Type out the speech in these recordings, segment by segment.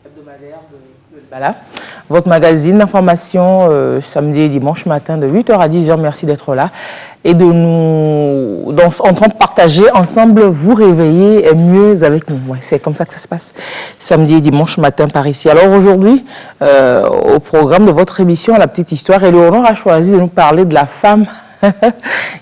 hebdomadaire de Bala, votre magazine d'information samedi et dimanche matin de 8h à 10h. Merci d'être là et de nous en train de partager ensemble, vous réveiller mieux avec nous. Ouais, c'est comme ça que ça se passe samedi et dimanche matin par ici. Alors aujourd'hui, au programme de votre émission La Petite Histoire, Éléonore a choisi de nous parler de la femme.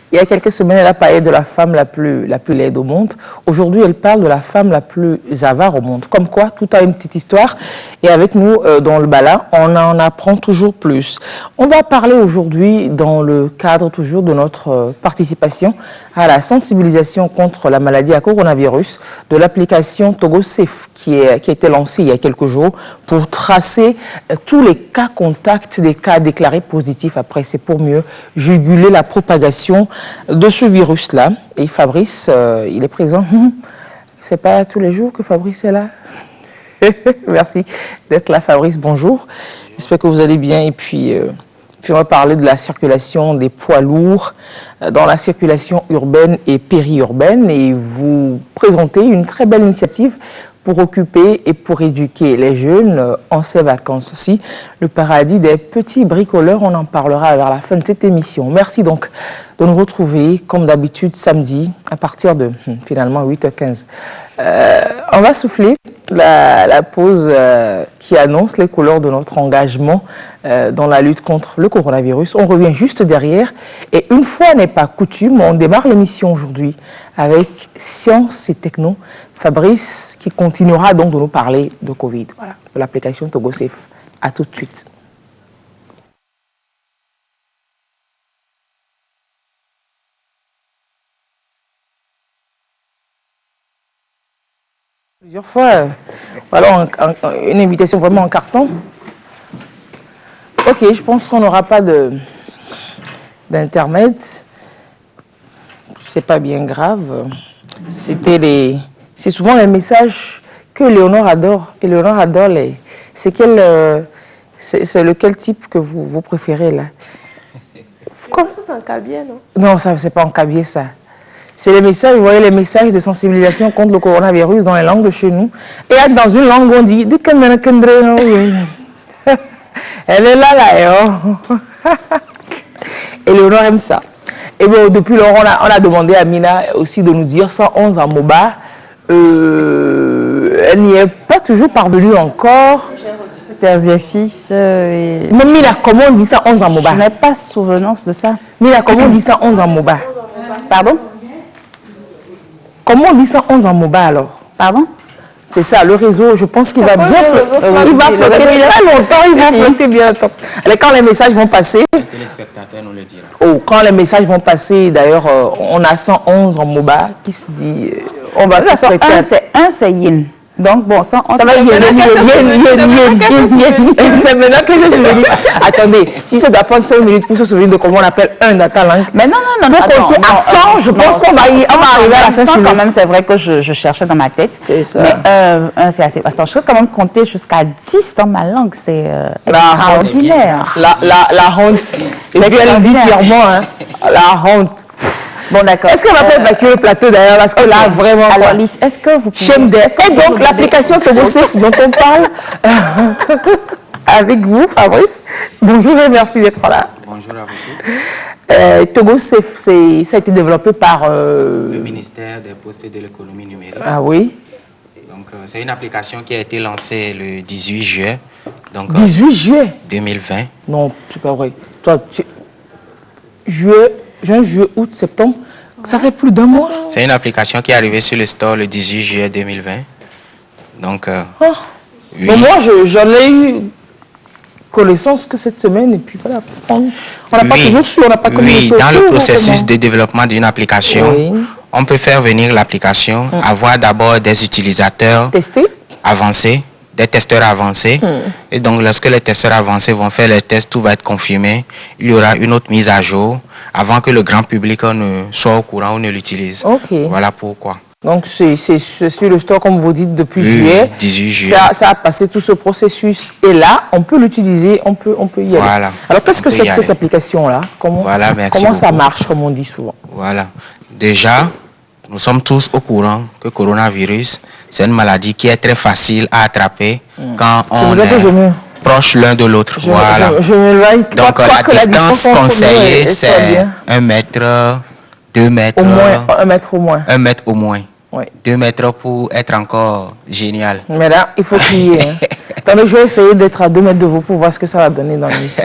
Il y a quelques semaines, elle a parlé de la femme la plus laide au monde. Aujourd'hui, elle parle de la femme la plus avare au monde. Comme quoi, tout a une petite histoire. Et avec nous, dans le Bala, on en apprend toujours plus. On va parler aujourd'hui, dans le cadre toujours de notre participation à la sensibilisation contre la maladie à coronavirus, de l'application TogoSafe qui a été lancée il y a quelques jours pour tracer tous les cas contacts des cas déclarés positifs. Après, c'est pour mieux juguler la propagation de ce virus-là. Et Fabrice, il est présent. C'est pas tous les jours que Fabrice est là. Merci d'être là, Fabrice. Bonjour. J'espère que vous allez bien. Et puis on va parler de la circulation des poids lourds dans la circulation urbaine et périurbaine. Et vous présentez une très belle initiative pour occuper et pour éduquer les jeunes en ces vacances aussi. Le paradis des petits bricoleurs, on en parlera vers la fin de cette émission. Merci donc de nous retrouver comme d'habitude samedi à partir de finalement 8h15. On va souffler la pause qui annonce les couleurs de notre engagement dans la lutte contre le coronavirus. On revient juste derrière et une fois n'est pas coutume, on démarre l'émission aujourd'hui avec Science et Techno. Fabrice qui continuera donc de nous parler de Covid, voilà, de l'application TogoSafe. À tout de suite. Plusieurs fois, voilà, une invitation vraiment en carton. Ok, je pense qu'on n'aura pas d'intermède. C'est pas bien grave. C'est souvent les messages que Léonore adore. Et Léonore adore c'est lequel type que vous préférez là? C'est en cabier, non? Non, ça c'est pas en cabier ça. C'est les messages, vous voyez les messages de sensibilisation contre le coronavirus dans les langues de chez nous. Et dans une langue on dit elle est là. Et Léonore aime ça. Et bon, depuis lors, on a demandé à Mina aussi de nous dire 111 en Moba. Elle n'y est pas toujours parvenue encore. Cet exercice. Mais Mina, comment on dit 111 en Moba? Je n'ai pas souvenance de ça. Mina, comment on dit 111 en Moba? Pardon? Comment on dit 111 en Moba alors? Pardon? C'est ça, le réseau, je pense qu'il va bien flotter. Il va flotter très longtemps, il va flotter bien longtemps. Alors, quand les messages vont passer, les téléspectateurs nous le diront. Oh, quand les messages vont passer, d'ailleurs, on a 111 en Moba qui se dit, on va c'est yin. Donc, bon, 111. Ça va, yin. C'est maintenant que je suis venu. Attendez, si ça doit prendre 5 minutes pour se souvenir de comment on appelle un dans ta langue. Mais non. Pour compter à 100, je pense qu'on va arriver à 100 quand même. C'est vrai que je cherchais dans ma tête. C'est ça. Mais c'est assez. Attends, je peux quand même compter jusqu'à 10 dans ma langue. C'est extraordinaire. La honte. Et puis elle dit fièrement, hein, la honte. Bon, d'accord. Est-ce qu'on va pas évacuer le plateau d'ailleurs? Parce que là, vraiment. Alors, Lise, est-ce que vous pouvez. Et donc, l'application TogoSafe dont on parle avec vous, Fabrice. Bonjour et merci d'être là. Bonjour à vous tous. TogoSafe, ça a été développé par. Le ministère des Postes et de l'économie numérique. Ah oui. Donc, c'est une application qui a été lancée le 18 juillet. Donc, 18 juillet 2020. Non, c'est pas vrai. Toi, juin, juillet, août, septembre, ça fait plus d'un mois. C'est une application qui est arrivée sur le store le 18 juillet 2020. Donc, oui. Mais moi, j'en ai eu connaissance que cette semaine et puis voilà. On n'a pas toujours su, on n'a pas communiqué. Oui, dans le processus de développement d'une application, on peut faire venir l'application, avoir d'abord des utilisateurs avancés, des testeurs avancés. Et donc, lorsque les testeurs avancés vont faire les tests, tout va être confirmé. Il y aura une autre mise à jour avant que le grand public ne soit au courant ou ne l'utilise. Voilà pourquoi. Donc, c'est sur le store, comme vous dites, depuis juillet. 18 juillet. Ça a passé tout ce processus. Et là, on peut l'utiliser, on peut y aller. Voilà. Alors, qu'est-ce que c'est que cette application-là? Comment ça marche, comme on dit souvent? Voilà. Déjà, nous sommes tous au courant que le coronavirus, c'est une maladie qui est très facile à attraper quand on est proche l'un de l'autre. Voilà. Donc la distance conseillée, c'est 1 mètre, 2 mètres. Au moins, 1 mètre au moins. 1 mètre au moins. Oui. 2 mètres pour être encore génial. Mais là, il faut crier. Hein. Attendez, je vais essayer d'être à 2 mètres de vous pour voir ce que ça va donner dans l'émission.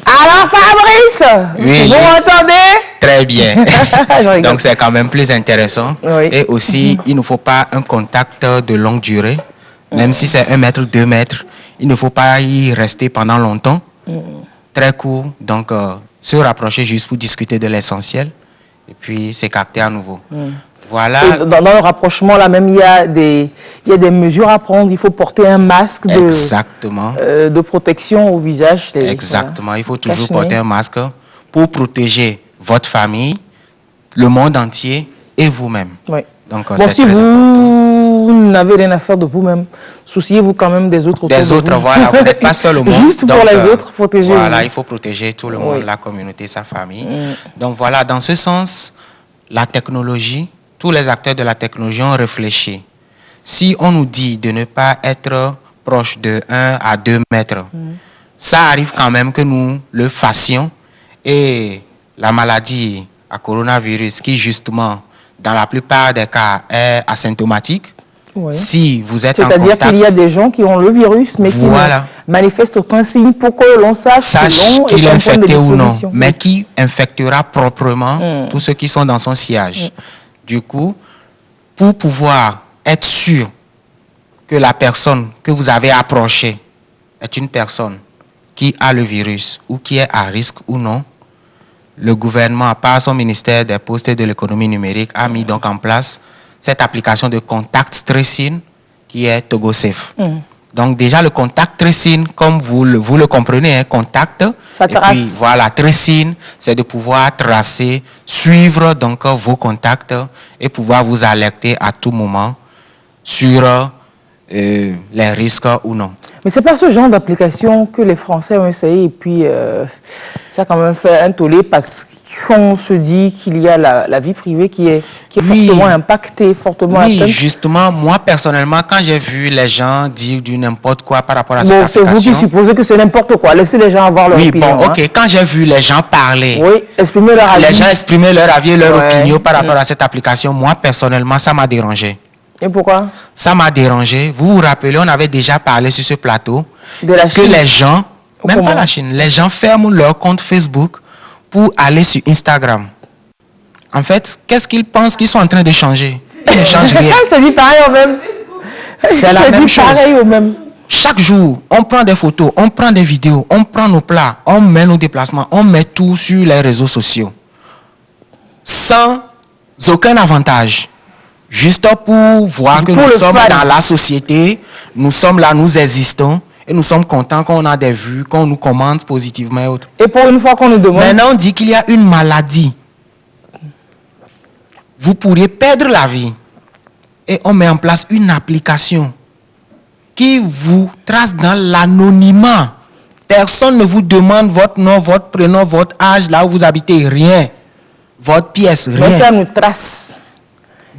Alors, Fabrice, oui, vous m'entendez? Très bien. Donc, c'est quand même plus intéressant. Oui. Et aussi, il ne faut pas un contact de longue durée. Même si c'est 1 mètre, 2 mètres, il ne faut pas y rester pendant longtemps. Très court. Donc, se rapprocher juste pour discuter de l'essentiel. Et puis, s'écarter à nouveau. Voilà. Et dans le rapprochement, là même, il y a des mesures à prendre. Il faut porter un masque de protection au visage. Exactement. Il faut toujours porter un masque pour protéger votre famille, le monde entier et vous-même. Oui. Donc, bon, si vous n'avez rien à faire de vous-même, souciez-vous quand même des autres. Des autres, voilà. Vous n'êtes pas seul au monde. Juste donc, pour les autres, protégez-vous. Voilà, il faut protéger tout le monde, la communauté, sa famille. Donc voilà, dans ce sens, la technologie, tous les acteurs de la technologie ont réfléchi. Si on nous dit de ne pas être proche de 1 à 2 mètres, ça arrive quand même que nous le fassions. Et la maladie à coronavirus, qui justement, dans la plupart des cas, est asymptomatique, si vous êtes en contact... C'est-à-dire qu'il y a des gens qui ont le virus, mais qui ne manifestent aucun signe pour que l'on sache qu'il est infecté ou non, mais qui infectera proprement tous ceux qui sont dans son sillage. Du coup, pour pouvoir être sûr que la personne que vous avez approchée est une personne qui a le virus ou qui est à risque ou non, le gouvernement, par son ministère des Postes et de l'économie numérique, a mis donc en place cette application de contact tracing qui est TogoSafe. Donc déjà, le contact tracing, comme vous le comprenez, hein, contact, ça trace. Et puis voilà, tracing, c'est de pouvoir tracer, suivre donc vos contacts et pouvoir vous alerter à tout moment sur les risques ou non. Mais c'est pas ce genre d'application que les Français ont essayé et puis ça a quand même fait un tollé parce qu'on se dit qu'il y a la vie privée qui est fortement impactée, fortement atteinte. Oui, justement, moi personnellement, quand j'ai vu les gens dire du n'importe quoi par rapport à cette application... c'est vous qui supposez que c'est n'importe quoi. Laissez les gens avoir leur opinion. Oui, bon, ok. Quand j'ai vu les gens parler, exprimer leur avis. Les gens exprimer leur avis et leur opinion par rapport à cette application, moi personnellement, ça m'a dérangé. Et pourquoi? Ça m'a dérangé. Vous vous rappelez, on avait déjà parlé sur ce plateau que les gens, même pas la Chine, les gens ferment leur compte Facebook pour aller sur Instagram. En fait, qu'est-ce qu'ils pensent qu'ils sont en train de changer? Ils ne changent rien. C'est dit pareil au même. C'est la même chose. Pareil au même. Chaque jour, on prend des photos, on prend des vidéos, on prend nos plats, on met nos déplacements, on met tout sur les réseaux sociaux. Sans aucun avantage. Juste pour voir que nous sommes dans la société, nous sommes là, nous existons, et nous sommes contents qu'on a des vues, qu'on nous commente positivement et autres. Et pour une fois qu'on nous demande... Maintenant, on dit qu'il y a une maladie. Vous pourriez perdre la vie. Et on met en place une application qui vous trace dans l'anonymat. Personne ne vous demande votre nom, votre prénom, votre âge, là où vous habitez, rien. Votre pièce, rien. Mais ça nous trace.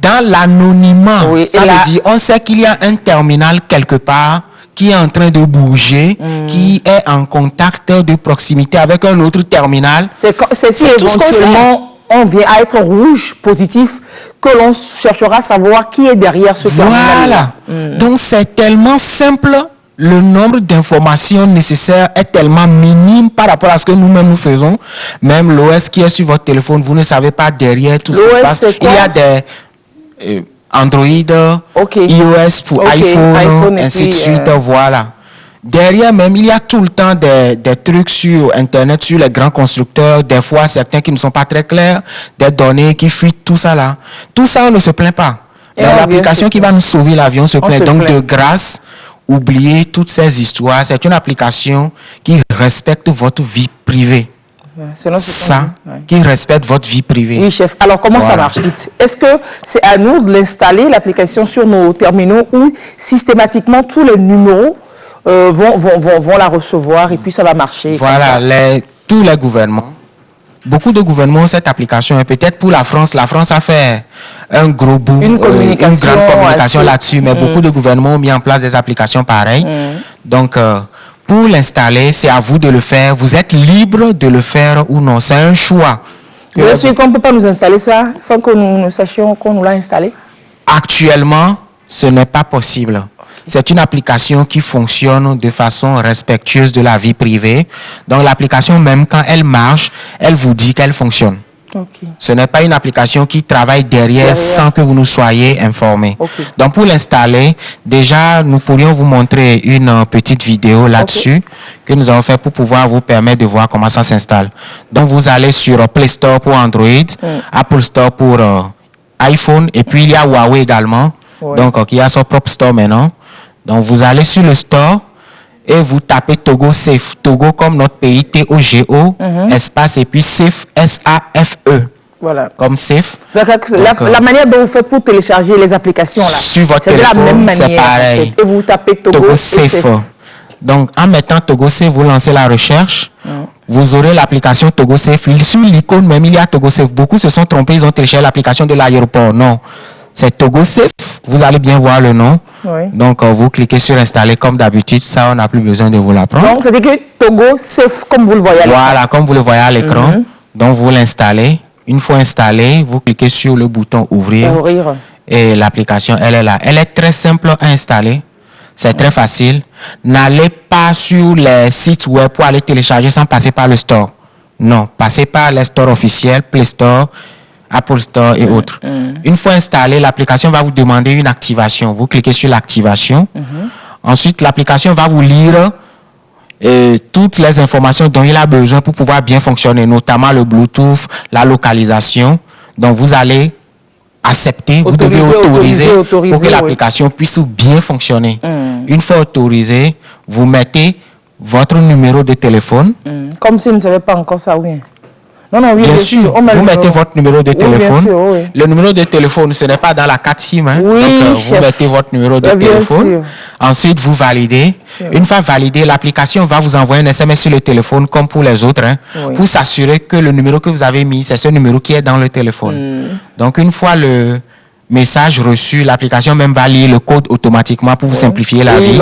Dans l'anonymat, ça veut dire on sait qu'il y a un terminal quelque part qui est en train de bouger, qui est en contact de proximité avec un autre terminal. C'est si éventuellement on vient à être rouge, positif, que l'on cherchera à savoir qui est derrière ce terminal. Voilà. Donc c'est tellement simple, le nombre d'informations nécessaires est tellement minime par rapport à ce que nous-mêmes nous faisons. Même l'OS qui est sur votre téléphone, vous ne savez pas derrière tout ce qui se passe. Il y a des... Android, iOS pour iPhone, ainsi de suite, voilà. Derrière même, il y a tout le temps des trucs sur Internet, sur les grands constructeurs, des fois certains qui ne sont pas très clairs, des données qui fuitent, tout ça là. Tout ça, on ne se plaint pas. Mais l'application qui va nous sauver l'avion se plaint. Donc de grâce, oubliez toutes ces histoires. C'est une application qui respecte votre vie privée. Qui respecte votre vie privée. Oui, chef. Alors, comment ça marche? Est-ce que c'est à nous de l'installer, l'application, sur nos terminaux, ou systématiquement tous les numéros vont la recevoir et puis ça va marcher? Voilà, tous les gouvernements beaucoup de gouvernements ont cette application. Et peut-être pour la France a fait un gros boom, une grande communication là-dessus. Mais beaucoup de gouvernements ont mis en place des applications pareilles. Donc, pour l'installer, c'est à vous de le faire. Vous êtes libre de le faire ou non. C'est un choix. Bien sûr qu'on ne peut pas nous installer ça sans que nous sachions qu'on nous l'a installé. Actuellement, ce n'est pas possible. C'est une application qui fonctionne de façon respectueuse de la vie privée. Donc, l'application, même quand elle marche, elle vous dit qu'elle fonctionne. Okay. Ce n'est pas une application qui travaille derrière sans que vous nous soyez informés. Okay. Donc, pour l'installer, déjà, nous pourrions vous montrer une petite vidéo là-dessus que nous avons fait pour pouvoir vous permettre de voir comment ça s'installe. Donc, vous allez sur Play Store pour Android, Apple Store pour iPhone, et puis il y a Huawei également. Donc, il y a son propre store maintenant. Donc, vous allez sur le store et vous tapez Togo Safe. Togo comme notre pays, T-O-G-O, espace, et puis Safe, S-A-F-E. Voilà. Comme Safe. La manière dont vous faites pour télécharger les applications, là, sur votre téléphone, c'est pareil. Et vous tapez Togo Safe. Donc, en mettant Togo Safe, vous lancez la recherche. Vous aurez l'application Togo Safe. Sur l'icône même, il y a Togo Safe. Beaucoup se sont trompés, ils ont téléchargé l'application de l'aéroport. Non. C'est Togo Safe. Vous allez bien voir le nom. Donc, vous cliquez sur installer comme d'habitude. Ça, on n'a plus besoin de vous l'apprendre. Donc, c'est-à-dire que Togo Safe, comme vous le voyez à l'écran. Voilà, comme vous le voyez à l'écran. Donc, vous l'installez. Une fois installé, vous cliquez sur le bouton ouvrir. Et l'application, elle est là. Elle est très simple à installer. C'est très facile. N'allez pas sur les sites web pour aller télécharger sans passer par le store. Non, passez par les stores officiels, Play Store, Apple Store et autres. Une fois installée, l'application va vous demander une activation. Vous cliquez sur l'activation. Ensuite, l'application va vous lire toutes les informations dont il a besoin pour pouvoir bien fonctionner, notamment le Bluetooth, la localisation. Donc, vous allez accepter, vous devez autoriser pour que l'application puisse bien fonctionner. Une fois autorisé, vous mettez votre numéro de téléphone. Comme si vous ne savez pas encore ça, oui. Non, bien sûr, vous mettez votre numéro de téléphone. Le numéro de téléphone, ce n'est pas dans la carte SIM. Hein. Donc, vous mettez votre numéro de téléphone. Ensuite, vous validez. Une fois validé, l'application va vous envoyer un SMS sur le téléphone, comme pour les autres, pour s'assurer que le numéro que vous avez mis, c'est ce numéro qui est dans le téléphone. Donc, une fois le message reçu, l'application même va lire le code automatiquement pour vous simplifier la vie.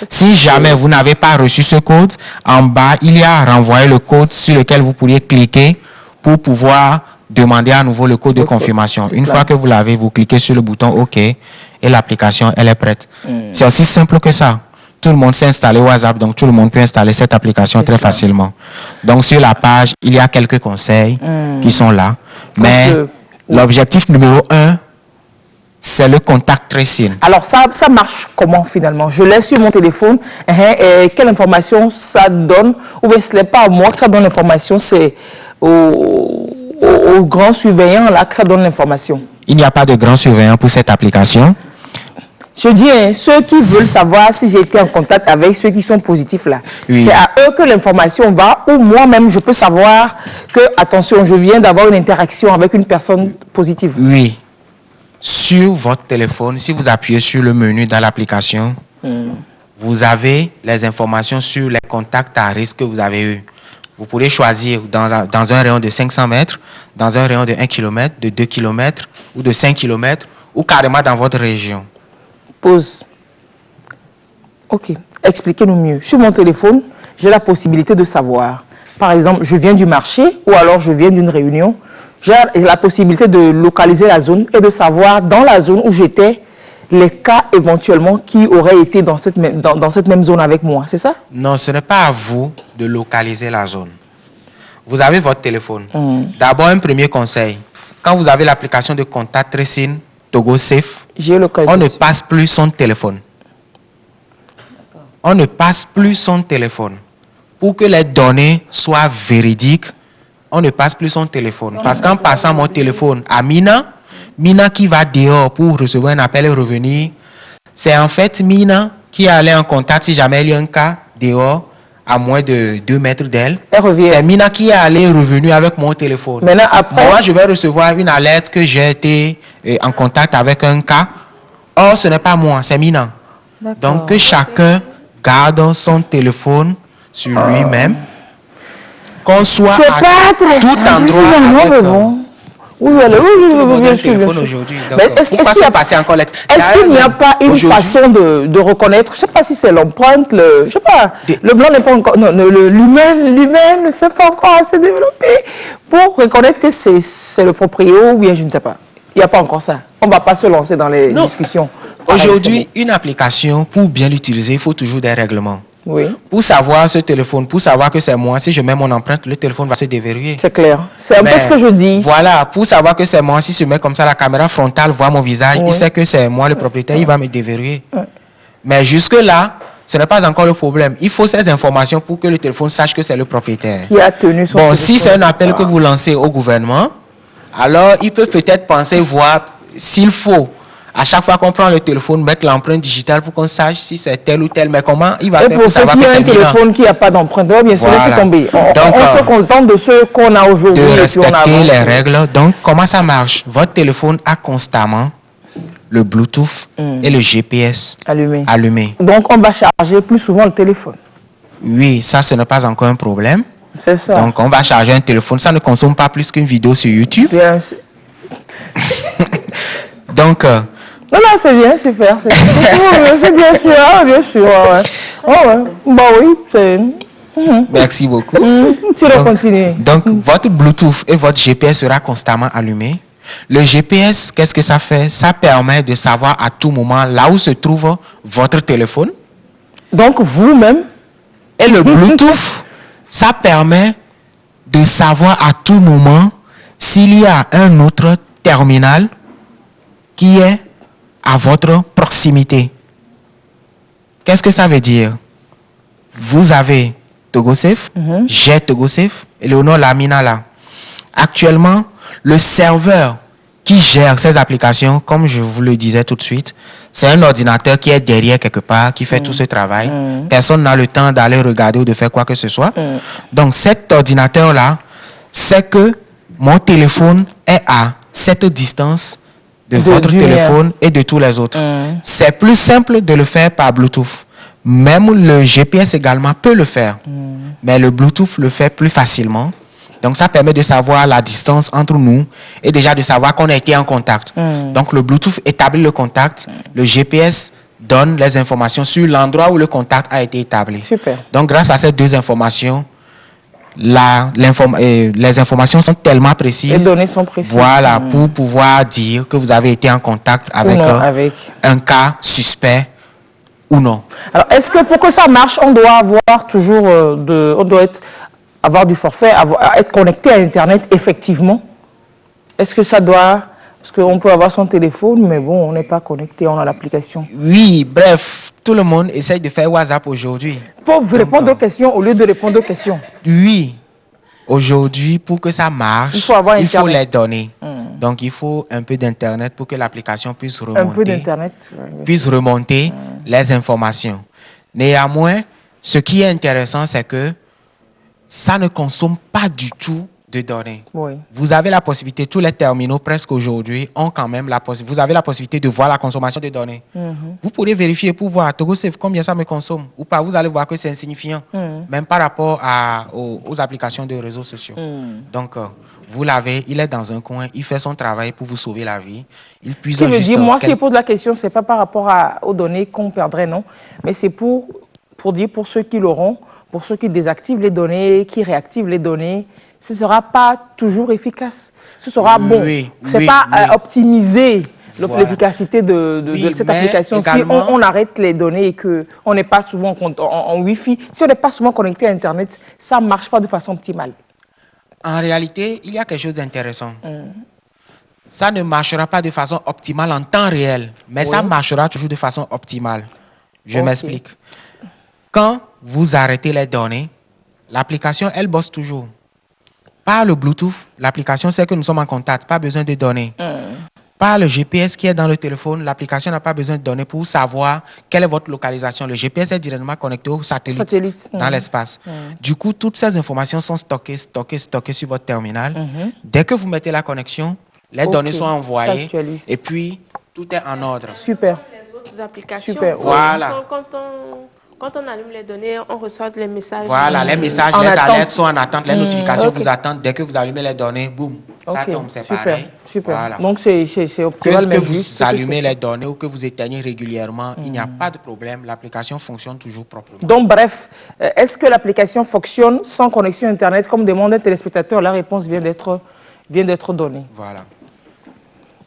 Si jamais vous n'avez pas reçu ce code, en bas, il y a renvoyé le code sur lequel vous pourriez cliquer pour pouvoir demander à nouveau le code de confirmation. Une fois que vous l'avez, vous cliquez sur le bouton OK et l'application, elle est prête. C'est aussi simple que ça. Tout le monde sait installer WhatsApp, donc tout le monde peut installer cette application très facilement. Donc, sur la page, il y a quelques conseils qui sont là. Mais l'objectif numéro 1, c'est le contact tracing. Alors, ça marche comment finalement? Je l'ai sur mon téléphone. Et quelle information ça donne? Ou bien ce n'est pas à moi que ça donne l'information, c'est au grand surveillant là que ça donne l'information. Il n'y a pas de grand surveillant pour cette application. Je dis, ceux qui veulent savoir si j'ai été en contact avec ceux qui sont positifs là, c'est à eux que l'information va, ou moi-même je peux savoir que, attention, je viens d'avoir une interaction avec une personne positive. Oui. Sur votre téléphone, si vous appuyez sur le menu dans l'application, vous avez les informations sur les contacts à risque que vous avez eus. Vous pourrez choisir dans un rayon de 500 mètres, dans un rayon de 1 km, de 2 km ou de 5 km, ou carrément dans votre région. Pause. Ok, expliquez-nous mieux. Sur mon téléphone, j'ai la possibilité de savoir. Par exemple, je viens du marché ou alors je viens d'une réunion. J'ai la possibilité de localiser la zone et de savoir dans la zone où j'étais les cas éventuellement qui auraient été dans cette même zone avec moi. C'est ça? Non, ce n'est pas à vous de localiser la zone. Vous avez votre téléphone. D'abord, un premier conseil. Quand vous avez l'application de contact tracing Togo Safe, on ne passe plus son téléphone. On ne passe plus son téléphone. Pour que les données soient véridiques, on ne passe plus son téléphone. Parce qu'en passant mon téléphone à Mina qui va dehors pour recevoir un appel et revenir, c'est en fait Mina qui allait en contact si jamais il y a un cas dehors à moins de 2 mètres d'elle. C'est Mina qui est allée revenue avec mon téléphone. Maintenant, après, moi, je vais recevoir une alerte que j'ai été en contact avec un cas. Or, ce n'est pas moi, c'est Mina. Donc, que chacun garde son téléphone sur lui-même. qu'on soit c'est à pas très tout endroit avec... bon. Oui, bien sûr. Aujourd'hui. Mais est-ce qu'il n'y a pas une façon de reconnaître, je ne sais pas si c'est l'empreinte, je sais pas, le blanc n'est pas encore, non, l'humain ne s'est pas encore assez développé pour reconnaître que c'est le proprio ou bien je ne sais pas. Il n'y a pas encore ça. On ne va pas se lancer dans les discussions. Aujourd'hui, une application, pour bien l'utiliser, il faut toujours des règlements. Oui. Pour savoir ce téléphone, pour savoir que c'est moi, si je mets mon empreinte, le téléphone va se déverrouiller. C'est clair. C'est un peu ce que je dis. Voilà, pour savoir que c'est moi, si je mets comme ça la caméra frontale, voit mon visage, il sait que c'est moi le propriétaire, il va me déverrouiller. Mais jusque-là, ce n'est pas encore le problème. Il faut ces informations pour que le téléphone sache que c'est le propriétaire. Qui a tenu son téléphone. Si c'est un appel que vous lancez au gouvernement, alors il peut peut-être penser voir s'il faut. À chaque fois qu'on prend le téléphone, mettre l'empreinte digitale pour qu'on sache si c'est tel ou tel. Mais comment il va faire pour savoir que c'est bien? Et pour ceux qui ont un téléphone qui n'a pas d'empreinte, bien sûr, laissez tomber. On se contente de ce qu'on a aujourd'hui. De respecter les règles. Donc, comment ça marche? Votre téléphone a constamment le Bluetooth et le GPS allumé. Donc, on va charger plus souvent le téléphone. Oui, ça, ce n'est pas encore un problème. C'est ça. Donc, on va charger un téléphone. Ça ne consomme pas plus qu'une vidéo sur YouTube. Bien sûr. Donc... Non, c'est bien, super. C'est bien sûr, bien sûr. Ouais. Oh, ouais. Bah oui, c'est... Merci beaucoup. Tu dois continuer. Donc, votre Bluetooth et votre GPS sera constamment allumé. Le GPS, qu'est-ce que ça fait? Ça permet de savoir à tout moment là où se trouve votre téléphone. Donc, vous-même. Et le Bluetooth, ça permet de savoir à tout moment s'il y a un autre terminal qui est à votre proximité. Qu'est-ce que ça veut dire? Vous avez TogoSafe, j'ai TogoSafe, et Léonore Lamina là. Actuellement, le serveur qui gère ces applications, comme je vous le disais tout de suite, c'est un ordinateur qui est derrière quelque part, qui fait tout ce travail. Personne n'a le temps d'aller regarder ou de faire quoi que ce soit. Donc cet ordinateur-là, c'est que mon téléphone est à cette distance de votre téléphone et de tous les autres. C'est plus simple de le faire par Bluetooth. Même le GPS également peut le faire. Mais le Bluetooth le fait plus facilement. Donc, ça permet de savoir la distance entre nous et déjà de savoir qu'on a été en contact. Donc, le Bluetooth établit le contact. Le GPS donne les informations sur l'endroit où le contact a été établi. Super. Donc, grâce à ces deux informations, les informations sont tellement précises. Les données sont précises. Voilà, pour pouvoir dire que vous avez été en contact avec, un cas suspect ou non. Alors, est-ce que pour que ça marche, on doit avoir toujours avoir du forfait, être connecté à Internet effectivement? Est-ce que ça doit... Parce qu'on peut avoir son téléphone, mais bon, on n'est pas connecté, on a l'application. Oui, bref, tout le monde essaye de faire WhatsApp aujourd'hui. Pour vous répondre aux questions au lieu de répondre aux questions. Oui. Aujourd'hui, pour que ça marche, il faut les données. Donc, il faut un peu d'Internet pour que l'application puisse remonter. Un peu d'Internet. Puisse remonter les informations. Néanmoins, ce qui est intéressant, c'est que ça ne consomme pas du tout de données. Oui. Vous avez la possibilité, tous les terminaux presque aujourd'hui ont quand même la possibilité, vous avez la possibilité de voir la consommation de données. Vous pourrez vérifier pour voir TogoSafe combien ça me consomme ou pas. Vous allez voir que c'est insignifiant, même par rapport aux applications de réseaux sociaux. Donc, vous l'avez, il est dans un coin, il fait son travail pour vous sauver la vie. Il puise juste... Moi, si je pose la question, ce n'est pas par rapport aux données qu'on perdrait, non, mais c'est pour dire pour ceux qui l'auront, pour ceux qui désactivent les données, qui réactivent les données, ce ne sera pas toujours efficace. Ce sera bon. Ce n'est pas optimiser l'efficacité de cette application. Également, si on arrête les données et qu'on n'est pas souvent en Wi-Fi, si on n'est pas souvent connecté à Internet, ça ne marche pas de façon optimale. En réalité, il y a quelque chose d'intéressant. Ça ne marchera pas de façon optimale en temps réel, mais ça marchera toujours de façon optimale. Je m'explique. Quand vous arrêtez les données, l'application, elle bosse toujours. Par le Bluetooth, l'application sait que nous sommes en contact, pas besoin de données. Par le GPS qui est dans le téléphone, l'application n'a pas besoin de données pour savoir quelle est votre localisation. Le GPS est directement connecté au satellite dans l'espace. Du coup, toutes ces informations sont stockées sur votre terminal. Dès que vous mettez la connexion, les données sont envoyées et puis tout est en ordre. Super. Les autres applications. Super. Voilà. Quand on allume les données, on reçoit les messages. Voilà, les messages, les alertes sont en attente, les notifications vous attendent. Dès que vous allumez les données, boum, ça tombe, c'est pareil. Super. Voilà. Donc, c'est optimal. Que vous allumez les données ou que vous éteignez régulièrement, il n'y a pas de problème. L'application fonctionne toujours proprement. Donc, bref, est-ce que l'application fonctionne sans connexion Internet, comme demande un téléspectateur? La réponse vient d'être donnée. Voilà.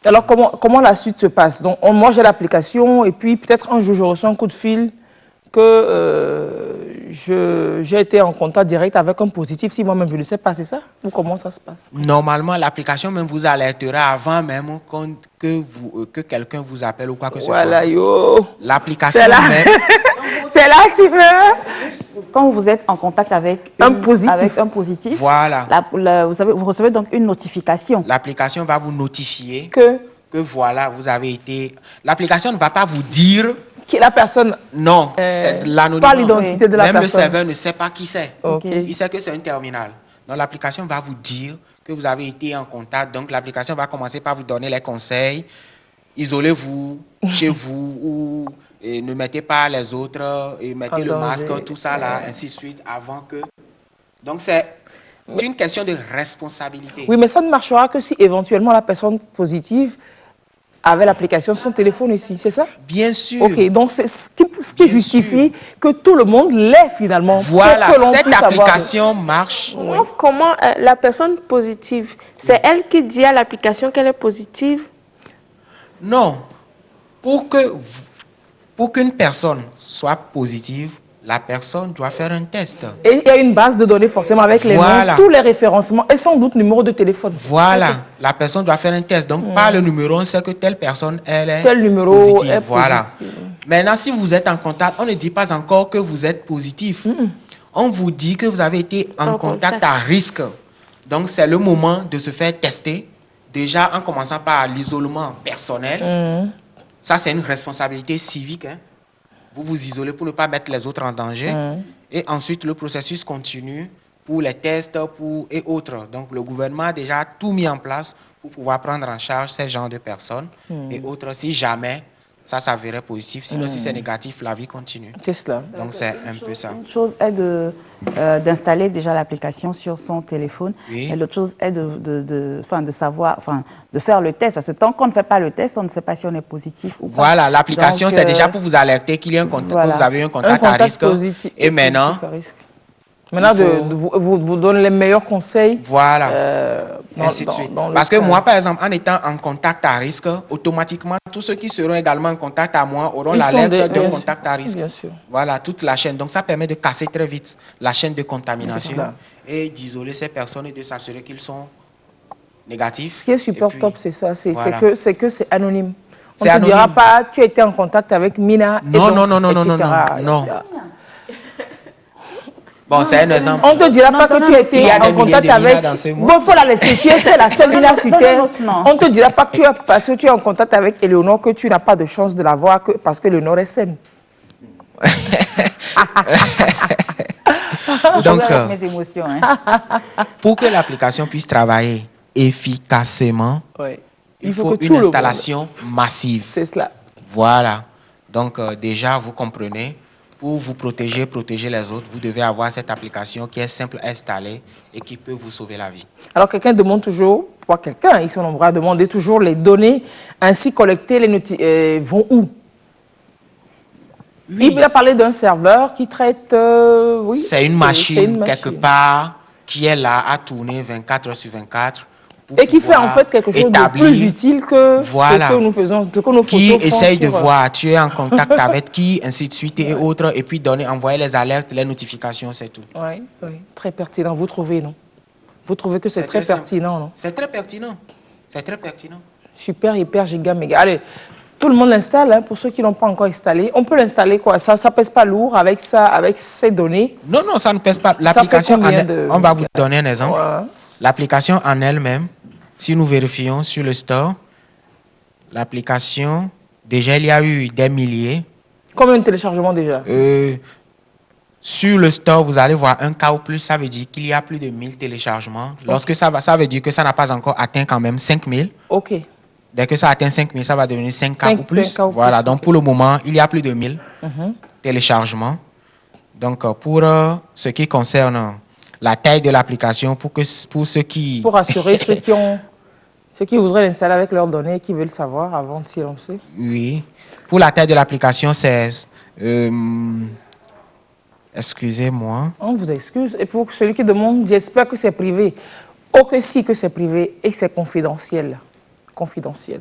Alors, comment la suite se passe? Donc, moi, j'ai l'application et puis peut-être un jour, je reçois un coup de fil que j'ai été en contact direct avec un positif. Si moi-même, je ne sais pas, c'est ça? Ou comment ça se passe? Normalement, l'application même vous alertera avant même que quelqu'un vous appelle ou quoi que ce soit. Voilà, yo. L'application même... C'est là que tu veux. Quand vous êtes en contact avec un positif, voilà. Vous recevez donc une notification. L'application va vous notifier que voilà, vous avez été... L'application ne va pas vous dire... Qui est la personne? Non, c'est l'anonymat. Pas l'identité de la personne. Même le serveur ne sait pas qui c'est. Okay. Il sait que c'est un terminal. Donc l'application va vous dire que vous avez été en contact. Donc l'application va commencer par vous donner les conseils. Isolez-vous chez vous ou... Et ne mettez pas les autres, et mettez le masque, tout ça là, ainsi de suite, avant que... Donc, c'est une question de responsabilité. Oui, mais ça ne marchera que si éventuellement la personne positive avait l'application sur son téléphone ici, c'est ça? Bien sûr. Ok, donc c'est ce qui justifie que tout le monde l'ait finalement. Voilà, cette application marche. Oui. Comment la personne positive, c'est elle qui dit à l'application qu'elle est positive? Non. Pour qu'une personne soit positive, la personne doit faire un test. Et il y a une base de données forcément avec les noms, tous les référencements et sans doute numéro de téléphone. Voilà, la personne doit faire un test. Donc, par le numéro, on sait que telle personne, elle est tel numéro positive. Est voilà. Positive. Maintenant, si vous êtes en contact, on ne dit pas encore que vous êtes positif. On vous dit que vous avez été en contact à risque. Donc, c'est le moment de se faire tester. Déjà, en commençant par l'isolement personnel. Ça, c'est une responsabilité civique. Hein. Vous vous isolez pour ne pas mettre les autres en danger. Et ensuite, le processus continue pour les tests et autres. Donc, le gouvernement a déjà tout mis en place pour pouvoir prendre en charge ces genres de personnes et autres. Si jamais ça s'avérait positif, sinon si c'est négatif, la vie continue. C'est cela. Donc, c'est un peu ça. Une chose est d'installer déjà l'application sur son téléphone. Oui. Et l'autre chose est de faire le test. Parce que tant qu'on ne fait pas le test, on ne sait pas si on est positif ou pas. Voilà, l'application, c'est déjà pour vous alerter qu'il y a un contact, que vous avez un contact à risque. Et maintenant, vous donne les meilleurs conseils. Voilà. Ainsi de suite. Parce que moi, par exemple, en étant en contact à risque, automatiquement, tous ceux qui seront également en contact à moi auront l'alerte d'un contact à risque. Bien sûr. Voilà, toute la chaîne. Donc, ça permet de casser très vite la chaîne de contamination et d'isoler ces personnes et de s'assurer qu'ils sont négatifs. Ce qui est super top, c'est ça. C'est que c'est anonyme. On ne te dira pas, tu étais en contact avec Mina. Non. Bon, c'est un exemple. On ne te dira pas que tu étais en contact avec... Bon, il faut la laisser. C'est la seule Mina sur Terre. On ne te dira pas que parce que tu es en contact avec Éléonore que tu n'as pas de chance de la voir parce que Éléonore est saine. Donc, mes émotions, pour que l'application puisse travailler efficacement, il faut une installation massive. C'est cela. Voilà. Donc, déjà, vous comprenez, pour vous protéger les autres, vous devez avoir cette application qui est simple à installer et qui peut vous sauver la vie. Alors, quelqu'un demande toujours, ils sont nombreux à demander toujours les données ainsi collectées, vont où? Oui. Il a parlé d'un serveur qui traite... c'est une machine quelque part qui est là à tourner 24 heures sur 24. Et qui fait en fait quelque chose de plus utile que ce que nous faisons, que nos photos qui essaye de voir, tu es en contact avec qui, ainsi de suite et autres, et puis envoyer les alertes, les notifications, c'est tout. Oui, très pertinent. Vous trouvez, non? Vous trouvez que c'est très pertinent, non? C'est très pertinent. C'est très pertinent. Super, hyper, giga, méga. Allez, tout le monde l'installe, hein, pour ceux qui ne l'ont pas encore installé. On peut l'installer, quoi? Ça ne pèse pas lourd avec ces données? Non, ça ne pèse pas. L'application, on va vous donner un exemple. Ouais. L'application en elle-même, si nous vérifions sur le store, l'application, déjà, il y a eu des milliers. Combien de téléchargements déjà? Sur le store, vous allez voir un cas ou plus, ça veut dire qu'il y a plus de 1000 téléchargements. Lorsque ça veut dire que ça n'a pas encore atteint quand même 5000. OK. Dès que ça atteint 5000, ça va devenir 5K ou plus. Voilà, donc pour le moment, il y a plus de 1000 téléchargements. Donc, pour ce qui concerne la taille de l'application, pour ceux qui... Pour assurer ceux qui voudraient l'installer avec leurs données et qui veulent savoir avant de s'y lancer. Oui. Pour la taille de l'application, c'est... excusez-moi. On vous excuse. Et pour celui qui demande, j'espère que c'est privé. Oh que si, que c'est privé et que c'est confidentiel. Confidentiel.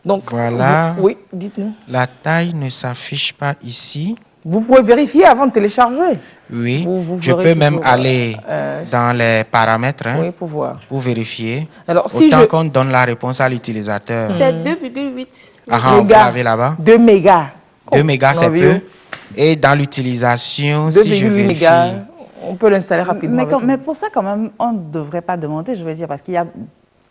Donc, voilà. Oui, dites-nous. La taille ne s'affiche pas ici. Vous pouvez vérifier avant de télécharger. Oui, je peux même aller dans les paramètres oui, pour voir. Pour vérifier. Alors, si autant qu'on donne la réponse à l'utilisateur. C'est 2,8. Ah, vous l'avez là-bas. 2 mégas. 2 mégas, c'est peu. Et dans l'utilisation, si je vérifie... mégas, on peut l'installer rapidement. Mais pour ça, quand même, on ne devrait pas demander, je veux dire, parce qu'il y a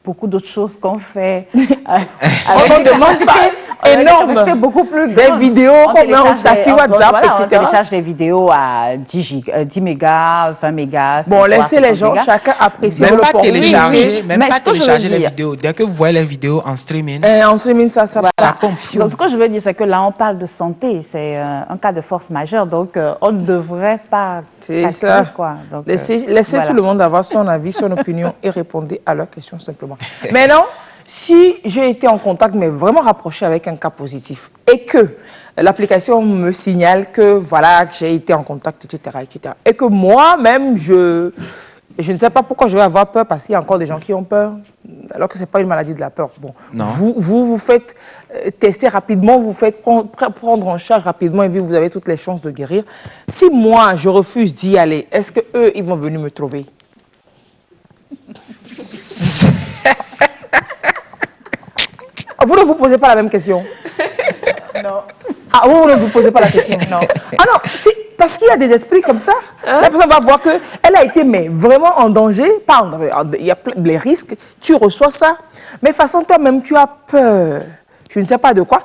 beaucoup d'autres choses qu'on fait. On ne demande pas énorme. C'était beaucoup plus grand. Des vidéos qu'on met en statut WhatsApp, voilà, on télécharge des vidéos à 10 mégas, 20 mégas. Bon, laissez les gens, chacun apprécier même le pas portrait. télécharger, même pas télécharger les vidéos. Dès que vous voyez les vidéos en streaming, en streaming, ça confuse. Donc, ce que je veux dire, c'est que là, on parle de santé. C'est un cas de force majeure. Donc, on ne devrait pas... C'est ça. Quoi. Donc, laissez voilà. Tout le monde avoir son avis, son opinion et répondez à leurs questions simplement. Maintenant, si j'ai été en contact, mais vraiment rapproché avec un cas positif et que l'application me signale que voilà, que j'ai été en contact, etc., et que moi-même, je ne sais pas pourquoi je vais avoir peur, parce qu'il y a encore des gens qui ont peur, alors que ce n'est pas une maladie de la peur. Bon, vous faites tester rapidement, vous faites prendre en charge rapidement et vous avez toutes les chances de guérir. Si moi, je refuse d'y aller, est-ce qu'eux, ils vont venir me trouver? Vous ne vous posez pas la même question? Non. Ah, vous ne vous posez pas la question? Non. Ah non, parce qu'il y a des esprits comme ça. La personne va voir qu'elle a été vraiment en danger. Il y a les risques, tu reçois ça. Mais de toute façon, toi-même, tu as peur. Je ne sais pas de quoi.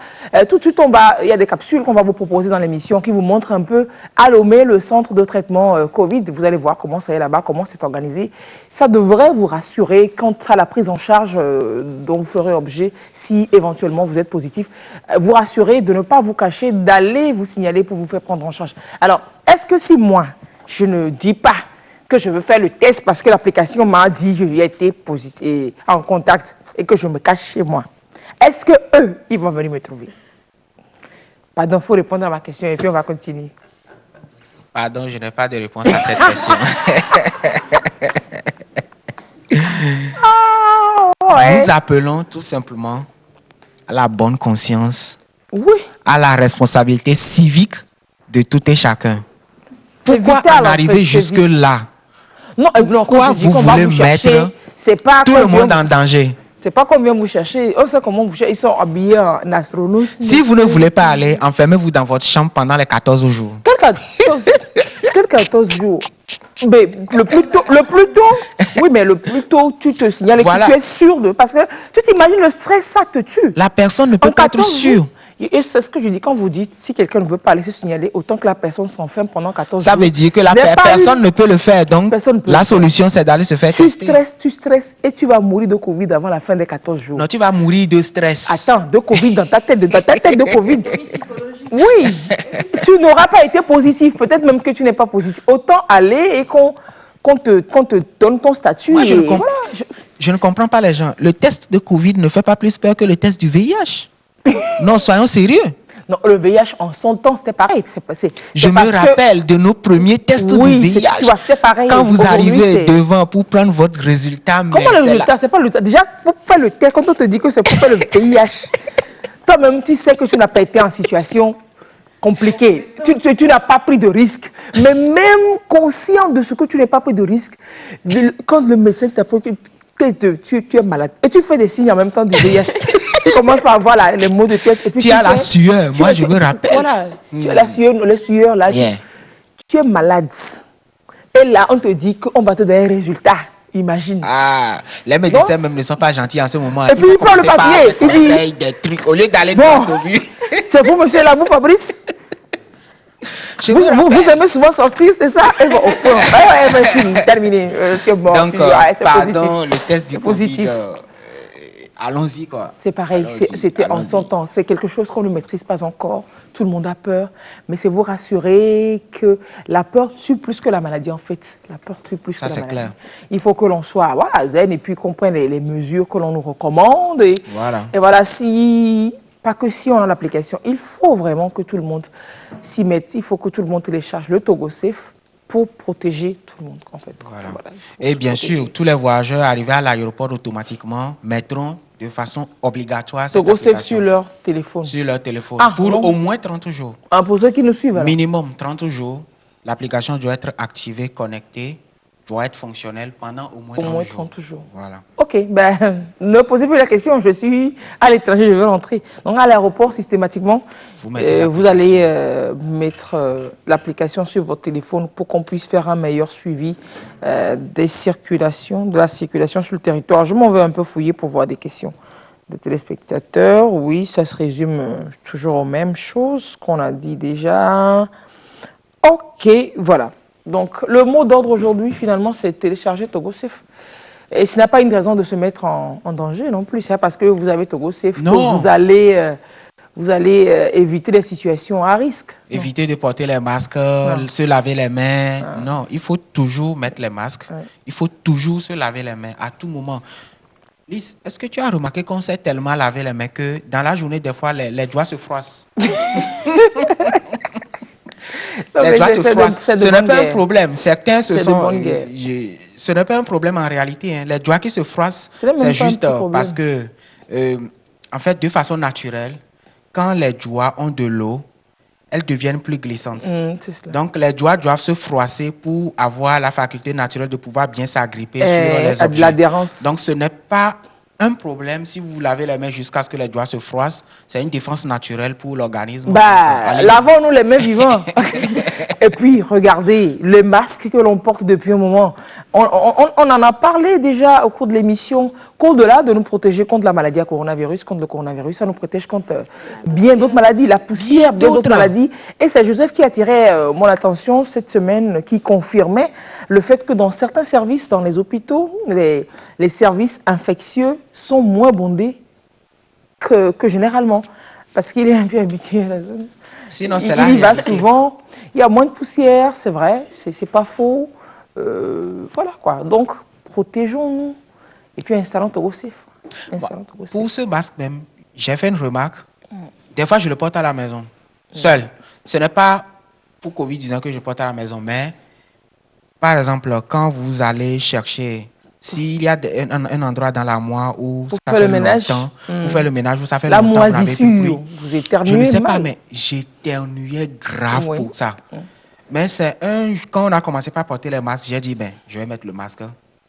Tout de suite, il y a des capsules qu'on va vous proposer dans l'émission qui vous montrent un peu à Lomé, le centre de traitement Covid. Vous allez voir comment ça est là-bas, comment c'est organisé. Ça devrait vous rassurer quant à la prise en charge dont vous ferez objet si éventuellement vous êtes positif. Vous rassurer de ne pas vous cacher, d'aller vous signaler pour vous faire prendre en charge. Alors, est-ce que si moi, je ne dis pas que je veux faire le test parce que l'application m'a dit que j'ai été en contact et que je me cache chez moi, est-ce qu'eux, ils vont venir me trouver? Pardon, il faut répondre à ma question et puis on va continuer. Pardon, je n'ai pas de réponse à cette question. Nous appelons tout simplement à la bonne conscience, à la responsabilité civique de tout et chacun. Pourquoi en arriver jusque-là? Pourquoi vous voulez mettre tout le monde en danger? C'est pas combien vous cherchez, on sait comment vous cherchez, ils sont habillés en astronaute. Si vous ne voulez pas aller, enfermez-vous dans votre chambre pendant les 14 jours. Quel 14 jours? Mais le plus tôt, oui, mais le plus tôt, tu te signales et que tu es sûr de... Parce que tu t'imagines, le stress, ça te tue. La personne ne peut pas être sûre. Et c'est ce que je dis quand vous dites, si quelqu'un ne veut pas aller se signaler, autant que la personne s'enferme pendant 14 jours. Ça veut dire que la personne ne peut le faire. Donc, la solution, c'est d'aller se faire tester. Tu stresses et tu vas mourir de Covid avant la fin des 14 jours. Non, tu vas mourir de stress. Attends, de Covid dans ta tête, de Covid. Oui, tu n'auras pas été positif. Peut-être même que tu n'es pas positif. Autant aller et qu'on te donne ton statut. Moi, je ne comprends pas les gens. Le test de Covid ne fait pas plus peur que le test du VIH. Non, soyons sérieux. Non, le VIH, en son temps, c'était pareil. Je me rappelle de nos premiers tests du VIH. C'était pareil. Quand vous arrivez devant pour prendre votre résultat. Comment le résultat? C'est pas le résultat. Déjà, pour faire le test, quand on te dit que c'est pour faire le VIH, toi-même, tu sais que tu n'as pas été en situation compliquée. Tu n'as pas pris de risque. Mais même conscient de ce que tu n'as pas pris de risque, quand le médecin t'apprend que tu es malade et tu fais des signes en même temps du VIH. Tu commences par avoir les maux de tête. Et puis tu as la sueur, moi je me rappelle. Voilà, tu as la sueur, les sueurs là. Yeah. Tu es malade. Et là, on te dit qu'on va te donner un résultat. Imagine. Ah, les médecins même ne sont pas gentils en ce moment. Et puis il prend le papier. Il dit des trucs au lieu d'aller dans le Covid. C'est vous, monsieur Labou Fabrice? Vous aimez souvent sortir, c'est ça? Et bon, au point. Merci, terminé. Tu es bon. Donc, pardon, le test du Covid allons-y quoi. C'est pareil, c'était en son temps. C'est quelque chose qu'on ne maîtrise pas encore. Tout le monde a peur. Mais c'est vous rassurer que la peur tue plus que la maladie en fait. La peur tue plus que la maladie. Ça c'est clair. Il faut que l'on soit zen et puis qu'on prenne les mesures que l'on nous recommande. Et voilà, pas que si on a l'application, il faut vraiment que tout le monde s'y mette. Il faut que tout le monde télécharge le Togo Safe pour protéger tout le monde, en fait. Voilà. Et bien sûr, tous les voyageurs arrivés à l'aéroport automatiquement mettront de façon obligatoire cette Togo Safe sur leur téléphone. Sur leur téléphone, pour au moins 30 jours. Pour ceux qui nous suivent, alors. Minimum 30 jours, l'application doit être activée, connectée, doit être fonctionnelle pendant au moins 30 jours. Voilà. Ok, ne posez plus la question, je suis à l'étranger, je veux rentrer. Donc à l'aéroport, systématiquement, vous allez mettre l'application sur votre téléphone pour qu'on puisse faire un meilleur suivi de la circulation sur le territoire. Je m'en vais un peu fouiller pour voir des questions de téléspectateurs. Oui, ça se résume toujours aux mêmes choses qu'on a dit déjà. Ok, voilà. Donc, le mot d'ordre aujourd'hui, finalement, c'est télécharger Togo Safe. Et ce n'est pas une raison de se mettre en danger non plus. C'est parce que vous avez Togo Safe que vous allez éviter des situations à risque. Éviter de porter les masques, se laver les mains. Non, il faut toujours mettre les masques. Il faut toujours se laver les mains à tout moment. Lise, est-ce que tu as remarqué qu'on s'est tellement lavé les mains que dans la journée, des fois, les doigts se froissent? Les doigts te froissent. Ce n'est pas un problème. Certains ce n'est pas un problème en réalité. Hein. Les doigts qui se froissent, c'est juste parce que, en fait, de façon naturelle, quand les doigts ont de l'eau, elles deviennent plus glissantes. Donc, les doigts doivent se froisser pour avoir la faculté naturelle de pouvoir bien s'agripper sur les objets. L'adhérence. Donc, ce n'est pas un problème si vous lavez les mains jusqu'à ce que les doigts se froissent. C'est une défense naturelle pour l'organisme. Lavons-nous les mains vivants. Et puis, regardez, le masque que l'on porte depuis un moment. On en a parlé déjà au cours de l'émission, qu'au-delà de nous protéger contre la maladie à coronavirus, contre le coronavirus, ça nous protège contre bien d'autres maladies, la poussière, bien d'autres maladies. Et c'est Joseph qui attirait mon attention cette semaine, qui confirmait le fait que dans certains services, dans les hôpitaux, les services infectieux sont moins bondés que généralement, parce qu'il est un peu habitué à la zone. Sinon, il y va souvent, il y a moins de poussière, c'est vrai, c'est pas faux. Voilà quoi, donc protégeons-nous et puis installons Togo Safe. Pour ce masque même, j'ai fait une remarque. Des fois, je le porte à la maison, seul. Ce n'est pas pour Covid-19 que je porte à la maison, mais par exemple, quand vous allez chercher... S'il y a un endroit dans l'armoire où ça fait longtemps, vous faites le ménage, ça fait longtemps, vous n'avez plus pris. Vous éternuez. Je ne sais pas, mais j'éternuais grave pour ça. Mais quand on a commencé par porter les masques, j'ai dit, je vais mettre le masque.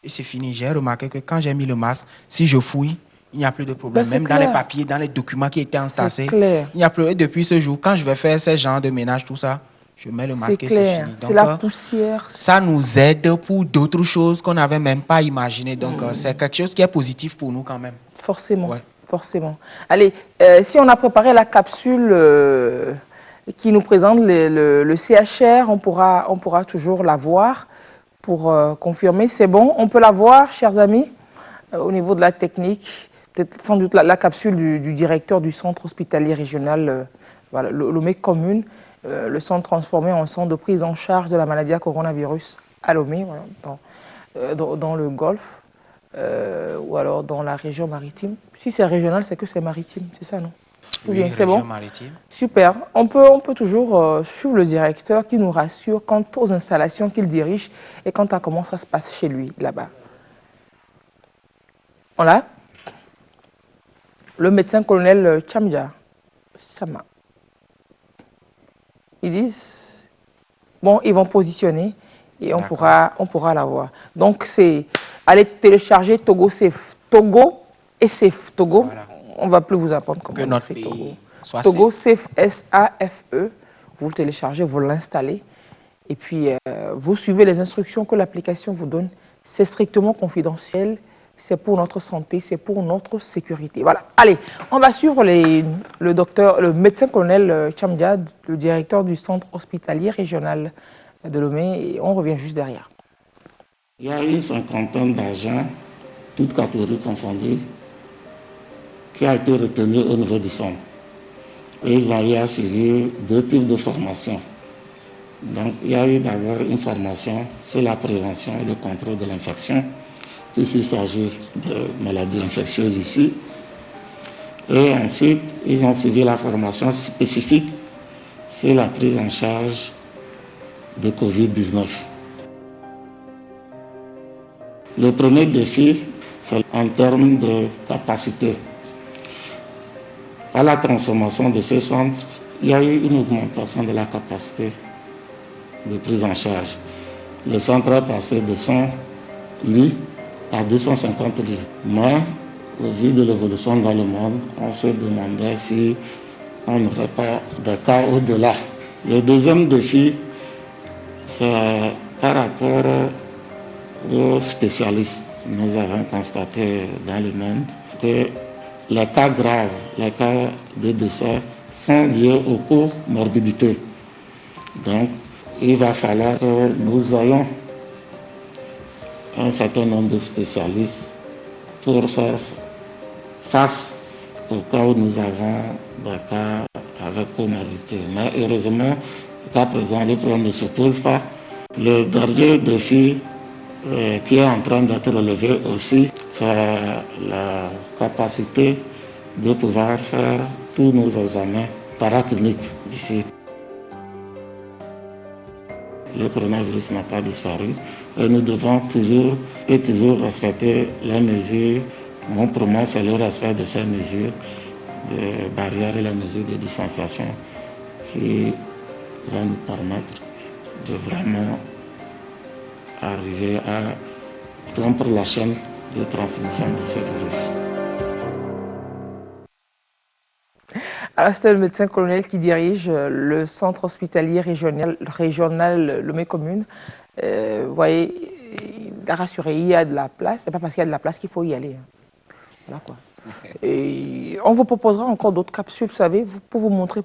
Et c'est fini. J'ai remarqué que quand j'ai mis le masque, si je fouille, il n'y a plus de problème. Même dans les papiers, dans les documents qui étaient entassés, il n'y a plus. Et depuis ce jour, quand je vais faire ce genre de ménage, tout ça, je mets le masque et c'est fini. C'est la poussière. Ça nous aide pour d'autres choses qu'on n'avait même pas imaginées. Donc, c'est quelque chose qui est positif pour nous quand même. Forcément. Forcément. Allez, si on a préparé la capsule qui nous présente le CHR, on pourra toujours la voir pour confirmer. C'est bon, on peut la voir, chers amis, au niveau de la technique. Peut-être sans doute la capsule du directeur du centre hospitalier régional, Lomé Commune. Le centre transformé en centre de prise en charge de la maladie à coronavirus à Lomé, dans le Golfe, ou alors dans la région maritime. Si c'est régional, c'est que c'est maritime, c'est ça, non? Oui, c'est bon. Maritime. Super. On peut toujours suivre le directeur qui nous rassure quant aux installations qu'il dirige et quant à comment ça se passe chez lui, là-bas. On l'a? Le médecin-colonel Chamja Sama. Ils disent, bon, ils vont positionner et on pourra la voir. Donc, c'est aller télécharger Togo Safe. Togo et Safe. Togo, on ne va plus vous apprendre comment on écrit Togo. Togo Safe, S-A-F-E. Vous le téléchargez, vous l'installez. Et puis, vous suivez les instructions que l'application vous donne. C'est strictement confidentiel. C'est pour notre santé, c'est pour notre sécurité. Voilà. Allez, on va suivre le médecin-colonel Chamja, le directeur du centre hospitalier régional de Lomé, et on revient juste derrière. Il y a une cinquantaine d'agents, toutes catégories confondues, qui a été retenu au niveau du centre. Et ils ont eu à suivre 2 types de formations. Donc, il y a eu d'abord une formation sur la prévention et le contrôle de l'infection, puisqu'il s'agit de maladies infectieuses ici. Et ensuite, ils ont suivi la formation spécifique sur la prise en charge de Covid-19. Le premier défi, c'est en termes de capacité. À la transformation de ces centres, il y a eu une augmentation de la capacité de prise en charge. Le centre est passé de 100 lits à 250 lits. Mais, au vu de l'évolution dans le monde, on se demandait si on n'aurait pas des cas au-delà. Le deuxième défi, c'est par rapport aux spécialistes. Nous avons constaté dans le monde que les cas graves, les cas de décès sont liés aux comorbidités. Donc, il va falloir que nous ayons un certain nombre de spécialistes pour faire face au cas où nous avons des cas avec comorbidité. Mais heureusement, jusqu'à présent, le problème ne se pose pas. Le dernier défi qui est en train d'être relevé aussi, c'est la capacité de pouvoir faire tous nos examens paracliniques ici. Le coronavirus n'a pas disparu et nous devons toujours respecter les mesures. Mon promesse, c'est le respect de ces mesures de barrières et les mesures de distanciation qui vont nous permettre de vraiment arriver à rompre la chaîne de transmission de ce virus. Alors, c'était le médecin-colonel qui dirige le centre hospitalier régional Lomé Commune. Vous voyez, il a rassuré, il y a de la place. Ce n'est pas parce qu'il y a de la place qu'il faut y aller. Voilà quoi. Et on vous proposera encore d'autres capsules, vous savez, pour vous montrer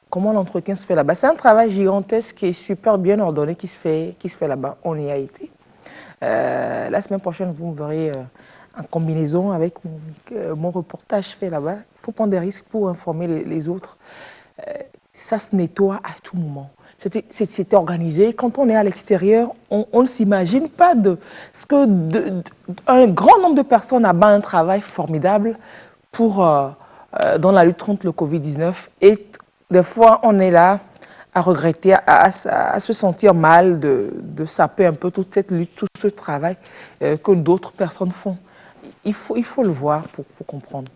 comment l'entretien se fait là-bas. C'est un travail gigantesque et super bien ordonné qui se fait là-bas. On y a été. La semaine prochaine, vous me verrez en combinaison avec mon reportage fait là-bas. Il faut prendre des risques pour informer les autres. Ça se nettoie à tout moment. C'était organisé. Quand on est à l'extérieur, on ne s'imagine pas de ce que un grand nombre de personnes abattent un travail formidable dans la lutte contre le Covid-19. Et des fois, on est là à regretter, à se sentir mal de saper un peu toute cette lutte, tout ce travail que d'autres personnes font. Il faut le voir pour comprendre.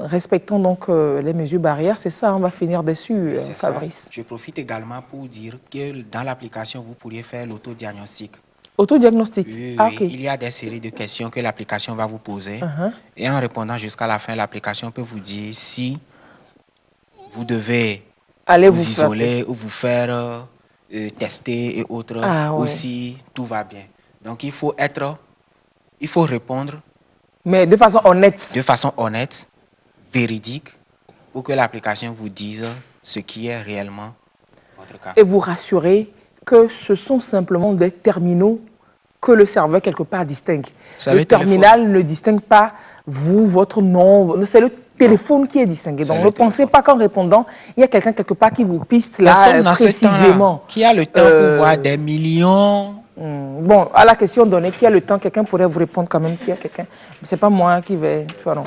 Respectons donc les mesures barrières, c'est ça, on va finir dessus, Fabrice. Ça. Je profite également pour dire que dans l'application, vous pourriez faire l'autodiagnostic. Autodiagnostic. Oui, ah, okay. Il y a des séries de questions que l'application va vous poser. Et en répondant jusqu'à la fin, l'application peut vous dire si vous devez vous isoler ou vous faire tester et autres. Ou si tout va bien. Donc, il faut répondre. Mais de façon honnête. De façon honnête, véridique, pour que l'application vous dise ce qui est réellement votre cas. Et vous rassurez que ce sont simplement des terminaux que le serveur quelque part distingue. Le terminal ne distingue pas vous, votre nom, c'est le téléphone qui est distingué. Donc ne pensez pas qu'en répondant, il y a quelqu'un quelque part qui vous piste là précisément. Qui a le temps pour voir des millions. Bon, à la question donnée, qui a le temps, quelqu'un pourrait vous répondre quand même, qui a quelqu'un. Mais ce n'est pas moi qui vais. Tu vois, non.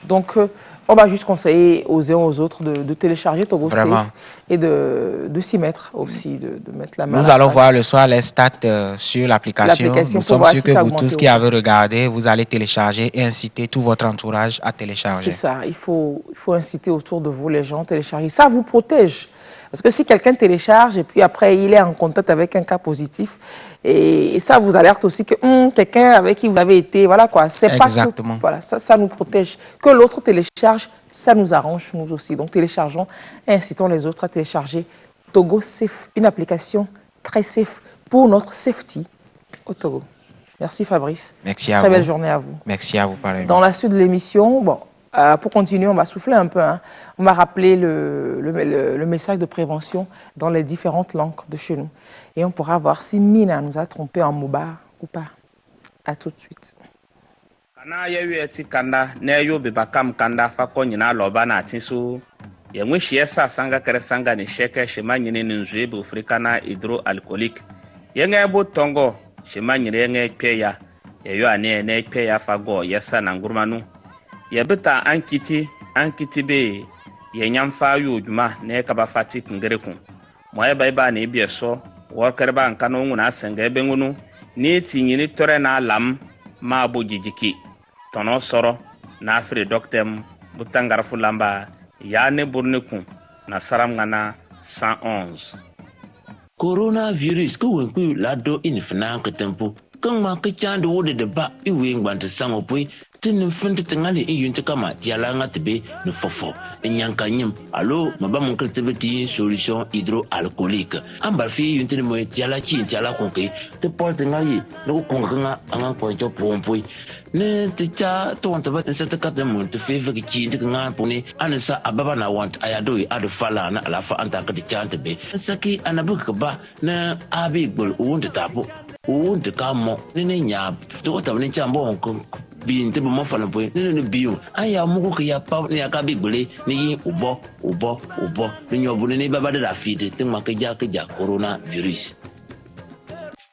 Donc, on va juste conseiller aux uns aux autres de télécharger Togo Safe et de s'y mettre aussi, de mettre la main. Nous allons voir le soir les stats sur l'application. Nous sommes sûrs que vous tous qui avez regardé, vous allez télécharger et inciter tout votre entourage à télécharger. C'est ça, il faut inciter autour de vous les gens à télécharger. Ça vous protège. Parce que si quelqu'un télécharge et puis après il est en contact avec un cas positif, et ça vous alerte aussi que quelqu'un avec qui vous avez été, voilà quoi. C'est pas que, voilà, ça nous protège. Que l'autre télécharge, ça nous arrange nous aussi. Donc téléchargeons et incitons les autres à télécharger Togo Safe, une application très safe pour notre safety au Togo. Merci Fabrice. Merci à vous. Très belle journée à vous. Merci à vous pareillement. Dans la suite de l'émission, bon. Pour continuer, on va souffler un peu. Hein. On va rappeler le message de prévention dans les différentes langues de chez nous. Et on pourra voir si Mina nous a trompé en Moba ou pas. À tout de suite. Kana ya eti kanda na yo be bakam kanda fa ko nyina loba na tinso ye nwishi esa sanga kere sanga ni sheke shema nyine ni nzue be afrikana hydroalcoolique ye nga bo tongo shema nyire nga kpe ya ye yo ane na kpe ya fa go yesa na ngurmanu ye beta ankiti be ye nyamfa yo djuma na ka ba fati kungereku mo ye ba na ibi so wo kere ba nka no nguna sanga ebe ngunu ni tinyini tore na lam ma bo jijiki tono soro na afri doctem butangar fulamba ya ne burniku na saram ngana 111 coronavirus ko wenku lado inifna ka tempo kan ma ka chando wode de ba iwe ngbante sango poi tin finti tingali iyunte kama tiala ngatbe no fofo nyanka nyim alo maba mon kultiveti solution hydroalcoolique ambal fi yunte mo tiala chi tiala konke te porte ngali no konga nga angan ko jo pompoi ne te cha to wanta ba se ka mo te fe fe chi te nga poni ansa ababa na want ayado adu fala na ala fa anta ka te chante be saki anabuka ba na abi gbol wonte tapo wonte ka mo ne nya to ta ne chambo on bin te mo fa na boy ne biu aya mo ko ya pa ne ka bi gbole ne yi ubo ne nyobu ne baba de la fide te ma ka ja corona virus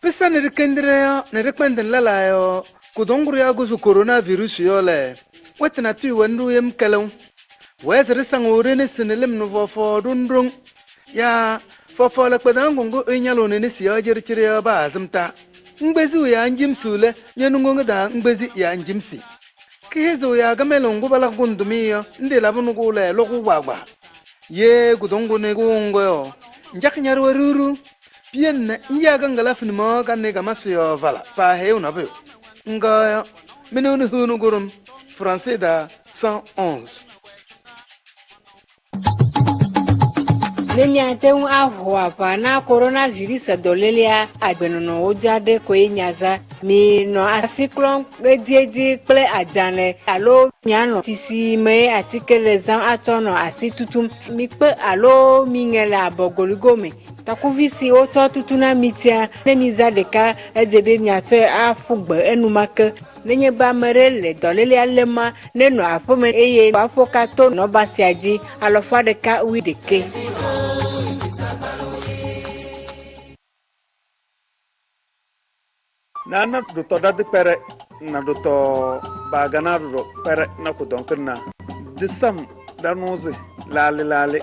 pesa ne kendere ne rekwenden lala yo kudonguru ya gusu corona virus yo le wetna tu wandu yem kalon wezre sangore ne senelem no fofo dundrung ya fofo la kwadango enyalo ne si ya jerchire ba azmta ngbezi ya njimsule nyenungo da ngbezi ya njimsi kihezo ya gamelongo bala gundumiyo ndi labunu gule loku gwagwa ye gudongo ne gungo yo njak nyarwa ruru pienne iya gangala finimo ganne gamasyo vala pa he una be nga menonu hunu gurum français da 111 Lenyateng ahwa pa na coronavirus dolelia agbenono ojade ko enyaza mi no asiklon edieji ple ajane alo nyano tisi me atikelezan atono asitutum mi pe alo mingela bogoligome takuvisi oto tutuna mitia nemiza deka edebe nyato afugbe enumake nenye ba merele dolelia lema neno afome eye afokato no basiaji alofa deka wideke nana duto dadi pere na duto bagana do pere na ku donkna disam danuzi lali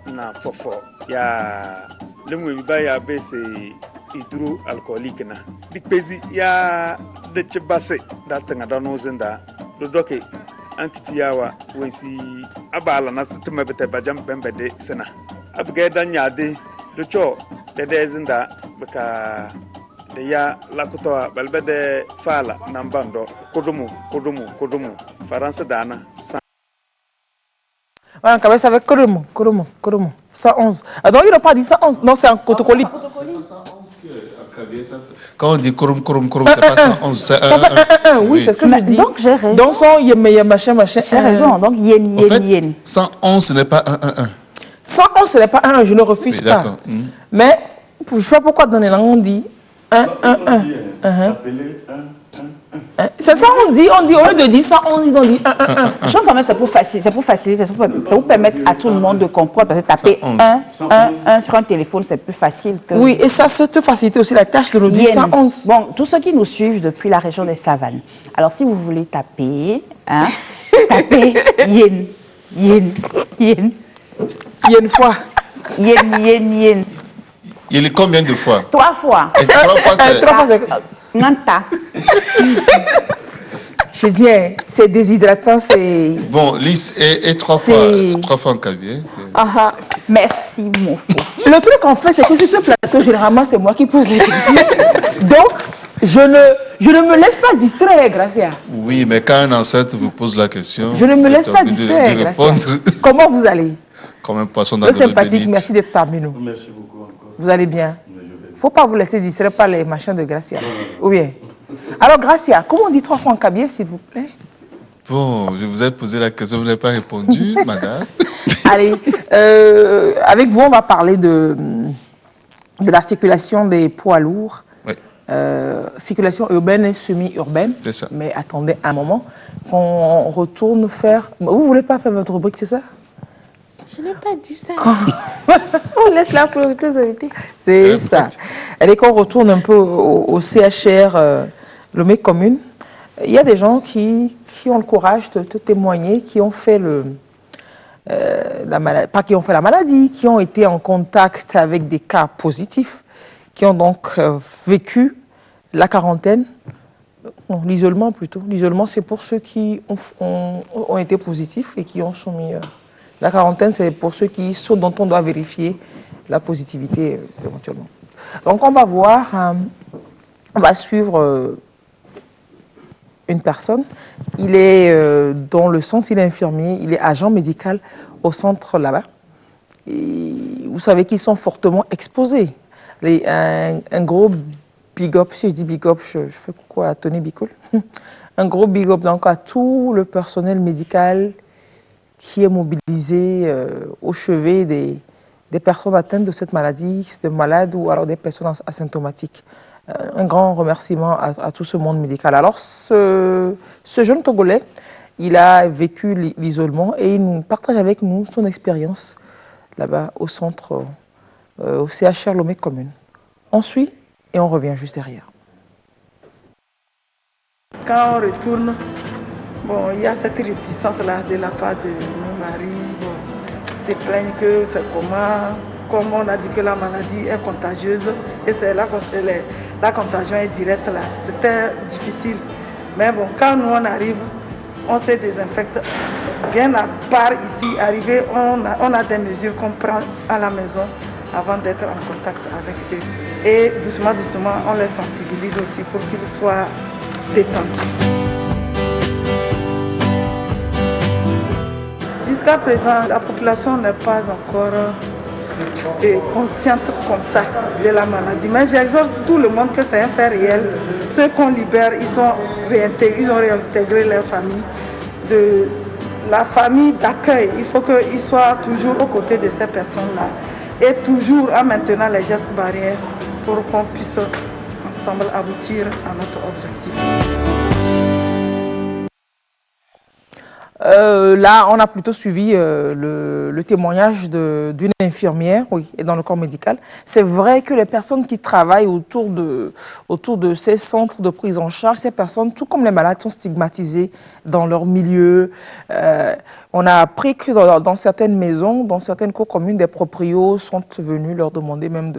na fofo ya lemwe ba ya bese hydroalcoolique na dikpezi ya de chibase datanga danuzi nda do doke ankiti yawa wensi abala na sitima bete bajam bembede sena abge danyade do cho de dezinda baka de ya lakutoa balbede fala nambando kodumu faransa dana on commence avec Korumo 111. Donc il n'a pas dit 111, non c'est un cotocolis. Quand on dit Korum, c'est pas 111, c'est 1. Oui, c'est ce que je dis. Donc j'ai raison. Donc son yem machin. J'ai raison, donc yen. 111 ce n'est pas 1. 111 ce n'est pas 1, je ne refuse pas. Mais je ne sais pas pourquoi dans les langues on dit 1. C'est ça on dit au lieu de dire 111, ils ont dit 1. Je pense quand même c'est pour faciliter, ça vous permettre à tout le monde de comprendre, parce que taper 1 sur un téléphone c'est plus facile que... Oui, et ça te facilite aussi la tâche de nous dire 111. Bon, tous ceux qui nous suivent depuis la région des Savanes, alors si vous voulez taper, tapez yen. Yen fois. Yen. Il est combien de fois? 3 fois. Et 3 fois c'est... Nanta. Je dis, c'est déshydratant, c'est... Bon, Lise, et 3 fois en cabier. Merci, mon fou. Le truc, en fait, c'est que sur ce plateau, généralement, c'est moi qui pose les questions. Donc, je ne me laisse pas distraire, Gracia. Oui, mais quand un enceinte vous pose la question... Je ne me laisse pas distraire, Gracia. Comment vous allez? Comme un poisson dans l'eau sympathique, merci d'être parmi nous. Merci beaucoup encore. Vous allez bien? Il ne faut pas vous laisser distraire par les machins de Gracia. Ou bien? Alors, Gracia, comment on dit 3 fois en cabier, s'il vous plaît? Bon, je vous ai posé la question, vous n'avez pas répondu, madame. Allez, avec vous, on va parler de la circulation des poids lourds. Oui. circulation urbaine et semi-urbaine. C'est ça. Mais attendez un moment, qu'on retourne faire... Vous ne voulez pas faire votre rubrique, c'est ça? Je n'ai pas dit ça. On laisse la priorité aux invités. C'est ça. Et qu'on retourne un peu au CHR Lomé Commune. Il y a des gens qui ont le courage de te témoigner, qui ont fait la maladie, pas qui ont fait la maladie, qui ont été en contact avec des cas positifs, qui ont donc vécu la quarantaine, non, l'isolement plutôt. L'isolement, c'est pour ceux qui ont été positifs et qui ont soumis... la quarantaine, c'est pour ceux dont on doit vérifier la positivité éventuellement. Donc, on va voir, on va suivre une personne. Il est dans le centre, il est infirmier, il est agent médical au centre là-bas. Vous savez qu'ils sont fortement exposés. Un gros big up, si je dis big up, je fais coucou à Tony Bicoul. Un gros big up donc à tout le personnel médical qui est mobilisé au chevet des personnes atteintes de cette maladie, des malades ou alors des personnes asymptomatiques. Un grand remerciement à tout ce monde médical. Alors, ce jeune Togolais, il a vécu l'isolement et il nous partage avec nous son expérience là-bas au centre, au CHR Lomé Commune. On suit et on revient juste derrière. Quand on retourne, bon, il y a cette réticence-là de la part de nos maris. Bon, se plaignent que c'est comme on a dit que la maladie est contagieuse et c'est là que la contagion est directe là. C'était difficile. Mais bon, quand nous on arrive, on se désinfecte. Bien à part ici, arrivé, on a des mesures qu'on prend à la maison avant d'être en contact avec eux. Et doucement, doucement, on les sensibilise aussi pour qu'ils soient détendus. Jusqu'à présent, la population n'est pas encore consciente comme ça de la maladie. Mais j'exhorte tout le monde que c'est un fait réel. Ceux qu'on libère, ils ont réintégré leur famille. De la famille d'accueil, il faut qu'ils soient toujours aux côtés de ces personnes-là. Et toujours en maintenant les gestes barrières pour qu'on puisse ensemble aboutir à notre objectif. Là, on a plutôt suivi le témoignage d'une infirmière, oui, et dans le corps médical. C'est vrai que les personnes qui travaillent autour de ces centres de prise en charge, ces personnes, tout comme les malades, sont stigmatisées dans leur milieu. On a appris que dans certaines maisons, dans certaines communes, des proprios sont venus leur demander même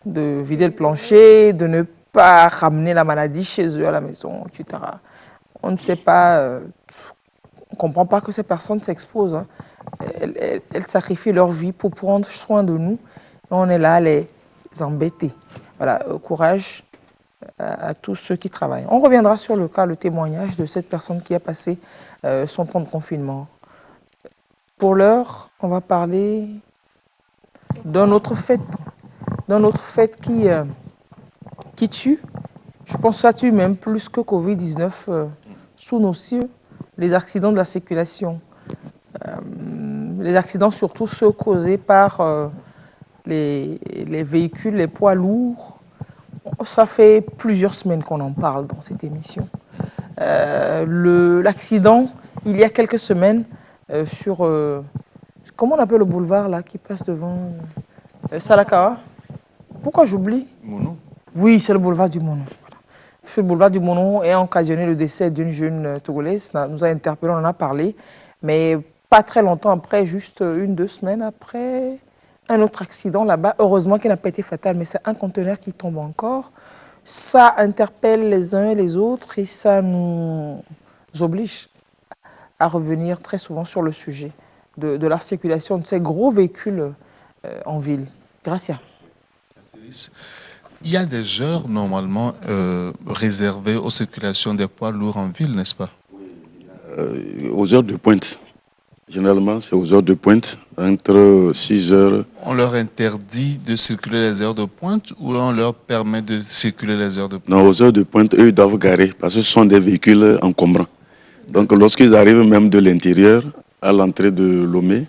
de vider le plancher, de ne pas ramener la maladie chez eux à la maison, etc. On ne sait pas... On ne comprend pas que ces personnes s'exposent. Hein. Elles sacrifient leur vie pour prendre soin de nous. Et on est là à les embêter. Voilà, courage à tous ceux qui travaillent. On reviendra sur le témoignage de cette personne qui a passé son temps de confinement. Pour l'heure, on va parler d'un autre fait. D'un autre fait qui tue. Je pense que ça tue même plus que Covid-19 sous nos cieux. Les accidents de la circulation, les accidents surtout ceux causés par les véhicules, les poids lourds. Ça fait plusieurs semaines qu'on en parle dans cette émission. L'accident, il y a quelques semaines, sur... comment on appelle le boulevard là, qui passe devant Salakawa? Pourquoi j'oublie? Mono. Oui, c'est le boulevard du Mono. Le boulevard du Mono a occasionné le décès d'une jeune Togolaise. Nous a interpellé, on en a parlé. Mais pas très longtemps après, juste 1-2 semaines après, un autre accident là-bas. Heureusement qu'il n'a pas été fatal, mais c'est un conteneur qui tombe encore. Ça interpelle les uns et les autres et ça nous oblige à revenir très souvent sur le sujet de la circulation de ces gros véhicules en ville. Gracia. Il y a des heures normalement réservées aux circulations des poids lourds en ville, n'est-ce pas? Aux heures de pointe. Généralement, c'est aux heures de pointe, entre 6 heures. On leur interdit de circuler les heures de pointe ou on leur permet de circuler les heures de pointe? Non, aux heures de pointe, eux, ils doivent garer parce que ce sont des véhicules encombrants. Donc, lorsqu'ils arrivent même de l'intérieur à l'entrée de Lomé,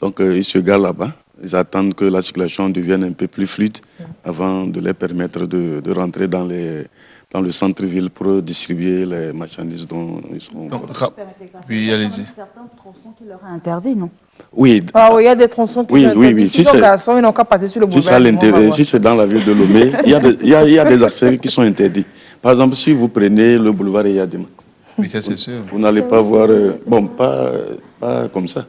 donc ils se garent là-bas. Ils attendent que la circulation devienne un peu plus fluide avant de leur permettre de rentrer dans le centre-ville pour distribuer les marchandises dont ils sont... Oui, allez-y. Certains tronçons qui leur ont interdit, non? Oui. Ah oui, il y a des tronçons qui sont interdits. Si sont garçons, ils n'ont qu'à passer sur le boulevard. Si c'est dans la ville de Lomé, il y a des accès qui sont interdits. Par exemple, si vous prenez le boulevard Eyadema, oui, c'est sûr. Vous n'allez pas voir... bon, pas comme ça.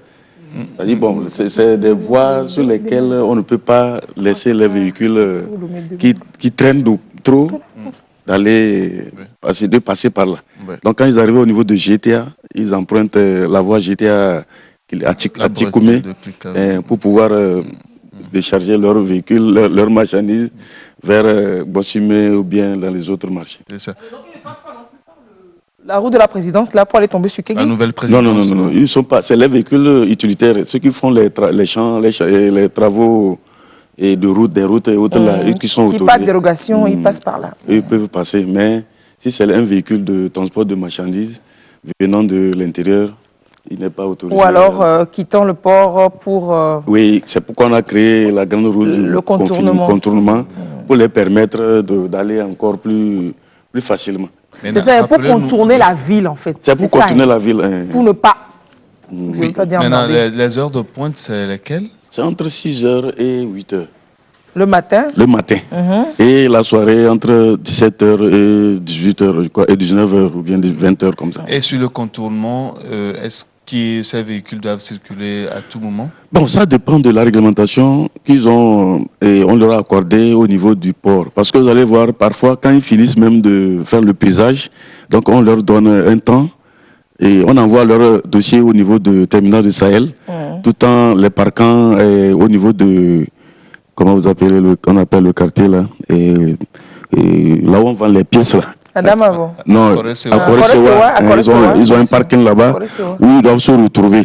C'est-à-dire, bon, c'est des voies sur lesquelles on ne peut pas laisser les véhicules qui traînent trop d'aller passer par là. Ouais. Donc, quand ils arrivent au niveau de GTA, ils empruntent la voie GTA à Tikoumé pour pouvoir décharger leurs véhicules, leurs marchandises vers Bossimé ou bien dans les autres marchés. C'est ça. La route de la présidence, là, pour aller tomber sur Kegui? La nouvelle présidence. Non, ils ne sont pas. C'est les véhicules utilitaires, ceux qui font les champs, les travaux et de route, des routes et autres là, qui sont autorisés. Pas de dérogation, ils passent par là. Ils peuvent passer, mais si c'est un véhicule de transport de marchandises venant de l'intérieur, il n'est pas autorisé. Ou alors quittant le port pour... Oui, c'est pourquoi on a créé la grande route le contournement pour les permettre d'aller encore plus facilement. C'est ça, pour contourner la ville, en fait. C'est pour contourner la ville. Pour ne pas... Je ne veux pas dire maintenant, les heures de pointe, c'est lesquelles? C'est entre 6h et 8h. Le matin? Le matin. Et la soirée, entre 17h et 18h, je crois, et 19h, ou bien 20h, comme ça. Et sur le contournement, est-ce que ces véhicules doivent circuler à tout moment? Bon, ça dépend de la réglementation qu'ils ont et on leur a accordé au niveau du port. Parce que vous allez voir, parfois, quand ils finissent même de faire le paysage, donc on leur donne un temps et on envoie leur dossier au niveau du terminal de Sahel, tout en les parquant au niveau de, comment vous appelez, on appelle le quartier là, et là où on vend les pièces là. Adamavo. Non, à Koresewa, ils ont un parking là-bas où ils doivent se retrouver.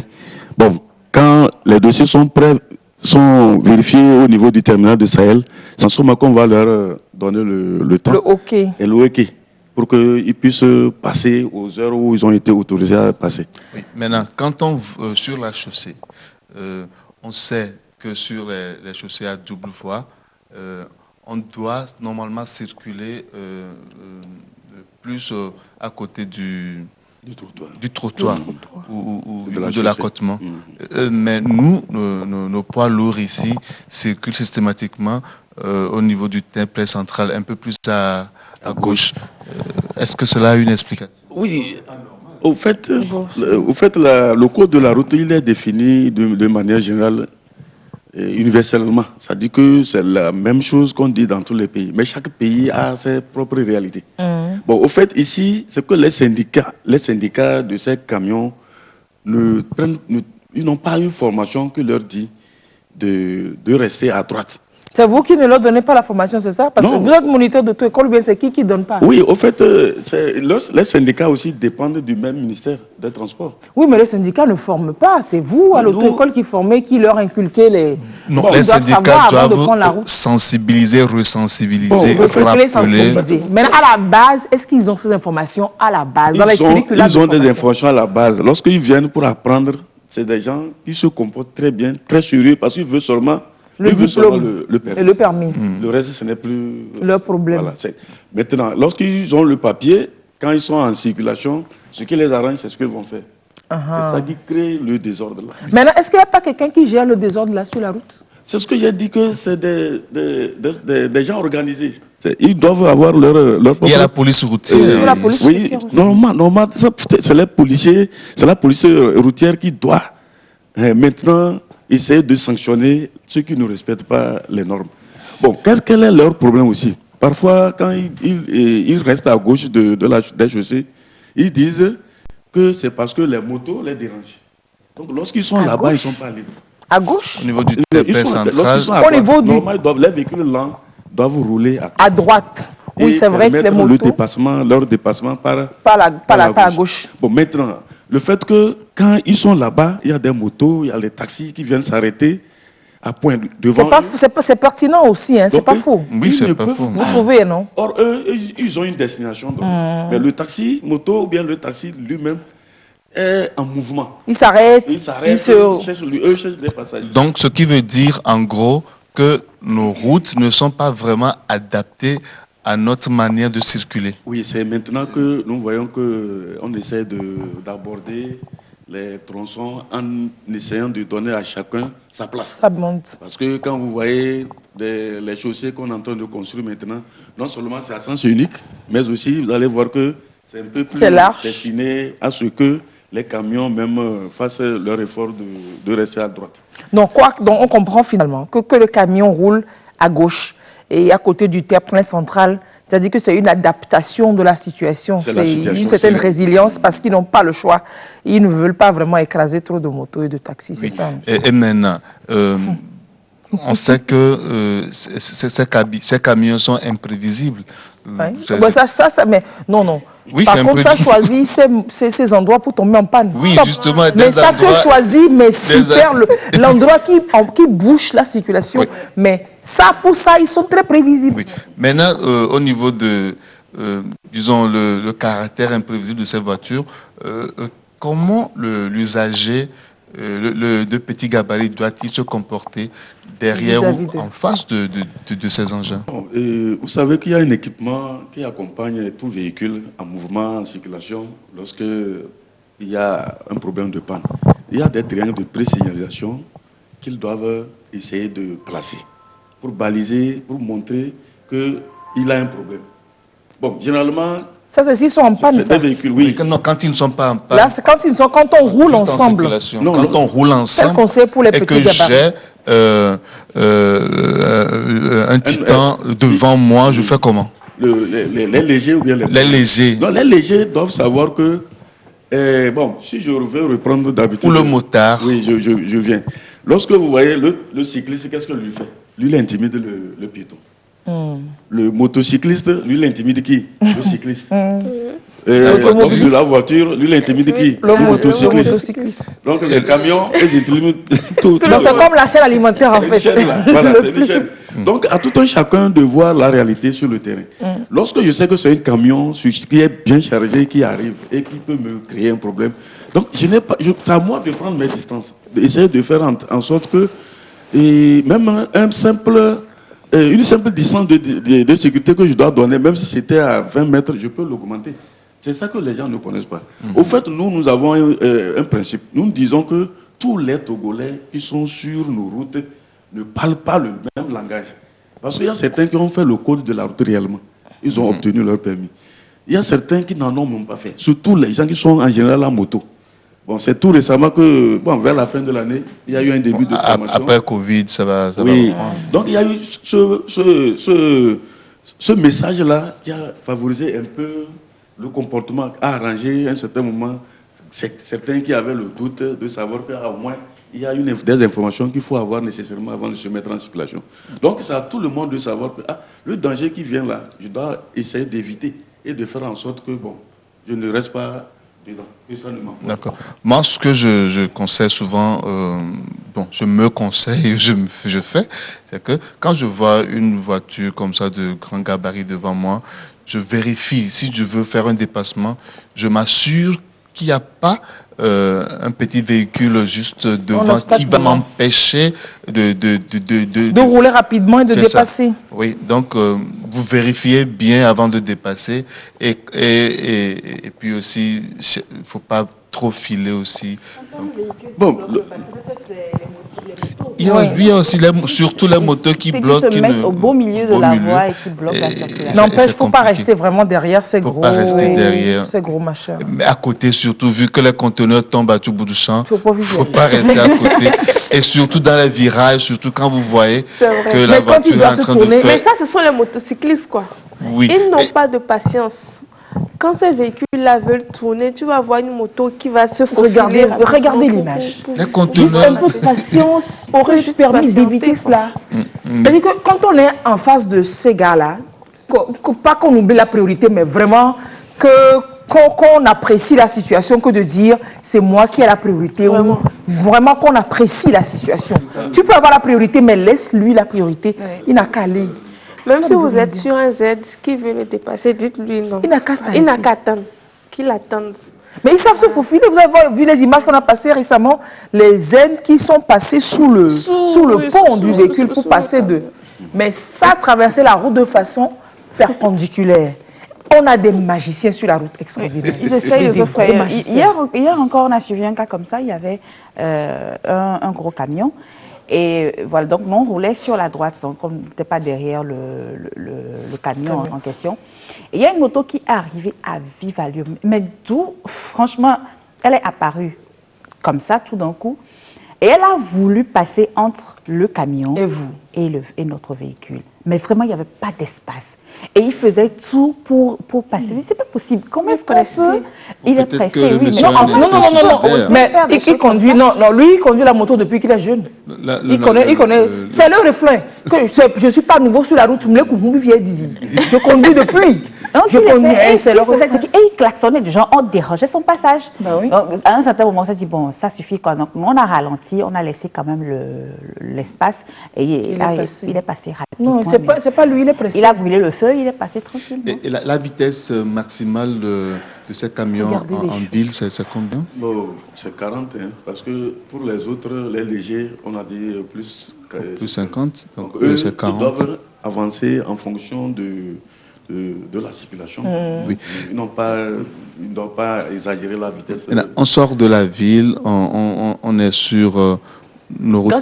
Bon, quand les dossiers sont prêts, sont vérifiés au niveau du terminal de Sahel, c'est en ce moment qu'on va leur donner le temps. Le OK. Et le OK, pour qu'ils puissent passer aux heures où ils ont été autorisés à passer. Oui. Maintenant, quand on sur la chaussée, on sait que sur les chaussées à double voie, on doit normalement circuler plus à côté du trottoir ou de l'accotement. Mais nous, nos poids lourds ici circulent systématiquement au niveau du temple central, un peu plus à gauche. Est-ce que cela a une explication? Oui. Au fait, le code de la route, il est défini de manière générale, universellement. Ça dit que c'est la même chose qu'on dit dans tous les pays. Mais chaque pays a ses propres réalités. Bon, au fait, ici, c'est que les syndicats de ces camions ils n'ont pas une formation qui leur dit de rester à droite. C'est vous qui ne leur donnez pas la formation, c'est ça? Parce que vous êtes moniteur d'auto-école, bien c'est qui ne donne pas? Oui, au fait, les syndicats aussi dépendent du même ministère des Transports. Oui, mais les syndicats ne forment pas. C'est vous, à l'auto-école, qui formez, qui leur inculquez les... Non, les syndicats doivent sensibiliser, resensibiliser, sensibiliser. Mais à la base, est-ce qu'ils ont ces informations à la base? Ils ont des informations à la base. Lorsqu'ils viennent pour apprendre, c'est des gens qui se comportent très bien, très sérieux, parce qu'ils veulent seulement... Le diplôme et le permis. Le reste, ce n'est plus... leur problème. Voilà, maintenant, lorsqu'ils ont le papier, quand ils sont en circulation, ce qui les arrange, c'est ce qu'ils vont faire. C'est ça qui crée le désordre là. Maintenant, est-ce qu'il n'y a pas quelqu'un qui gère le désordre là sur la route? C'est ce que j'ai dit, que c'est des gens organisés. Ils doivent avoir leur Il y a la police routière. Oui, normalement, c'est les policiers, c'est la police routière qui doit maintenant essayer de sanctionner ceux qui ne respectent pas les normes. Bon, quel est leur problème aussi? Parfois, quand ils restent à gauche des chaussées, ils disent que c'est parce que les motos les dérangent. Donc, lorsqu'ils sont là-bas, ils ne sont pas libres. À gauche? Au niveau du TP central. Au niveau du... Les véhicules lents doivent rouler à droite. Oui, c'est vrai que les motos... leur dépassement par la gauche. Bon, maintenant, le fait que quand ils sont là-bas, il y a des motos, il y a les taxis qui viennent s'arrêter à point devant. C'est pertinent aussi, hein, c'est pas faux. Oui, c'est pas faux. Vous trouvez, non? Or, eux, ils ont une destination. Mais le taxi, moto ou bien le taxi lui-même est en mouvement. Il s'arrête. Il cherche des passagers. Donc, ce qui veut dire, en gros, que nos routes ne sont pas vraiment adaptées à notre manière de circuler. Oui, c'est maintenant que nous voyons qu'on essaie d'aborder les tronçons en essayant de donner à chacun sa place. Ça monte. Parce que quand vous voyez les chaussées qu'on est en train de construire maintenant, non seulement c'est à sens unique, mais aussi vous allez voir que c'est un peu plus destiné à ce que les camions même fassent leur effort de rester à droite. Donc, on comprend finalement que le camion roule à gauche et à côté du terre-plein central, c'est-à-dire que c'est une adaptation de la situation. C'est une certaine résilience parce qu'ils n'ont pas le choix. Ils ne veulent pas vraiment écraser trop de motos et de taxis, c'est ça. Et maintenant, on sait que ces camions sont imprévisibles. Oui. Mais non. Oui, par contre, ça choisit ces endroits pour tomber en panne. Oui, justement. Mais ça te choisit, mais super, l'endroit qui bouche la circulation. Oui. Mais ça, pour ça, ils sont très prévisibles. Oui. Maintenant, au niveau de, disons, le caractère imprévisible de ces voitures, comment l'usager de petit gabarit doit-il se comporter derrière ou en face de ces engins? Vous savez qu'il y a un équipement qui accompagne tout véhicule en mouvement, en circulation, lorsque il y a un problème de panne. Il y a des triangles de pré-signalisation qu'ils doivent essayer de placer pour baliser, pour montrer qu'il a un problème. Bon, généralement... Ça, c'est s'ils sont en panne, c'est des véhicules, oui. Non, quand ils ne sont pas en panne. Là, c'est quand on roule ensemble. Quand on roule ensemble, quel conseil pour les petits gabarits? Un titan devant moi, je fais comment? Les légers ou bien les légers? Non, les légers doivent savoir que... bon, si je veux reprendre d'habitude... Ou le motard. Oui, je viens. Lorsque vous voyez le cycliste, qu'est-ce que lui fait? Lui, il intimide le piéton. Le motocycliste, lui, il intimide qui? Le cycliste. De la voiture, lui, il intimide qui? Le motocycliste. Donc, les camions, ils intimident tout. C'est comme la chaîne alimentaire, en fait. Voilà, c'est une chaîne. Donc, à tout un chacun de voir la réalité sur le terrain. Lorsque je sais que c'est un camion qui est bien chargé, qui arrive et qui peut me créer un problème, donc c'est à moi de prendre mes distances, d'essayer de faire en sorte que, et même une simple distance de sécurité que je dois donner, même si c'était à 20 mètres, je peux l'augmenter. C'est ça que les gens ne connaissent pas. Au fait, nous avons un principe. Nous disons que tous les Togolais qui sont sur nos routes ne parlent pas le même langage. Parce qu'il y a certains qui ont fait le code de la route réellement. Ils ont obtenu leur permis. Il y a certains qui n'en ont même pas fait. Surtout les gens qui sont en général en moto. Bon, c'est tout récemment que, vers la fin de l'année, il y a eu un début de formation. Après Covid, ça va oui. Donc, il y a eu ce message-là qui a favorisé un peu le comportement, a arrangé à un certain moment certains qui avaient le doute de savoir qu'au moins, il y a des informations qu'il faut avoir nécessairement avant de se mettre en circulation. Donc, c'est à tout le monde de savoir que le danger qui vient là, je dois essayer d'éviter et de faire en sorte que, je ne reste pas... D'accord. Moi, ce que je conseille souvent, je me conseille, je fais, c'est que quand je vois une voiture comme ça de grand gabarit devant moi, je vérifie. Si je veux faire un dépassement, je m'assure qu'il n'y a pas un petit véhicule juste devant qui va m'empêcher de rouler rapidement et de dépasser. Ça. Oui, donc vous vérifiez bien avant de dépasser et puis aussi, il ne faut pas trop filer aussi. Bon, il y a aussi surtout les moteurs qui bloquent. Qui se mettent au beau milieu de la voie et qui bloquent la circulation. N'empêche, il ne faut pas rester vraiment derrière ces gros machins. Mais à côté, surtout, vu que les conteneurs tombent à tout bout du champ, il ne faut pas rester à côté. Et surtout dans les virages, surtout quand vous voyez que la voiture est en train de faire... Mais ça, ce sont les motocyclistes, quoi. Oui. Ils n'ont pas de patience. Quand ces véhicules-là veulent tourner, tu vas voir une moto qui va se faufiler. Regardez l'image. Les conteneurs... Juste un peu de patience aurait permis d'éviter cela. C'est-à-dire que quand on est en face de ces gars-là, pas qu'on oublie la priorité, mais vraiment qu'on apprécie la situation, que de dire c'est moi qui ai la priorité, ou vraiment qu'on apprécie la situation. Tu peux avoir la priorité, mais laisse-lui la priorité. Il n'a qu'à aller. Même si vous êtes sur un Z qui veut le dépasser, dites-lui non. Il n'a qu'à s'arrêter. Il n'a qu'à attendre. Qu'il attende. Mais ils savent se faufiler. Vous avez vu les images qu'on a passées récemment, les zen qui sont passés sous le pont du véhicule pour passer de... Mais ça, traverser la route de façon perpendiculaire. On a des magiciens sur la route extraordinaire. Ils essayent de se faire. Hier encore, on a suivi un cas comme ça. Il y avait un gros camion. Et voilà, donc nous, on roulait sur la droite, donc on n'était pas derrière le camion en question. Et il y a une moto qui est arrivée à vive allure. Mais d'où, franchement, elle est apparue comme ça, tout d'un coup. Et elle a voulu passer entre le camion et notre véhicule. Mais vraiment, il n'y avait pas d'espace. Et il faisait tout pour passer. Mais ce n'est pas possible. Comment est-ce qu'on peut... Il est pressé, oui. Mais non. Mais il conduit... Non, lui, il conduit la moto depuis qu'il est jeune. Il connaît. C'est le refrain. Je ne suis pas nouveau sur la route. Je conduis depuis. Je conduis. Et il klaxonnait du genre, on dérangeait son passage. Donc, à un certain moment, on s'est dit, bon, ça suffit quoi. Donc, on a ralenti, on a laissé quand même l'espace. Et il est passé rapidement. Non, c'est pas lui, il est pressé. Il a brûlé le feu, il est passé tranquillement. Et la vitesse maximale de ces camions en ville, c'est combien? C'est 40, hein, parce que pour les autres, les légers, on a dit plus 50, donc c'est 40. Ils doivent avancer en fonction de la circulation. Oui. Ils ne doivent pas exagérer la vitesse. Et là, on sort de la ville, on est sur...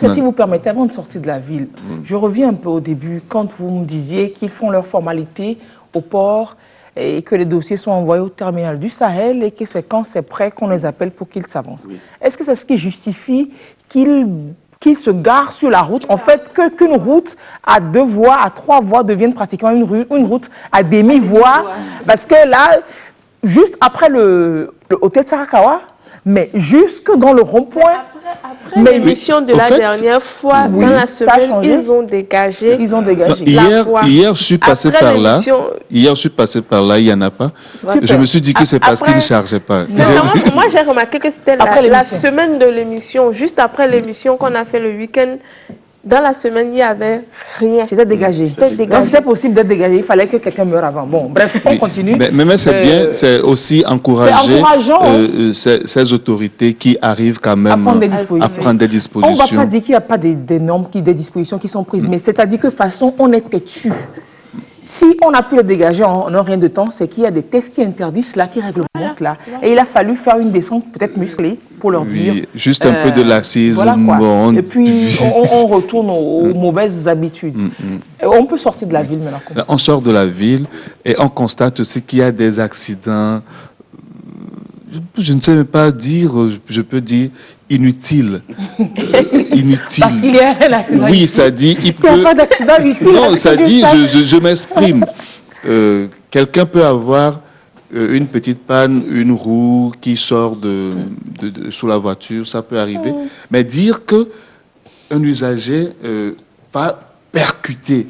Si vous permettez, avant de sortir de la ville, je reviens un peu au début, quand vous me disiez qu'ils font leurs formalités au port et que les dossiers sont envoyés au terminal du Sahel et que c'est quand c'est prêt qu'on les appelle pour qu'ils s'avancent. Oui. Est-ce que c'est ce qui justifie qu'ils se garent sur la route, en fait, qu'une route à 2 voies, à 3 voies devienne pratiquement une route à demi-voie? Parce que là, juste après le hôtel Sarakawa, mais jusque dans le rond-point. Après l'émission de la dernière fois, dans la semaine, ils ont dégagé. Hier, je suis passé par là. Hier, je suis passé par là, il n'y en a pas. Je me suis dit que c'est parce qu'ils ne chargeaient pas. Moi, j'ai remarqué que c'était la semaine de l'émission, juste après l'émission qu'on a fait le week-end. Dans la semaine, il n'y avait rien. C'était dégagé. C'était possible d'être dégagé. Il fallait que quelqu'un meure avant. Bon, bref, on continue. Mais c'est bien, c'est aussi encourager ces autorités qui arrivent quand même à prendre des dispositions. On ne va pas dire qu'il n'y a pas des normes, des dispositions qui sont prises, mais c'est-à-dire que de toute façon, on est têtu. Si on a pu le dégager en rien de temps, c'est qu'il y a des textes qui interdisent cela, qui réglementent cela. Et il a fallu faire une descente peut-être musclée pour leur dire... Juste un peu de laxisme. Voilà, et puis, on retourne aux mauvaises habitudes. Et on peut sortir de la ville maintenant. On sort de la ville et on constate aussi qu'il y a des accidents, je ne sais même pas dire, je peux dire inutile. Inutile. Parce qu'il y a un accident. Oui, ça dit... Il n'y a pas d'accident utile. Non, ça dit, je m'exprime. Quelqu'un peut avoir une petite panne, une roue qui sort sous la voiture, ça peut arriver. Mais dire qu'un usager va percuter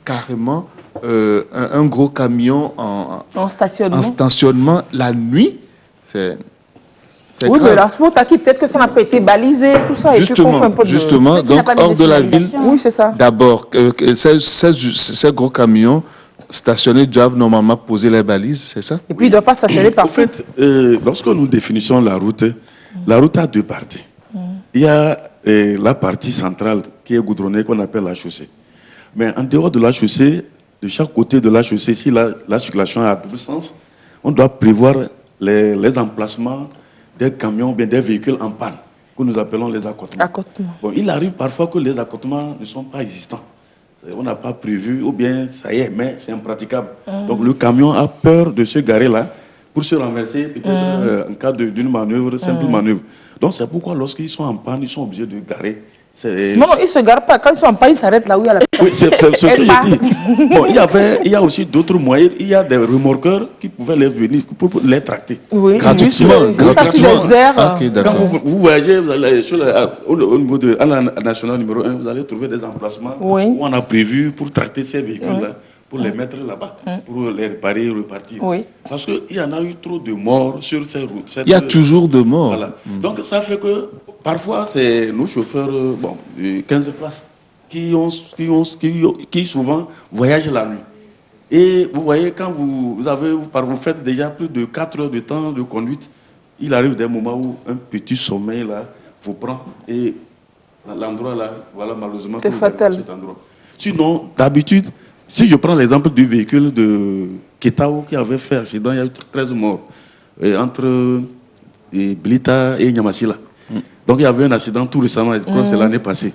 carrément un gros camion en stationnement la nuit, c'est... Oui, mais la faute à qui? Peut-être que ça n'a pas été balisé, tout ça. Justement, donc hors de la ville, oui, c'est ça. D'abord, ces gros camions stationnés doivent normalement poser les balises, c'est ça? Et puis, ils ne doivent pas stationner partout. En fait, lorsque nous définissons la route a 2 parties. Il y a la partie centrale qui est goudronnée, qu'on appelle la chaussée. Mais en dehors de la chaussée, de chaque côté de la chaussée, si la circulation est à double sens, on doit prévoir les emplacements des camions, bien des véhicules en panne, que nous appelons les accotements. Bon, il arrive parfois que les accotements ne sont pas existants. On n'a pas prévu, ou bien ça y est, mais c'est impraticable. Donc le camion a peur de se garer là pour se renverser, peut-être en cas d'une manœuvre, simple manœuvre. Donc c'est pourquoi lorsqu'ils sont en panne, ils sont obligés de garer. Non, ils ne se garent pas. Quand ils sont en panne, ils s'arrêtent là où il y a la... Oui, c'est ce que je dis. Bon, il y a aussi d'autres moyens. Il y a des remorqueurs qui pouvaient les venir pour les tracter. Oui, gratuitement. Quand vous voyagez, vous allez au niveau de la nationale numéro 1, vous allez trouver des emplacements où on a prévu pour tracter ces véhicules-là, pour les mettre là-bas, pour les réparer et repartir. Parce qu'il y en a eu trop de morts sur ces routes. Il y a toujours de morts. Voilà. Donc ça fait que parfois, c'est nos chauffeurs de 15 places qui souvent voyagent la nuit. Et vous voyez, quand vous faites déjà plus de 4 heures de temps de conduite il arrive des moments où un petit sommeil là vous prend et l'endroit là, voilà, malheureusement, c'est fatal. Cet endroit. Sinon, d'habitude, si je prends l'exemple du véhicule de Ketao qui avait fait accident, il y a eu 13 morts entre Blita et Nyamasila. Donc il y avait un accident tout récemment, je crois que c'est l'année passée.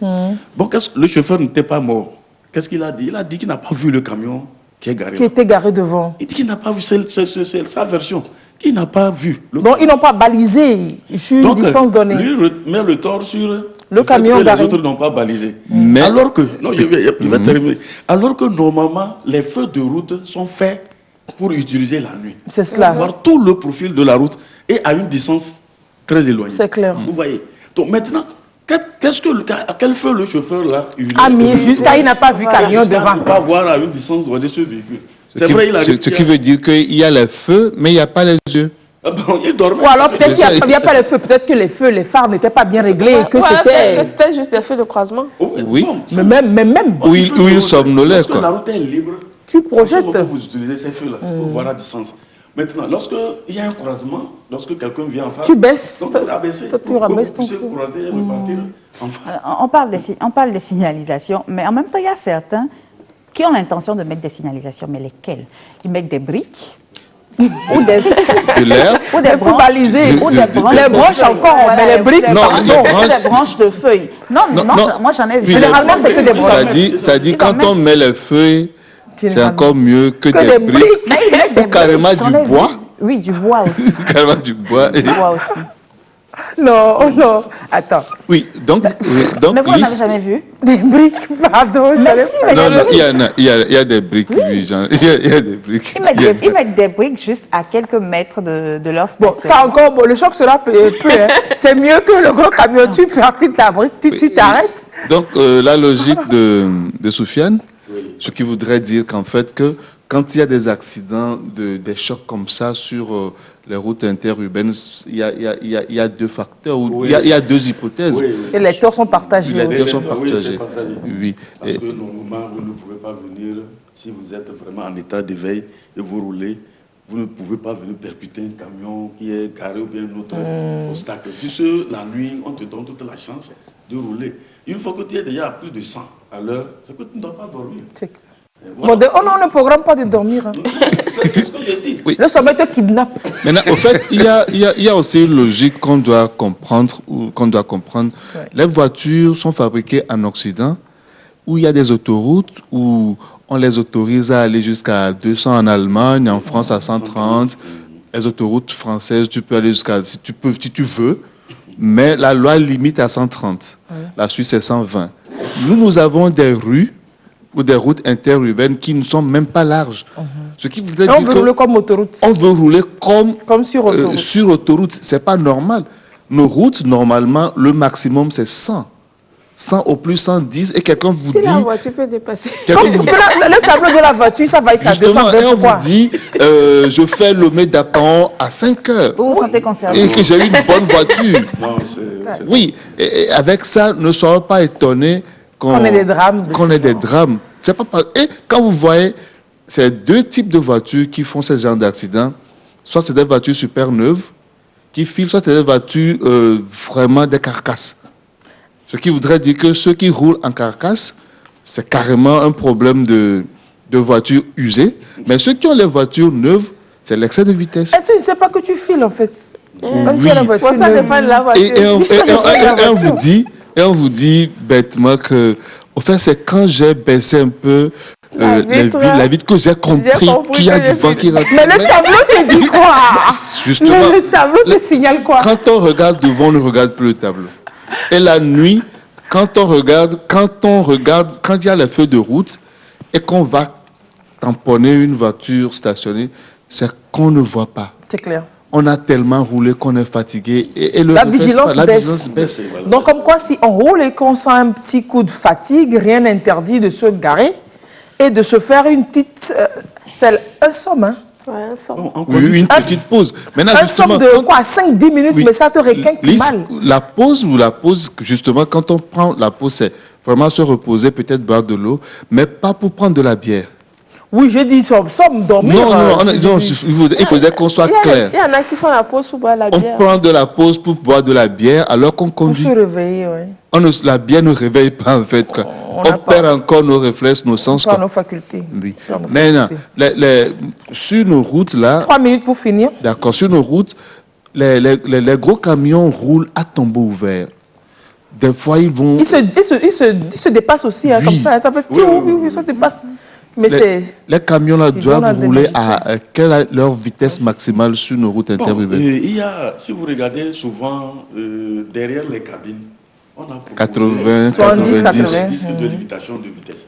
Bon, le chauffeur n'était pas mort. Qu'est-ce qu'il a dit? Il a dit qu'il n'a pas vu le camion qui est garé. Qui était garé devant. Il dit qu'il n'a pas vu, c'est sa version. Qu'il n'a pas vu. Donc ils n'ont pas balisé sur une distance donnée. Lui met le tort sur le camion garé. Les autres n'ont pas balisé. Mais alors que, non, je vais terminer. Alors que normalement, les feux de route sont faits pour utiliser la nuit. C'est cela. Pour voir tout le profil de la route et à une distance très éloignée. C'est clair. Vous voyez. Donc maintenant, à quel feu le chauffeur là a mis jusqu'à il n'a pas vu camion devant. Il ne peut pas voir à une distance de ce véhicule. C'est vrai, il a ce qui veut dire qu'il y a les feux, mais il n'y a pas les yeux. Ah bon, il dormait. Ou alors peut-être qu'il n'y a pas les feux, peut-être que les phares n'étaient pas bien réglés et que c'était juste des feux de croisement. Oui. Mais même. Où il somnolait, quoi. Lorsque la route est libre, tu projettes. Vous utilisez ces feux-là pour voir la distance. Maintenant, lorsqu'il y a un croisement, lorsque quelqu'un vient en face, tu baisses. Donc tu rabaisses ton feu. Croiser, repartir, on parle des signalisations, mais en même temps, il y a certains qui ont l'intention de mettre des signalisations, mais lesquelles? Ils mettent des briques ou des branches balisées, ou des branches. Les branches encore, mais les briques, des branches de feuilles. Non, moi j'en ai vu. Généralement, c'est que des branches. Ça dit quand on met les feuilles, c'est encore mieux que des briques. Ou carrément du bois. Oui, du bois aussi. Carrément du bois. Du bois aussi. Non, attends. Oui, donc mais vous n'avez jamais vu des briques, pardon. Non, il y a des briques, oui, il y a des briques. Ils mettent des briques juste à quelques mètres de leur station. Bon, ça encore, bon, le choc sera peu. Hein. C'est mieux que le gros camion, tu percutes la brique, tu t'arrêtes. Donc, la logique de Soufiane, ce qui voudrait dire qu'en fait, que quand il y a des accidents, des chocs comme ça sur les routes interurbaines, il y a deux facteurs, il y a deux hypothèses. Et les torts sont partagés. Les torts sont partagés. Oui. Parce que normalement, vous ne pouvez pas venir, si vous êtes vraiment en état d'éveil et vous roulez, vous ne pouvez pas venir percuter un camion qui est garé ou bien un autre obstacle. Puisque la nuit, on te donne toute la chance de rouler. Une fois que tu es déjà à plus de 100 à l'heure, c'est que tu ne dois pas dormir. Voilà. Bon, on ne programme pas de dormir. Hein. C'est ce que j'ai dit. Oui. Le sommeil te kidnappe. Maintenant, au fait, il y a aussi une logique qu'on doit comprendre. Ouais. Les voitures sont fabriquées en Occident, où il y a des autoroutes où on les autorise à aller jusqu'à 200 en Allemagne, en France à 130. Les autoroutes françaises, tu peux aller jusqu'à, si tu veux, mais la loi limite à 130. Ouais. La Suisse est 120. Nous avons des rues ou des routes interurbaines qui ne sont même pas larges. Ce qui voudrait dire on veut rouler comme autoroute. On veut rouler comme sur autoroute. Sur autoroute. Ce n'est pas normal. Nos routes, normalement, le maximum, c'est 100. 100 au plus 110, et quelqu'un vous dit... la voiture peut dépasser. Le tableau de la voiture, ça va être à 220. Et on vous dit, je fais le Dakar à 5 heures. Vous vous sentez concerné. Et que j'ai eu une bonne voiture. Non, oui, et avec ça, ne soyez pas étonnés qu'on ait des drames. C'est pas et quand vous voyez, c'est deux types de voitures qui font ce genre d'accident. Soit c'est des voitures super neuves qui filent, soit c'est des voitures vraiment des carcasses. Ce qui voudrait dire que ceux qui roulent en carcasse, c'est carrément un problème de voitures usées. Mais ceux qui ont les voitures neuves, c'est l'excès de vitesse. Est-ce que tu ne sais pas que tu files en fait? Oui. La voiture ça dépend de la voiture. Et on vous dit bêtement que, au fait, c'est quand j'ai baissé un peu la vitre que j'ai compris qu'il y a du vent qui rentre. Mais le tableau te dit quoi? Justement. Le tableau te signale quoi? Quand on regarde devant, on ne regarde plus le tableau. Et la nuit, quand il y a les feux de route et qu'on va tamponner une voiture stationnée, c'est qu'on ne voit pas. C'est clair. On a tellement roulé qu'on est fatigué et la vigilance baisse. Donc, comme quoi, si on roule et qu'on sent un petit coup de fatigue, rien n'interdit de se garer et de se faire une petite... c'est un somme, hein? Ouais, un somme. Oui, une petite pause. Maintenant, un somme de quoi? 5-10 minutes, oui, mais ça te requinque mal. La pause, justement, quand on prend la pause, c'est vraiment se reposer, peut-être boire de l'eau, mais pas pour prendre de la bière. Oui, j'ai dit, sommes dormir. Non, il faudrait qu'on soit clair. Il y en a qui font la pause pour boire la bière. On prend de la pause pour boire de la bière alors qu'on conduit. Pour se réveiller, oui. La bière ne réveille pas, en fait. On perd encore nos réflexes, nos sens. Pas nos facultés. Oui. Maintenant, sur nos routes, là... 3 minutes pour finir. D'accord. Sur nos routes, les gros camions roulent à tombeau ouvert. Des fois, ils vont... Ils se dépassent aussi, hein, comme ça. Ça fait oui, ça dépasse. Mais les camions là doivent rouler à quelle est leur vitesse maximale sur nos routes interurbaines? Il y a, si vous regardez souvent derrière les cabines, on a 80, 90 de limitation de vitesse.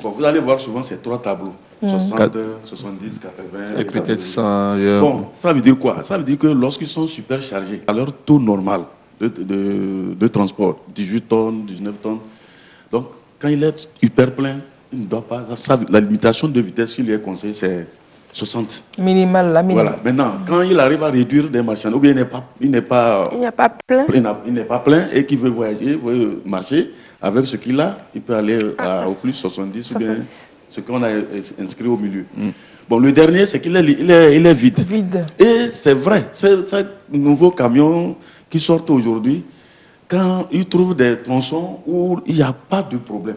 Bon, vous allez voir souvent ces 3 tableaux. 60, 70, 80. Et peut-être 100 ailleurs. Bon, ça veut dire quoi? Ça veut dire que lorsqu'ils sont super chargés, à leur taux normal de transport, 18 tonnes, 19 tonnes, donc quand il est hyper plein, il ne doit pas... la limitation de vitesse qu'il lui est conseillé, c'est 60. Minimal, la minimale. Voilà. Maintenant, quand il arrive à réduire des machines, ou bien il n'est pas plein et qu'il veut voyager, veut marcher, avec ce qu'il a, il peut aller au plus 70 ou bien ce qu'on a inscrit au milieu. Bon, le dernier, c'est qu'il est vide. Et c'est vrai, ces nouveaux camions qui sortent aujourd'hui, quand ils trouvent des tronçons où il n'y a pas de problème,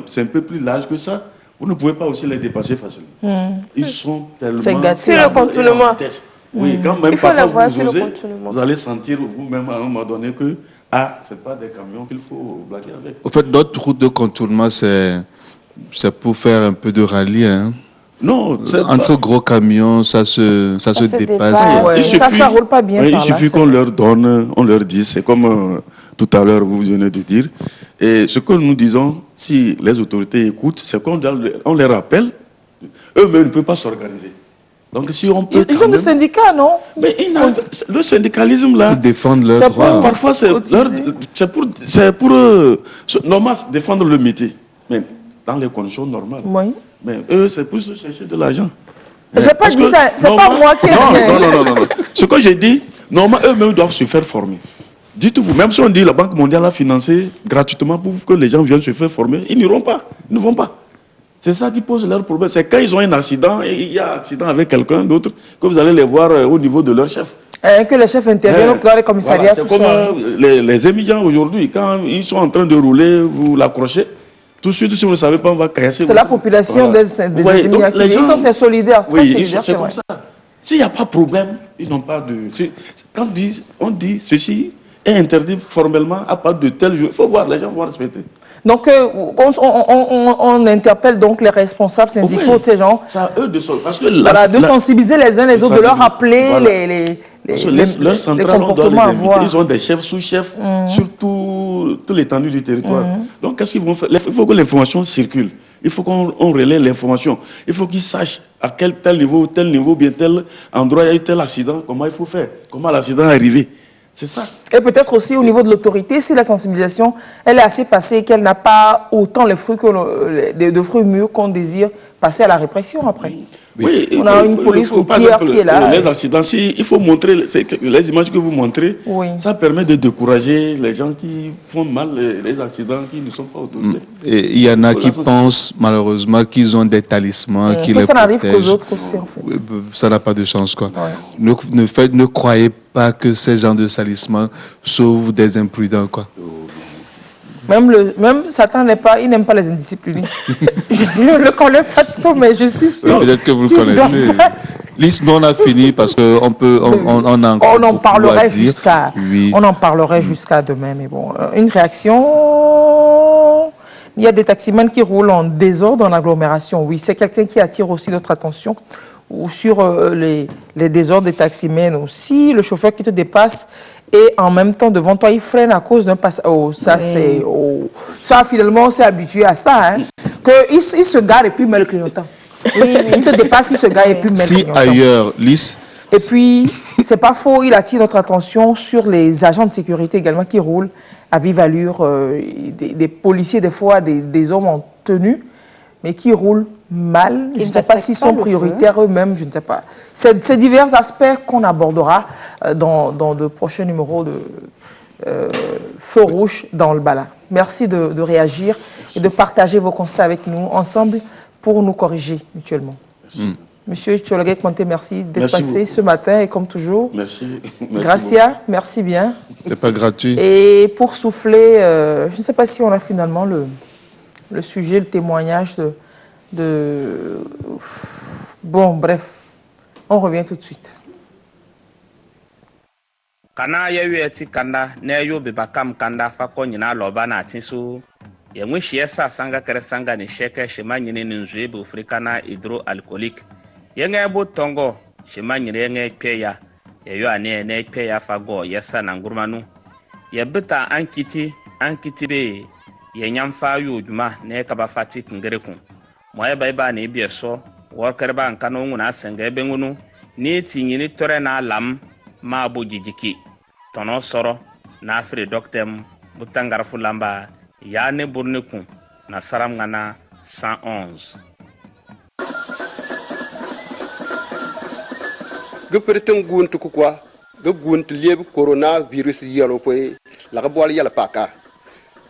c'est un peu plus large que ça, vous ne pouvez pas aussi les dépasser facilement. Ils sont tellement... C'est gâté. Le contournement. Oui, quand même parfois vous allez sentir vous-même à un moment donné que ce n'est pas des camions qu'il faut blaguer avec. Au fait, notre route de contournement, c'est pour faire un peu de rallye, hein? Non, entre gros camions, ça se dépasse. Ouais. Ça roule pas bien. Il suffit qu'on leur donne, on leur dise, c'est comme tout à l'heure vous venez de dire. Et ce que nous disons, si les autorités écoutent, c'est qu'on les rappelle, eux-mêmes ne peuvent pas s'organiser. Donc si on peut ils ont des syndicats, non? Mais le syndicalisme là, ils défendent leurs droits. Parfois c'est pour normal défendre le métier, mais dans les conditions normales. Oui. Mais eux, c'est pour se chercher de l'argent. Je n'ai pas dit ça, c'est pas moi qui ai dit. Non. Ce que j'ai dit, normalement, eux-mêmes doivent se faire former. Dites-vous, même si on dit la Banque mondiale a financé gratuitement pour que les gens viennent se faire former, ils n'iront pas, ils ne vont pas. C'est ça qui pose leur problème. C'est quand ils ont un accident, et il y a un accident avec quelqu'un d'autre, que vous allez les voir au niveau de leur chef. Que les chefs interviennent au commissariat. Voilà, c'est comme les émigrants aujourd'hui, quand ils sont en train de rouler, vous l'accrochez. Tout de suite, si vous ne savez pas, on va casser. C'est la population des immigrants. Ils sont solidaires. Oui, c'est comme ça. S'il n'y a pas de problème, ils n'ont pas de... Quand on dit ceci est interdit formellement à part de tel jour, il faut voir, les gens vont respecter. Donc, on interpelle donc les responsables syndicaux de ces gens. C'est à eux de sensibiliser les uns les autres, de leur rappeler leur centrale, on doit les inviter. Ils ont des chefs, sous-chefs, sur toute l'étendue du territoire. Donc, qu'est-ce qu'ils vont faire? Il faut que l'information circule. Il faut qu'on relaie l'information. Il faut qu'ils sachent à tel niveau, bien tel endroit, il y a eu tel accident, comment il faut faire, comment l'accident est arrivé. C'est ça. Et peut-être aussi au niveau de l'autorité, si la sensibilisation elle est assez passée, qu'elle n'a pas autant les fruits de fruits mûrs qu'on désire passer à la répression après. Oui, on a une police routière qui est là. Les accidents, il faut montrer les images que vous montrez. Oui. Ça permet de décourager les gens qui font mal les accidents, qui ne sont pas autorisés. Et il y en a qui pensent malheureusement qu'ils ont des talismans qui les protègent. Ça n'arrive qu'aux autres aussi en fait. Ça n'a pas de chance quoi. Ouais. Ne croyez pas que ces gens de talismans sauvent des imprudents quoi. Même Satan il n'aime pas les indisciplinés. Je ne le connais pas trop, mais je suis sûr. Peut-être que vous le connaissez. Lise, on a fini parce qu'on en parlerait jusqu'à demain. Mais bon, une réaction. Il y a des taximans qui roulent en désordre dans l'agglomération. Oui, c'est quelqu'un qui attire aussi notre attention. Ou sur les désordres des taximens aussi, le chauffeur qui te dépasse et en même temps devant toi il freine à cause d'un passage. Ça finalement on s'est habitué à ça, hein, qu'il se gare et puis met le clignotant. Il te dépasse, il se gare et puis met le clignotant. Ailleurs, Lise. Et puis c'est pas faux, il attire notre attention sur les agents de sécurité également qui roulent à vive allure, des policiers des fois, des hommes en tenue, mais qui roulent mal. Je ne sais pas s'ils sont prioritaires eux-mêmes, je ne sais pas. C'est divers aspects qu'on abordera dans de prochains numéros de Feu Rouge dans le Bala. Merci de réagir et de partager vos constats avec nous. Ensemble, pour nous corriger mutuellement. Merci. Monsieur Tcholagay Conté, merci d'être passé ce matin et comme toujours. Merci. Gracia, merci bien. C'est pas gratuit. Et pour souffler, je ne sais pas si on a finalement le sujet, le témoignage de... Bon, bref, on revient tout de suite. Kana yeweti kanda ne yo bebakam kanda fako nyina loba na tinsu ye mwishi esa sanga kere sanga ni sheke shema nyine ni nzwe bu afrikana hydroalcoolique yenge bo tongo shema nyine yenge peya ye yo ane ne peya fago yesa na ngurmanu ye bita ankiti be ye nyamfa yo juma ne kaba fati kungereku moye baiba ne bieso workerba nkano nguna sanga ebe ngunu ni tinyini tore na lam ma bo jijiki tono soro na afri doctem butangar fulamba ya ne burniku na saram ngana 111 gperten guntu kwa guntu lieb coronavirus yalo poy la gabwal yala paka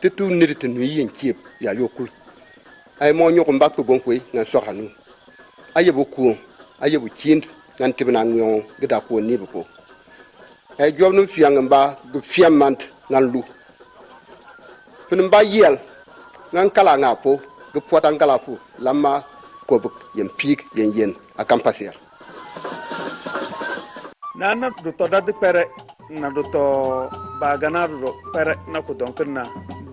tetu nirite nu yin kiep ya yokul ay mo nyoko mbak bon koy na soxanu ayebu ku ayebu chind nan tibna ngyon gida ko ni bu ay job nu fiang mba gu fiamant nan lu pun ba yel nan kala ngapo gu potan kala fu lama ko bu yem pik yen akampasier nana do to dad pere na do to bagana do pere na ko donc na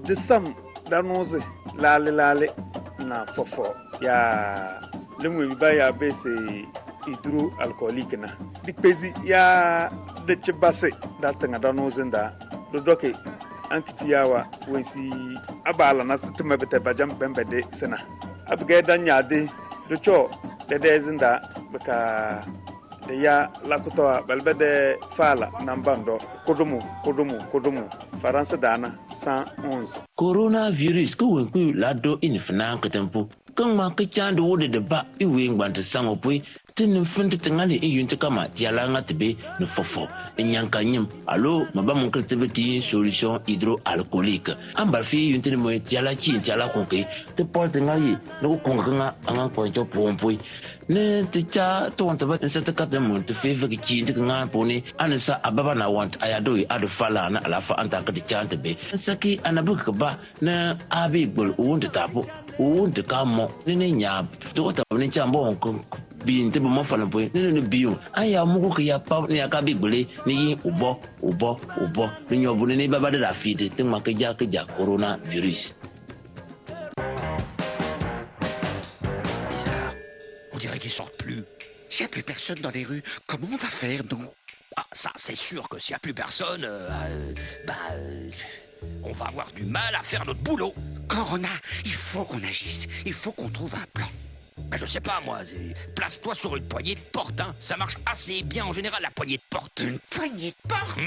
disam danuze lale na fofo ya lemu ba ya bese hydroalcoolique na dipezi ya de chibase da tanga danuze nda do doke ankiti yawa wensi abala na sitima bete bajam bembede sena abge danyade do cho de dezinda baka de ya lakutoa balbede fala nambando kodumu faransa dana 111 coronavirus ko wenku lado infina ketempo kan ma ke chando wode de ba iwe ngbante sango pui tin finte tingali iyunte kama tiala ngatbe no fofo nyanka nyim alo mabam keltebeti solution hydroalcoolique ambal fi yunte mo tiala chi tiala konke te porte ngali no konga anga ko jo pompui ne te cha to wanta ba se te kata mo te fe fe chi te nga poni ansa ababa na want ayado adu fala na alafa anta ka te chante be saki anabuka ba na abi gbol wonde tapo wonde kamo ne nya to ta ne chambo onko bin te mo fala boy ne biu aya mugo ke ya pa ne aka bi gbole ne yin ubo ne nyobu ne baba de la fide te ma ke ja coronavirus. Qu'ils sortent plus. S'il n'y a plus personne dans les rues, comment on va faire donc? Ah, ça, c'est sûr que s'il n'y a plus personne, on va avoir du mal à faire notre boulot. Corona, il faut qu'on agisse. Il faut qu'on trouve un plan. Ben, je sais pas, moi. Place-toi sur une poignée de porte, hein. Ça marche assez bien en général, la poignée de porte. Une poignée de porte?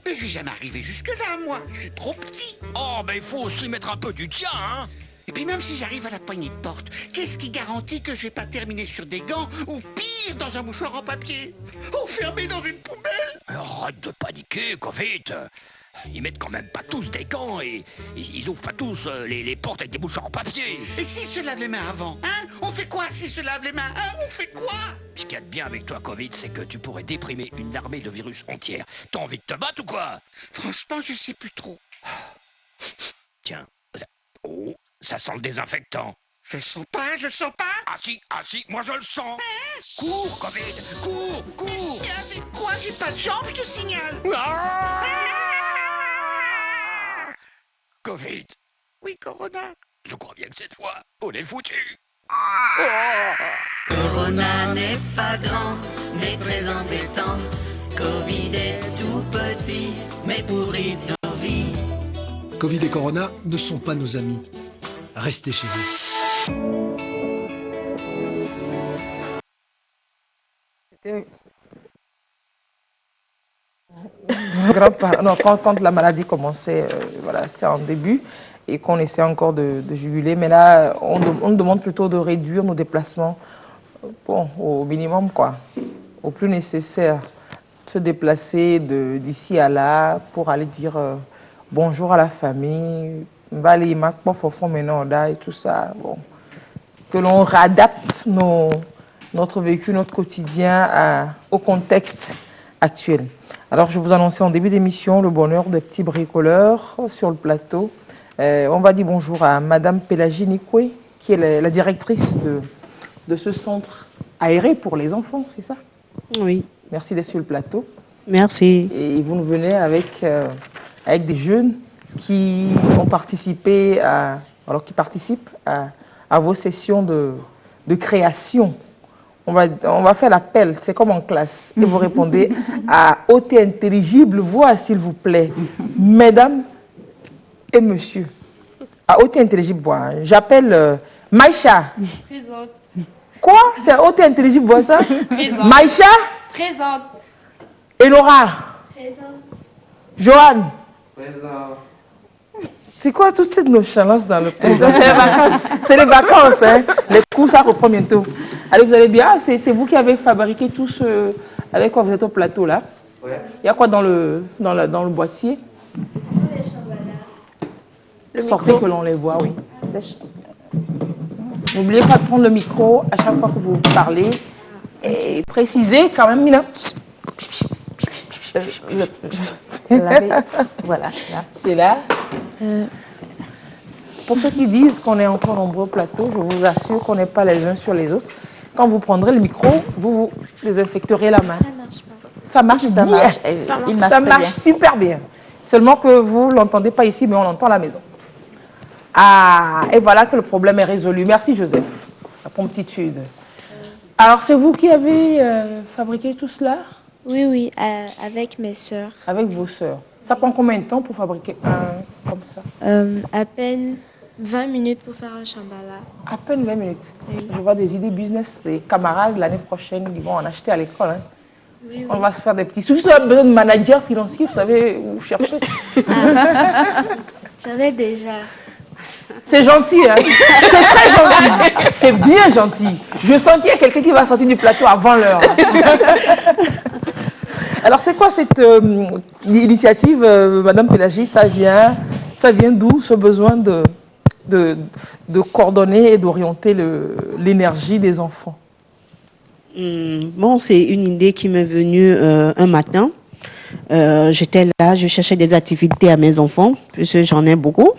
Mais je vais jamais arriver jusque-là, moi. Je suis trop petit. Oh, ben, il faut aussi mettre un peu du tien, hein. Et puis même si j'arrive à la poignée de porte, qu'est-ce qui garantit que je vais pas terminer sur des gants ou pire dans un mouchoir en papier, enfermé dans une poubelle? Arrête de paniquer, Covid. Ils mettent quand même pas tous des gants et ils ouvrent pas tous les portes avec des mouchoirs en papier. Et s'ils se lavent les mains avant, hein? On fait quoi s'ils se lavent les mains, hein? On fait quoi? Ce qu'il y a de bien avec toi, Covid, c'est que tu pourrais déprimer une armée de virus entière. T'as envie de te battre ou quoi? Franchement, je sais plus trop. Tiens. Oh, ça sent le désinfectant. Je le sens pas. Ah si, moi je le sens. Cours, Covid, cours. Et avec quoi? J'ai pas de jambes, je te signale. Covid. Oui, Corona. Je crois bien que cette fois, on est foutu. Corona n'est pas grand, mais très embêtant. Covid est tout petit, mais pourrit nos vies. Covid et Corona ne sont pas nos amis. Restez chez vous. C'était... Non, quand la maladie commençait, voilà, c'était en début et qu'on essaie encore de juguler. Mais là, on nous demande plutôt de réduire nos déplacements au minimum, quoi, au plus nécessaire. Se déplacer d'ici à là pour aller dire bonjour à la famille, et tout ça. Bon. que l'on réadapte notre vécu, notre quotidien au contexte actuel. Alors, je vous annonçais en début d'émission le bonheur des petits bricoleurs sur le plateau. On va dire bonjour à Madame Pélagie Nikwe, qui est la directrice de ce centre aéré pour les enfants, c'est ça? Oui. Merci d'être sur le plateau. Merci. Et vous nous venez avec des jeunes qui ont participé qui participent à vos sessions de création. On va faire l'appel, c'est comme en classe. Et vous répondez à haute et intelligible voix, s'il vous plaît. Mesdames et messieurs. À haute et intelligible voix. Hein. J'appelle Maïcha. Présente. Quoi? C'est à haute et intelligible voix, ça? Présente. Maïcha? Présente. Elora? Présente. Joanne? Présente. C'est quoi toute cette nonchalance dans le présent? C'est les vacances. C'est les vacances, hein. Les cours, ça reprend bientôt. Allez, vous allez bien? C'est vous qui avez fabriqué tout ce... Avec quoi vous êtes au plateau, là? Oui. Il y a quoi dans le boîtier? Ce sont les chambalas. Sortez que l'on les voit, oui. N'oubliez pas de prendre le micro à chaque fois que vous parlez. Et précisez quand même, Mina. Voilà. C'est là. Pour ceux qui disent qu'on est encore nombreux au plateau, je vous assure qu'on n'est pas les uns sur les autres. Quand vous prendrez le micro, vous désinfecterez la main. Ça marche pas. Ça marche bien. Ça marche super bien. Seulement que vous ne l'entendez pas ici, mais on l'entend à la maison. Ah, et voilà que le problème est résolu. Merci Joseph, la promptitude. Alors, c'est vous qui avez fabriqué tout cela? Oui, avec mes sœurs. Avec vos sœurs. Ça prend combien de temps pour fabriquer un comme ça? À peine 20 minutes pour faire un chambala. À peine 20 minutes. Oui. Je vois des idées business. Les camarades, l'année prochaine, ils vont en acheter à l'école. Hein. Oui. On va se faire des petits... Si vous avez besoin de manager financier, vous savez, vous cherchez. J'en ai déjà. C'est gentil, hein? C'est très gentil. C'est bien gentil. Je sens qu'il y a quelqu'un qui va sortir du plateau avant l'heure. Alors, c'est quoi cette initiative, Madame Pélagie? Ça vient d'où, ce besoin de coordonner et d'orienter l'énergie des enfants? Bon, c'est une idée qui m'est venue un matin. J'étais là, je cherchais des activités à mes enfants, puisque j'en ai beaucoup.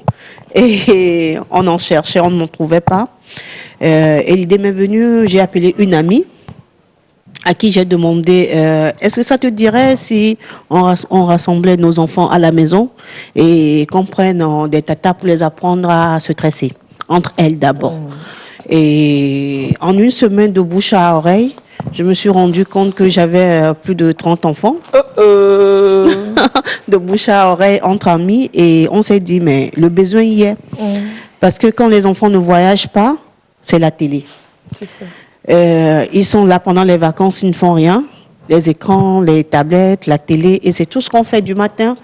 Et on en cherchait, on n'en trouvait pas. Et l'idée m'est venue, j'ai appelé une amie à qui j'ai demandé, est-ce que ça te dirait si on rassemblait nos enfants à la maison et qu'on prenne des tatas pour les apprendre à se tresser, entre elles d'abord. Et en une semaine de bouche à oreille, je me suis rendu compte que j'avais plus de 30 enfants de bouche à oreille entre amis et on s'est dit, mais le besoin y est. Parce que quand les enfants ne voyagent pas, c'est la télé. C'est ça. Ils sont là pendant les vacances, ils ne font rien. Les écrans, les tablettes, la télé, et c'est tout ce qu'on fait du matin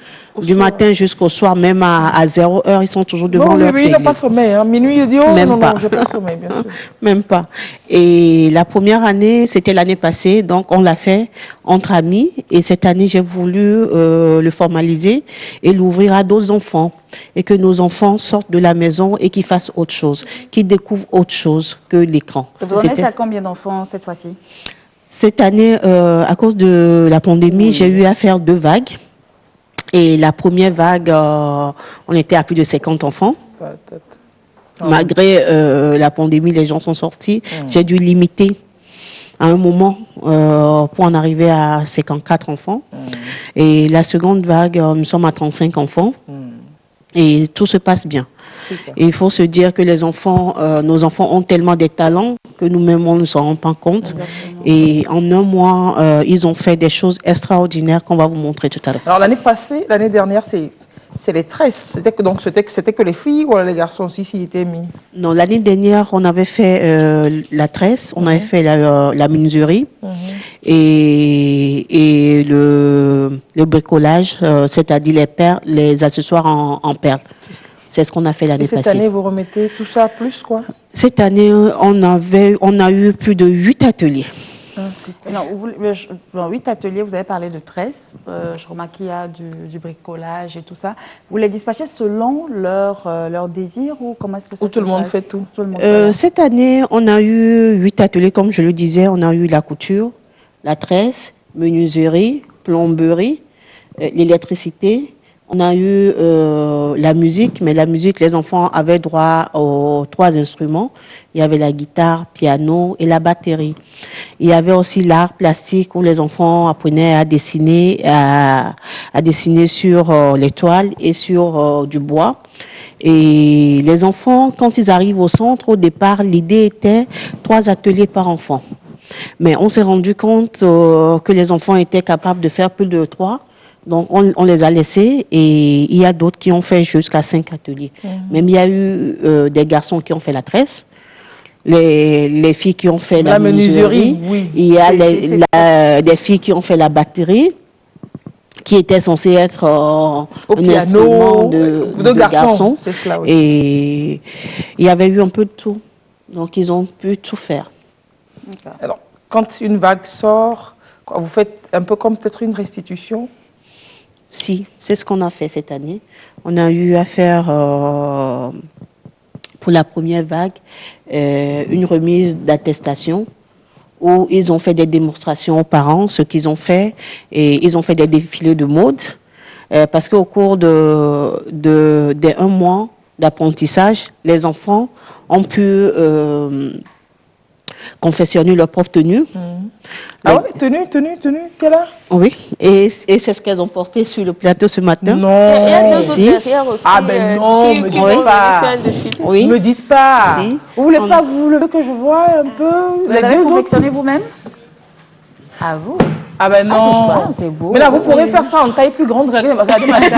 jusqu'au soir, même à 0 heure, ils sont toujours devant leur télé. Ils n'ont pas sommeil. Hein. Minuit, ils disent, oh même non, pas. non, je n'ai pas sommeil, bien sûr. Même pas. Et la première année, c'était l'année passée, donc on l'a fait entre amis, et cette année, j'ai voulu le formaliser et l'ouvrir à d'autres enfants, et que nos enfants sortent de la maison et qu'ils fassent autre chose, qu'ils découvrent autre chose que l'écran. Vous en êtes à combien d'enfants cette fois-ci? Cette année, à cause de la pandémie, j'ai eu à faire 2 vagues. Et la première vague, on était à plus de 50 enfants. Malgré la pandémie, les gens sont sortis. J'ai dû limiter à un moment pour en arriver à 54 enfants. Et la seconde vague, nous sommes à 35 enfants. Et tout se passe bien. Et il faut se dire que les enfants, nos enfants ont tellement des talents que nous-mêmes, on ne s'en rend pas compte. Et en un mois, ils ont fait des choses extraordinaires qu'on va vous montrer tout à l'heure. Alors l'année dernière, c'est les tresses. C'était que les filles ou les garçons aussi s'y étaient mis? Non, l'année dernière, on avait fait la tresse, on avait fait la menuiserie et le bricolage, c'est-à-dire les accessoires en perles. C'est ce qu'on a fait l'année passée. Cette année, vous remettez tout ça plus, quoi? Cette année, on a eu plus de 8 ateliers. Dans 8 ateliers, vous avez parlé de tresse. Je remarque qu'il y a du bricolage et tout ça. Vous les dispatchez selon leur désir ou comment est-ce que ça se passe? Ou tout le monde fait tout? Cette année, on a eu 8 ateliers, comme je le disais. On a eu la couture, la tresse, menuiserie, plomberie, l'électricité. On a eu la musique, mais la musique, les enfants avaient droit aux 3 instruments. Il y avait la guitare, piano et la batterie. Il y avait aussi l'art plastique où les enfants apprenaient à dessiner sur les toiles et sur du bois. Et les enfants, quand ils arrivent au centre, au départ, l'idée était 3 ateliers par enfant. Mais on s'est rendu compte que les enfants étaient capables de faire plus de 3. Donc, on les a laissés et il y a d'autres qui ont fait jusqu'à 5 ateliers. Même il y a eu des garçons qui ont fait la tresse, les filles qui ont fait la menuiserie. Oui. Il y a des filles qui ont fait la batterie, qui était censée être un instrument de garçons. C'est cela, oui. Et il y avait eu un peu de tout. Donc, ils ont pu tout faire. Alors, quand une vague sort, vous faites un peu comme peut-être une restitution? Si, c'est ce qu'on a fait cette année. On a eu à faire, pour la première vague, une remise d'attestation où ils ont fait des démonstrations aux parents, ce qu'ils ont fait, et ils ont fait des défilés de mode, parce qu'au cours des 1 mois d'apprentissage, les enfants ont pu confectionner leur propre tenue. Ah oui, tenue, quelle heure? Oui, et c'est ce qu'elles ont porté sur le plateau ce matin. Il y a deux autres derrière aussi. Ah ben non, me dites pas. Oui. Me dites pas. Si. Vous voulez pas vous lever que je vois un peu? Vous avez confectionné vous-même? À vous? Ah ben non. C'est beau. Mais là, vous pourrez faire ça en taille plus grande. Regardez ma taille.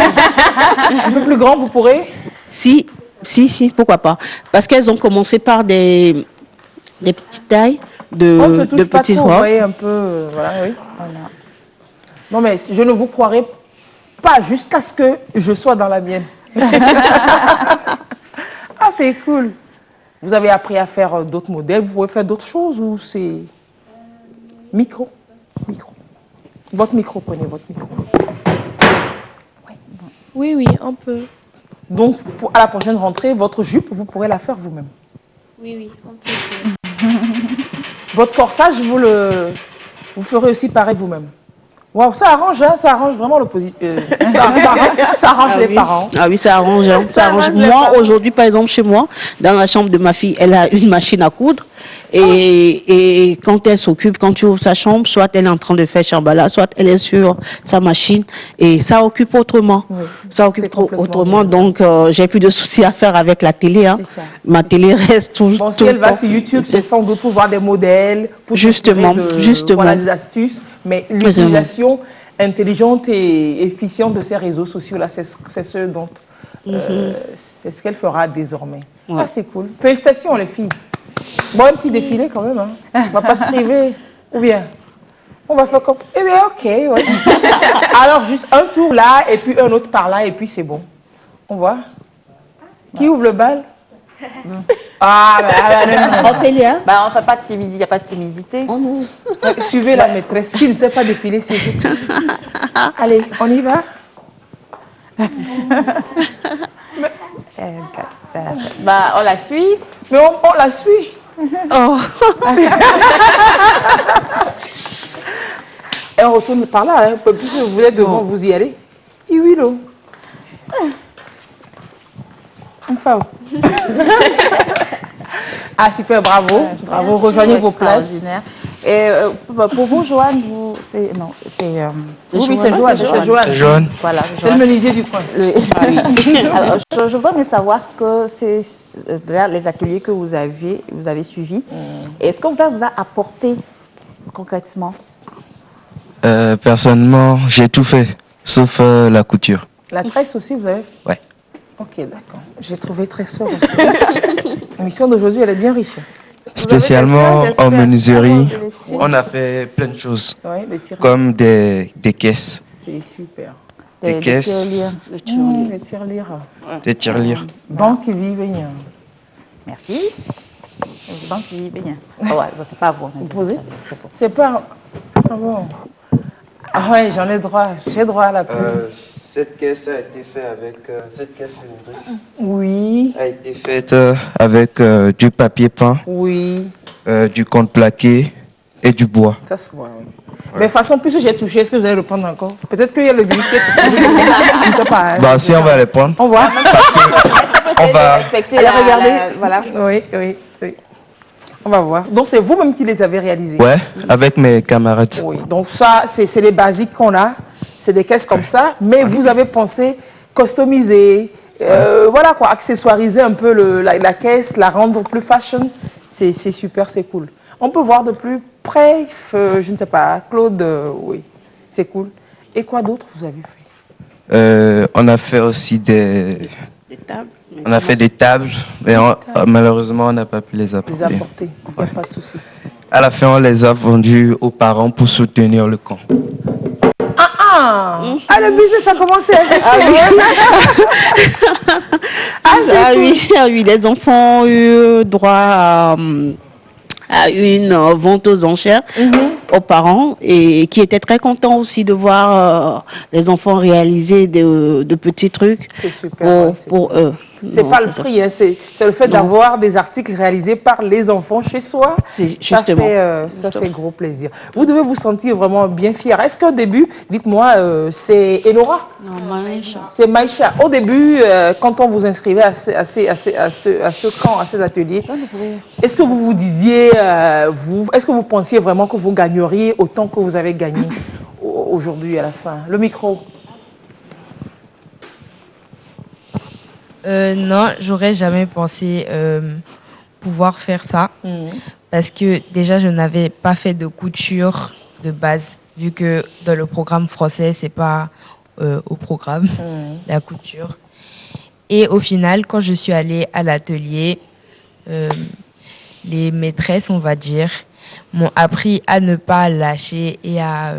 Un peu plus grand, vous pourrez? Si, pourquoi pas. Parce qu'elles ont commencé par des petites tailles de petites robes. Vous voyez un peu, voilà, oui. Voilà. Non mais je ne vous croirai pas jusqu'à ce que je sois dans la mienne. Ah, c'est cool. Vous avez appris à faire d'autres modèles, vous pouvez faire d'autres choses ou c'est... Micro. Votre micro, prenez votre micro. Oui, on peut. Donc, à la prochaine rentrée, votre jupe, vous pourrez la faire vous-même. Oui, on peut. Votre corsage, vous ferez aussi pareil vous-même. Wow, ça arrange vraiment l'opposition. Ça arrange les parents. Ah oui, ça arrange. Moi, aujourd'hui, par exemple, chez moi, dans la chambre de ma fille, elle a une machine à coudre. Et quand elle s'occupe, quand tu ouvres sa chambre, soit elle est en train de faire chambala, soit elle est sur sa machine. Et ça occupe autrement. Oui, ça occupe autrement. Donc, j'ai plus de soucis à faire avec la télé. Hein. Ma télé reste tout le temps. Si elle va sur YouTube, c'est sans doute pour voir des modèles, pour justement. Voilà, des astuces. Mais l'utilisation intelligente et efficiente de ces réseaux sociaux-là, c'est ce dont... c'est ce qu'elle fera désormais. Ouais. Ah, c'est cool. Félicitations, les filles. Bon, un petit défilé quand même. Hein. On va pas se priver. Ou bien, on va faire comme... Eh bien, ok. Ouais. Alors, juste un tour là, et puis un autre par là, et puis c'est bon. On voit. Qui ouvre le bal? Ah, non. Ophélia, on ne fait pas de timidité, il n'y a pas de timidité. Oh non. Suivez la maîtresse qui ne sait pas défiler, c'est vous. Allez, on y va. On la suit. Mais on la suit. Oh. Et on retourne par là, hein. Plus vous êtes devant, vous y allez. Et oui, l'eau. Enfin. Ah, super, bravo. Bravo, rejoignez vos places. Et pour vous, Joanne, c'est Joanne. Voilà, c'est le menuisier du coin. Alors, je voudrais mais savoir ce que c'est les ateliers que vous avez suivis. Est-ce que ça vous a apporté concrètement? Personnellement, j'ai tout fait, sauf la couture. La tresse aussi, vous avez fait? Ouais. Ok, d'accord. J'ai trouvé tresseur aussi. L'émission d'aujourd'hui, elle est bien riche. Spécialement en menuiserie, on a fait plein de choses, comme des caisses. C'est super. Des caisses. Des tirelires. Des tirelires. Banque qui vivent. Merci. Donc, oui, bien. Oh, ouais, c'est pas à vous. Vous posez? C'est pas... Ah bon. Ah ouais, j'en ai droit. J'ai droit à la cour. Cette caisse a été faite avec... cette caisse cylindrique. Oui. A été faite avec du papier peint. Oui. Du contreplaqué et du bois. Ça se voit, oui. Mais de toute façon, puisque j'ai touché, est-ce que vous allez le prendre encore? Peut-être qu'il y a le virus qui est touché. Je ne sais pas. Hein. Bah, si on va le prendre. On voit. On va respecter la... Regardez. Voilà. Oui, oui, oui. On va voir. Donc, c'est vous-même qui les avez réalisés? Ouais, avec mes camarades. Oui, donc ça, c'est les basiques qu'on a. C'est des caisses comme ça. Mais vous avez pensé customiser, voilà quoi, accessoiriser un peu la caisse, la rendre plus fashion. C'est super, c'est cool. On peut voir de plus près, je ne sais pas, Claude, oui, c'est cool. Et quoi d'autre vous avez fait? On a fait aussi des tables. On a fait des tables, mais malheureusement, on n'a pas pu les apporter. Il n'y a pas de souci. À la fin, on les a vendus aux parents pour soutenir le camp. Le business a commencé. Oui, les enfants ont eu droit à une vente aux enchères aux parents et qui étaient très contents aussi de voir les enfants réaliser de petits trucs pour eux. C'est pas le prix, hein, c'est le fait d'avoir des articles réalisés par les enfants chez soi. Ça fait gros plaisir. Vous devez vous sentir vraiment bien fier. Est-ce qu'au début, dites-moi, c'est Enora? Non, Maïcha. C'est Maïcha. Au début, quand on vous inscrivait à ce camp, à ces ateliers, est-ce que vous vous disiez, est-ce que vous pensiez vraiment que vous gagneriez autant que vous avez gagné aujourd'hui à la fin? Le micro. Non, j'aurais jamais pensé pouvoir faire ça parce que déjà je n'avais pas fait de couture de base vu que dans le programme français c'est pas au programme la couture. Et au final, quand je suis allée à l'atelier, les maîtresses, on va dire, m'ont appris à ne pas lâcher et à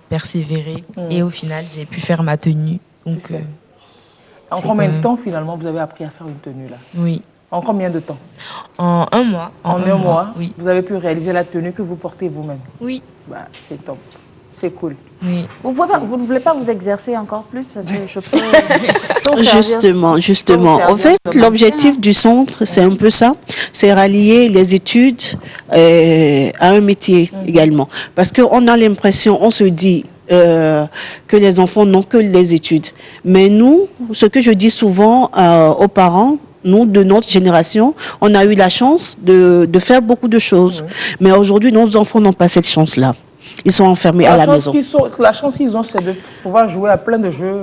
persévérer. Et au final, j'ai pu faire ma tenue. Donc en combien de temps, finalement, vous avez appris à faire une tenue, là? Oui. En combien de temps? En un mois. En un mois, oui. Vous avez pu réaliser la tenue que vous portez vous-même? Oui. Bah, c'est top. C'est cool. Oui. Vous ne voulez pas vous exercer encore plus parce que je peux... Justement. En fait, l'objectif du centre, c'est un peu ça. C'est rallier les études à un métier également. Parce qu'on a l'impression, on se dit... que les enfants n'ont que les études. Mais nous, ce que je dis souvent aux parents, nous, de notre génération, on a eu la chance de faire beaucoup de choses. Mais aujourd'hui, nos enfants n'ont pas cette chance-là. Ils sont enfermés à la maison. La chance qu'ils ont, c'est de pouvoir jouer à plein de jeux.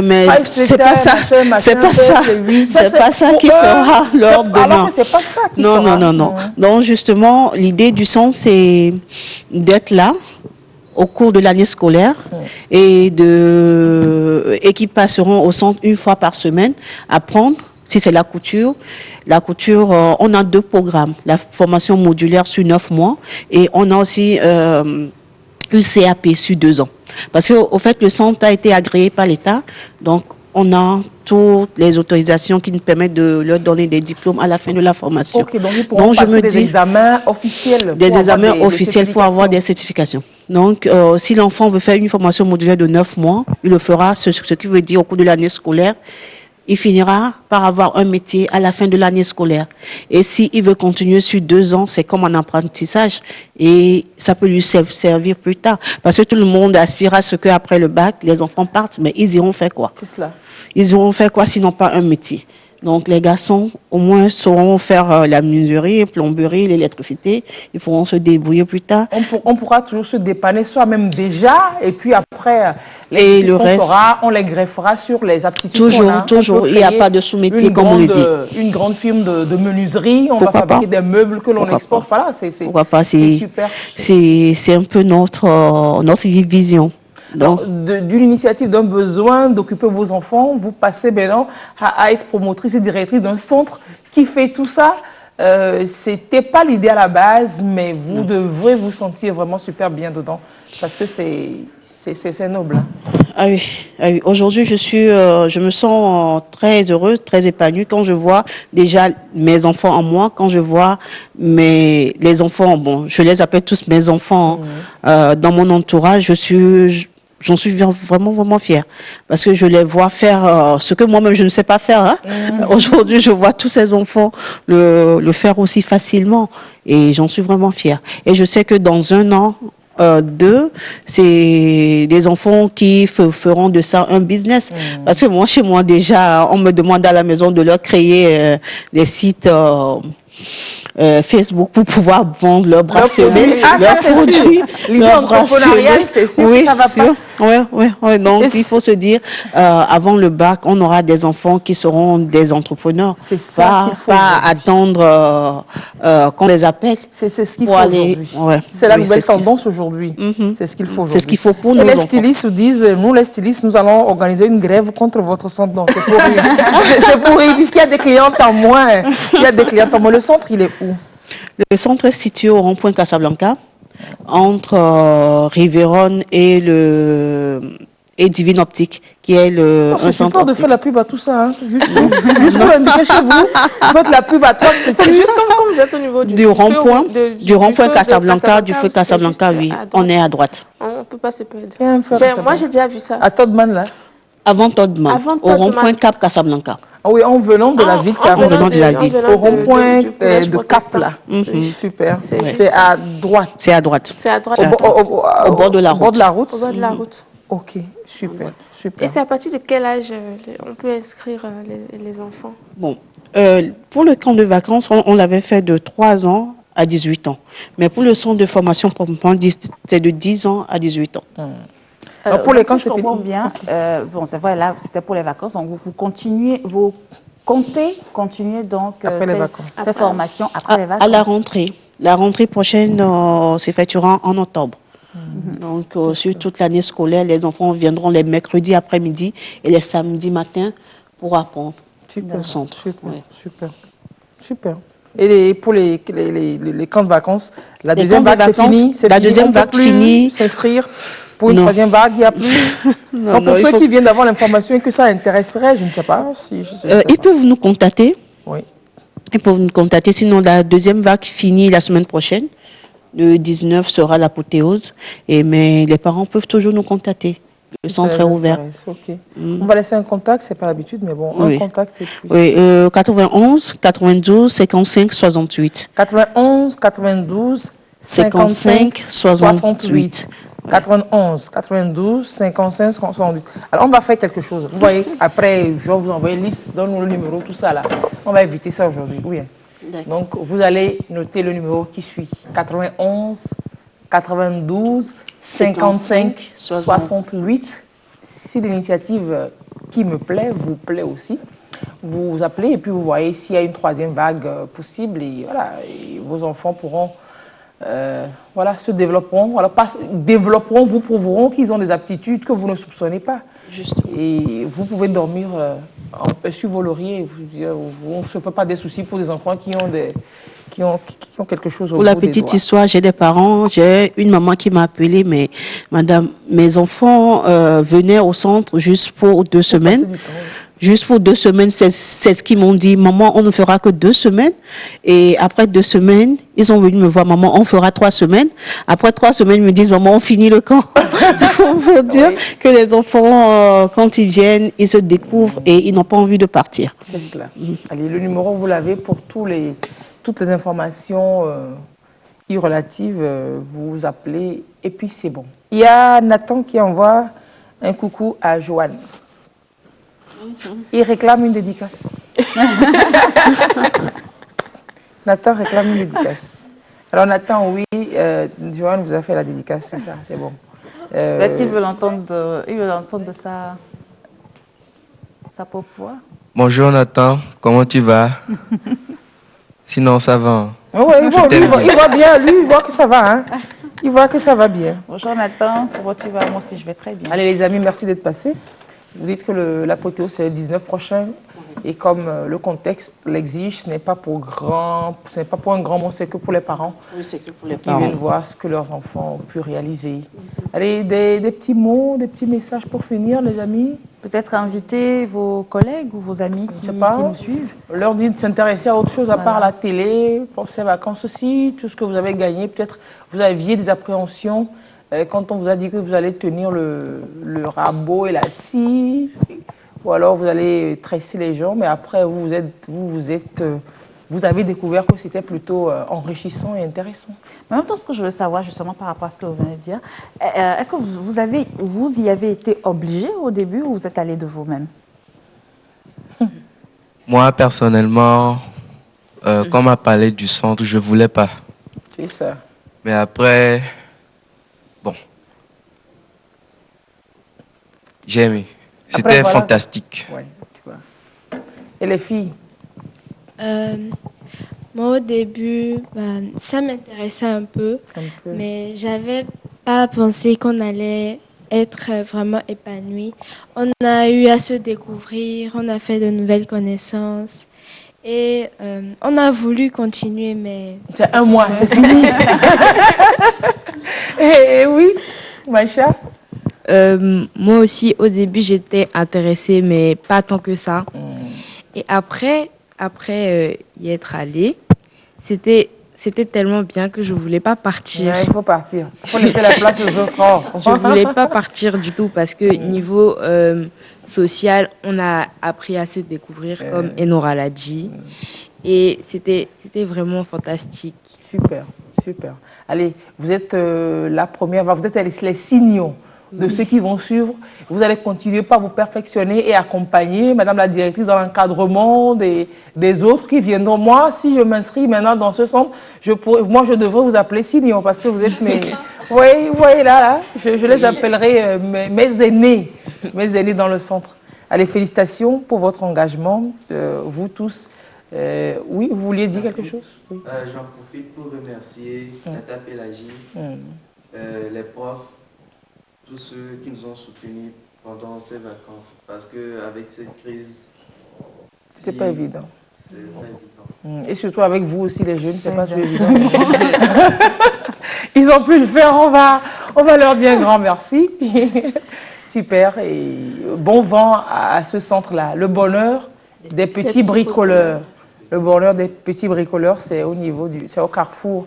Mais c'est pas ça. C'est pas ça. C'est pas ça qui fera leur demain. Alors que c'est pas ça qui fera. Non. Donc justement, l'idée du centre, c'est d'être là au cours de l'année scolaire et qui passeront au centre une fois par semaine, apprendre. Si c'est la couture, on a 2 programmes. La formation modulaire sur 9 mois et on a aussi une CAP sur 2 ans. Parce qu'au fait, le centre a été agréé par l'État, donc on a toutes les autorisations qui nous permettent de leur donner des diplômes à la fin de la formation. Ok, donc ils pourront passer des examens officiels. Des examens officiels pour avoir des certifications. Donc, si l'enfant veut faire une formation modulaire de 9 mois, il le fera, ce qui veut dire au cours de l'année scolaire. Il finira par avoir un métier à la fin de l'année scolaire. Et s'il veut continuer sur 2 ans, c'est comme un apprentissage. Et ça peut lui servir plus tard. Parce que tout le monde aspire à ce qu'après le bac, les enfants partent. Mais ils iront faire quoi? C'est cela. Ils iront faire quoi sinon pas un métier? Donc les garçons, au moins, sauront faire la menuiserie, plomberie, l'électricité. Ils pourront se débrouiller plus tard. On pourra toujours se dépanner soi-même déjà. Et puis après, le reste, on les greffera sur les aptitudes qu'on a. Toujours. Il n'y a pas de sous-métier, comme on le dit. Une grande firme de menuiserie. On va fabriquer des meubles que l'on exporte. Voilà, c'est super. C'est un peu notre vision. D'une initiative, d'un besoin d'occuper vos enfants, vous passez maintenant à être promotrice et directrice d'un centre qui fait tout ça. C'était pas l'idée à la base, mais vous devrez vous sentir vraiment super bien dedans parce que c'est noble. Hein. Ah oui, ah oui. Aujourd'hui, je me sens très heureuse, très épanouie quand je vois déjà mes enfants en moi, quand je vois les enfants, bon, je les appelle tous mes enfants dans mon entourage, j'en suis vraiment, vraiment fière. Parce que je les vois faire ce que moi-même je ne sais pas faire. Hein. Aujourd'hui, je vois tous ces enfants le faire aussi facilement. Et j'en suis vraiment fière. Et je sais que dans 1 an, 2, c'est des enfants qui feront de ça un business. Parce que moi, chez moi, déjà, on me demande à la maison de leur créer des sites Facebook pour pouvoir vendre leurs bracelets, leurs produits. L'idée entrepreneuriale, c'est sûr que ça va pas. Oui. Donc, il faut se dire, avant le bac, on aura des enfants qui seront des entrepreneurs. C'est ça qu'il faut. Pas attendre qu'on les appelle. C'est ce qu'il faut aujourd'hui. C'est la nouvelle tendance aujourd'hui. C'est ce qu'il faut aujourd'hui. C'est ce qu'il faut pour nous. Les stylistes disent, nous les stylistes, nous allons organiser une grève contre votre centre. Non, c'est pour rire. C'est pour rire, puisqu'il y a des clientes en moins. Le centre, il est où? Le centre est situé au rond-point Casablanca, entre Riveron et Divine Optique, qui est un centre peur de faire la pub à tout ça, hein. Juste pour l'indiquer chez vous. Faites la pub à toi. C'est juste comme vous êtes au niveau du rond-point Casablanca, du feu Casablanca, oui. On est à droite. On ne peut pas se perdre. Moi, j'ai déjà vu ça. À Todman, là? Avant Todman, au rond-point Cap Casablanca. Ah oui, en venant de la ville, c'est en venant de la ville. Au rond-point de Cap, là. Super. C'est à droite. C'est à droite. C'est à droite. Au bord de la route. Au bord de la route. Au bord de la route. Ok, super. Et c'est à partir de quel âge on peut inscrire les enfants? Bon, pour le camp de vacances, on l'avait fait de 3 ans à 18 ans. Mais pour le centre de formation, c'est de 10 ans à 18 ans. Alors, pour les camps, je comprends bien. Bon, c'est vrai, là, c'était pour les vacances. Donc, vous comptez continuer donc ces formations après les vacances. À la rentrée. La rentrée prochaine s'effectuera en octobre. Donc, sur toute l'année scolaire, les enfants viendront les mercredis après-midi et les samedis matins pour apprendre. Super, super. Et pour les camps de vacances, la deuxième vague, c'est fini? La deuxième vague finie. S'inscrire pour une troisième vague, il n'y a plus. Donc pour ceux qui viennent d'avoir l'information et que ça intéresserait, je ne sais pas si... Ils peuvent nous contacter. Oui. Ils peuvent nous contacter, sinon la deuxième vague finit la semaine prochaine. Le 19 sera l'apothéose. Mais les parents peuvent toujours nous contacter. Le centre est ouvert. Okay. On va laisser un contact, c'est pas l'habitude, mais bon, un contact, c'est plus. Oui, 91 92 55 68. 91 92 55 68. 91 92 55 68. Alors, on va faire quelque chose. Vous voyez, après, je vais vous envoyer une liste, donne-nous le numéro, tout ça là. On va éviter ça aujourd'hui. Oui. Donc, vous allez noter le numéro qui suit. 91 92 55 68. Si l'initiative qui me plaît vous plaît aussi, vous appelez et puis vous voyez s'il y a une troisième vague possible et voilà, et vos enfants pourront se développeront, vous prouveront qu'ils ont des aptitudes que vous ne soupçonnez pas. Justement. Et vous pouvez dormir en paix sur vos lauriers. On ne se fait pas des soucis pour des enfants qui ont quelque chose au bout des doigts. Pour la petite histoire, j'ai des parents, j'ai une maman qui m'a appelé, mais madame, mes enfants venaient au centre juste pour 2 semaines. Juste pour 2 semaines, c'est ce qu'ils m'ont dit. Maman, on ne fera que 2 semaines. Et après 2 semaines, ils sont venus me voir. Maman, on fera 3 semaines. Après 3 semaines, ils me disent, maman, on finit le camp. On veut dire que les enfants, quand ils viennent, ils se découvrent et ils n'ont pas envie de partir. C'est cela. Allez, le numéro, vous l'avez pour toutes les informations irrelatives. Vous appelez et puis c'est bon. Il y a Nathan qui envoie un coucou à Joanne. Il réclame une dédicace. Nathan réclame une dédicace. Alors Nathan, oui, Joanne vous a fait la dédicace, c'est ça, c'est bon. Il veut l'entendre de sa propre voix. Bonjour Nathan, comment tu vas? Sinon ça va. Oui, il voit bien, lui, il voit que ça va. Hein. Il voit que ça va bien. Bonjour Nathan, comment tu vas? Moi aussi je vais très bien. Allez les amis, merci d'être passés. Vous dites que l'apothéose c'est le 19 prochain. Et comme le contexte l'exige, ce n'est pas pour un grand mot, c'est que pour les parents. Oui, c'est que pour les parents. Qui viennent voir ce que leurs enfants ont pu réaliser. Allez, des petits mots, des petits messages pour finir, les amis. Peut-être inviter vos collègues ou vos amis qui nous suivent. Leur dire de s'intéresser à autre chose à part la télé, pour ces vacances aussi, tout ce que vous avez gagné. Peut-être vous aviez des appréhensions quand on vous a dit que vous allez tenir le rabot et la scie, ou alors vous allez tresser les gens, mais après vous avez découvert que c'était plutôt enrichissant et intéressant. En même temps, ce que je veux savoir justement par rapport à ce que vous venez de dire, est-ce que vous y avez été obligé au début ou vous êtes allé de vous-même? Moi, personnellement, quand on m'a parlé du centre, je ne voulais pas. C'est ça. Mais après, bon, j'ai aimé. C'était fantastique. Ouais, tu vois. Et les filles? Moi, au début, ça m'intéressait un peu, mais j'avais pas pensé qu'on allait être vraiment épanoui. On a eu à se découvrir, on a fait de nouvelles connaissances et on a voulu continuer, mais... C'est un mois, c'est fini. Et oui, Maïcha? Moi aussi, au début, j'étais intéressée, mais pas tant que ça. Et après y être allée, c'était tellement bien que je ne voulais pas partir. Ouais, il faut partir. Il faut laisser la place aux autres. Je ne voulais pas partir du tout parce que niveau social, on a appris à se découvrir comme Enora l'a dit. Et c'était vraiment fantastique. Super, super. Allez, vous êtes la première, vous êtes les signaux de ceux qui vont suivre. Vous allez continuer par vous perfectionner et accompagner Madame la directrice dans l'encadrement des autres qui viendront. Moi, si je m'inscris maintenant dans ce centre, je devrais vous appeler Signon parce que vous êtes mes... Oui, là, je les appellerai mes aînés dans le centre. Allez, félicitations pour votre engagement, vous tous. Oui, vous vouliez dire quelque chose? Oui. J'en profite pour remercier Tata Pélagie, les profs, tous ceux qui nous ont soutenus pendant ces vacances, parce qu'avec cette crise... C'était pas évident. C'est pas évident. Et surtout avec vous aussi, les jeunes, c'est pas évident. Ils ont pu le faire, on va leur dire un grand merci. Super, et bon vent à ce centre-là. Le bonheur des petits bricoleurs. Le bonheur des petits bricoleurs, c'est au Carrefour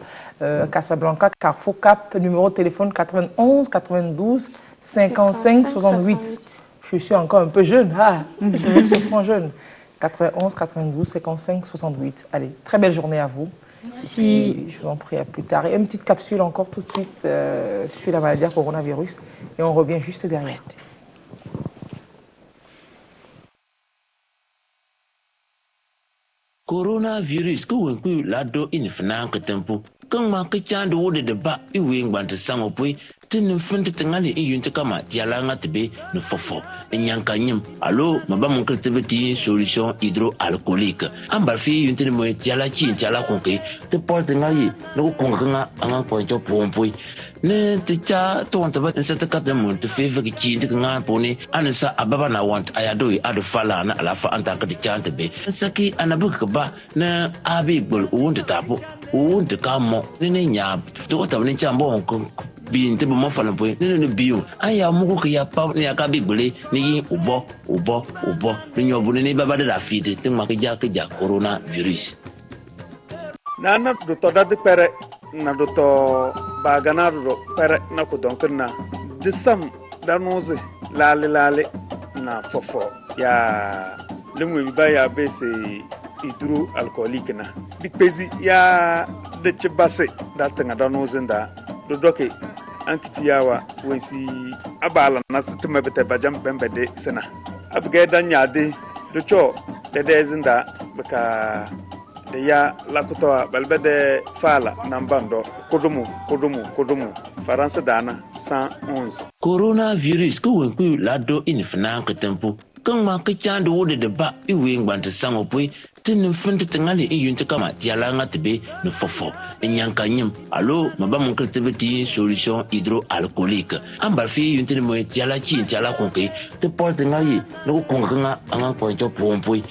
Casablanca, Carrefour Cap, numéro de téléphone 91 92 55 68. Je suis encore un peu jeune, je suis vraiment jeune. 91 92 55 68. Allez, très belle journée à vous. Merci. Je vous en prie, à plus tard. Et une petite capsule encore tout de suite sur la maladie à coronavirus et on revient juste derrière. Coronavirus ko wenku lado in finan ka tempo kan ma ka chande wode de ba iwe ngbante sango poi tin finte tingali in yunte kama tiala ngatbe no fofo nyanka nyim allo maba mon keltebeti solution hydroalcoolique ambal fi yunte mo tiala chi tiala konke te porte ngali no konga anga poncho pompoi ne te cha to wanta ba se te kata mon te fe fe chi te nga poni ansa ababa na want ayado adu fala na alafa anta ka te chante be saki anabuka ba na abi bol wonte tapo wonte kamo ne nya to wata ne chambo on bin te mo fala boy ne biu aya mugo ke ya pa ne aka bi bole ne yin ubo ne nyobu ne baba de la fide te ma ke ja corona virus nana do to da de pere na do to bagana do pere na ko donc na disam da noze lale na fofo ya lemwe bi ba ya be se hydroalcoolique na dikpezi ya de chibase da tanga da noze nda do doke ankitiyawa wensi abala na sitima bete bajam bembede sena abge dan yade do cho de zinda baka de ya lakuto balbede fala nambando kodumu faransa dana 111 coronavirus ko wenku lado in finan ka tempo kan ma ka chande wode de ba iwe ngbante sango poi tin fin tingali yunte kama tiala ngatibe ne fofo enyanganyim allo maba mon kretivity solution hydroalcoolique ambalfi yunte ne mo tiala chi tiala konke te porte ngali no konga anga pointo pompoi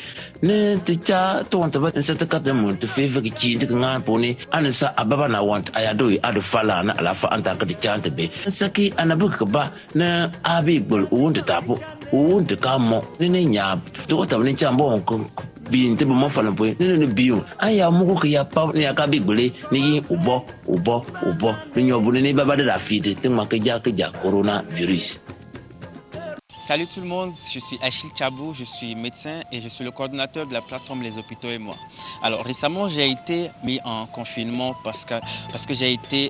ne te cha to wanta ba se te kata mo te feve ki chi te nga poni ansa ababa na want ayado adu fala na alafa anta ka te chante be saki anabuka ba na abi bol wonde tapo wonde kamo ne nya to wata ne chambo on bi te mo fala po ne biu aya mo ko ya pa ne aka bi gbele ni ubo ni nyobu ne baba de la fide te ma ka ja coronavirus. Salut tout le monde, je suis Achille Chabou, je suis médecin et je suis le coordonnateur de la plateforme Les Hôpitaux et moi. Alors récemment, j'ai été mis en confinement parce que j'ai été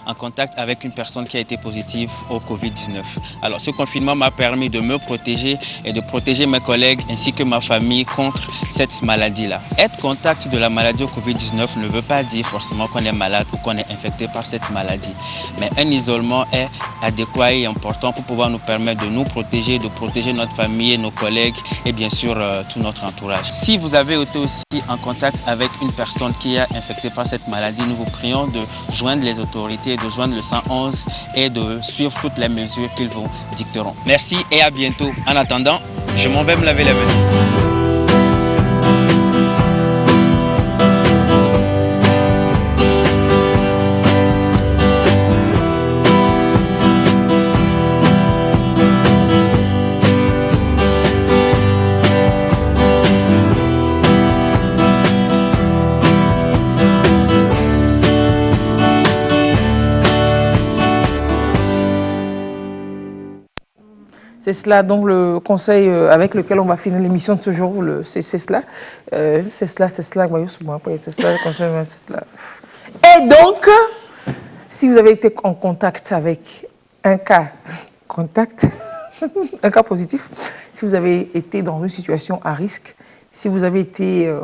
en contact avec une personne qui a été positive au Covid-19. Alors ce confinement m'a permis de me protéger et de protéger mes collègues ainsi que ma famille contre cette maladie-là. Être contact de la maladie au Covid-19 ne veut pas dire forcément qu'on est malade ou qu'on est infecté par cette maladie. Mais un isolement est adéquat et important pour pouvoir nous permettre de nous protéger, de protéger notre famille, nos collègues et bien sûr tout notre entourage. Si vous avez été aussi en contact avec une personne qui est infectée par cette maladie, nous vous prions de joindre les autorités, de joindre le 111 et de suivre toutes les mesures qu'ils vous dicteront. Merci et à bientôt. En attendant, je m'en vais me laver les mains. C'est cela, donc le conseil avec lequel on va finir l'émission de ce jour, c'est cela. C'est cela, le conseil, c'est cela. Et donc, si vous avez été en contact avec un cas positif, si vous avez été dans une situation à risque, si vous avez été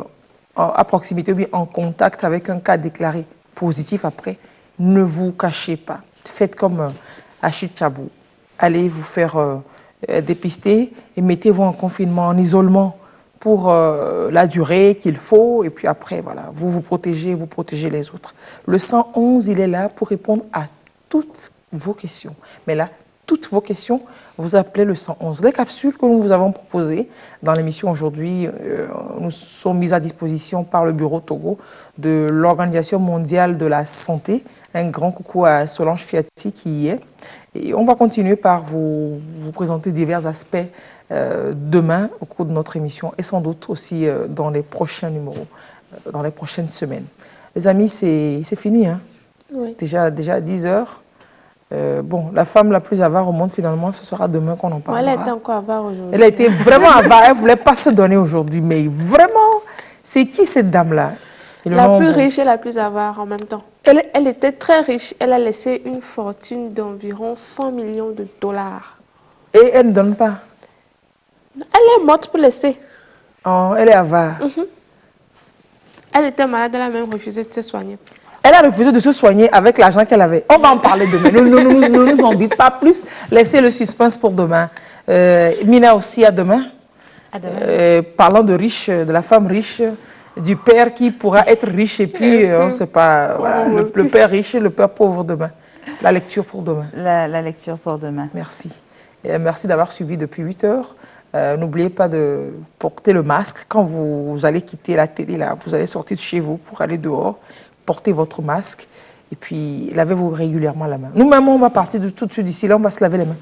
à proximité ou bien en contact avec un cas déclaré positif après, ne vous cachez pas. Faites comme Achille Chabou. Allez vous faire dépister et mettez-vous en confinement, en isolement pour la durée qu'il faut. Et puis après, voilà, vous protégez les autres. Le 111, il est là pour répondre à toutes vos questions. Mais là, toutes vos questions, vous appelez le 111. Les capsules que nous vous avons proposées dans l'émission aujourd'hui nous sont mises à disposition par le Bureau Togo de l'Organisation mondiale de la santé. Un grand coucou à Solange Fiati qui y est. Et on va continuer par vous présenter divers aspects demain au cours de notre émission et sans doute aussi dans les prochains numéros, dans les prochaines semaines. Les amis, c'est fini. Hein? Oui. Déjà 10 heures. Bon, la femme la plus avare au monde, finalement, ce sera demain qu'on en parlera. Elle a été encore avare aujourd'hui. Elle a été vraiment avare. Elle ne voulait pas se donner aujourd'hui. Mais vraiment, c'est qui cette dame-là? La plus riche et la plus avare en même temps. Elle était très riche. Elle a laissé une fortune d'environ 100 millions de dollars. Et elle ne donne pas? Elle est morte pour laisser. Oh, elle est avare. Elle était malade, elle a même refusé de se soigner. Elle a refusé de se soigner avec l'argent qu'elle avait. On va en parler demain. Ne nous en dites pas plus. Laissez le suspense pour demain. Mina aussi, à demain. À demain. Parlant de riche, de la femme riche, du père qui pourra être riche et puis on ne sait pas. Voilà, le père riche et le père pauvre demain. La lecture pour demain. La lecture pour demain. Merci. Et merci d'avoir suivi depuis 8 heures. N'oubliez pas de porter le masque. Quand vous allez quitter la télé, là, vous allez sortir de chez vous pour aller dehors. Portez votre masque et puis lavez-vous régulièrement la main. Nous-mêmes, on va partir tout de suite d'ici là, on va se laver les mains.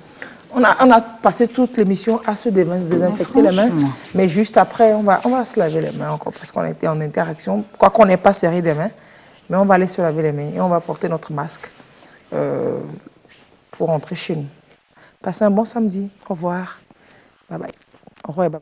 On a passé toute l'émission à se désinfecter les mains, mais juste après, on va se laver les mains encore parce qu'on était en interaction, quoi qu'on n'ait pas serré des mains, mais on va aller se laver les mains et on va porter notre masque pour rentrer chez nous. Passez un bon samedi. Au revoir. Bye bye. Au revoir et bye.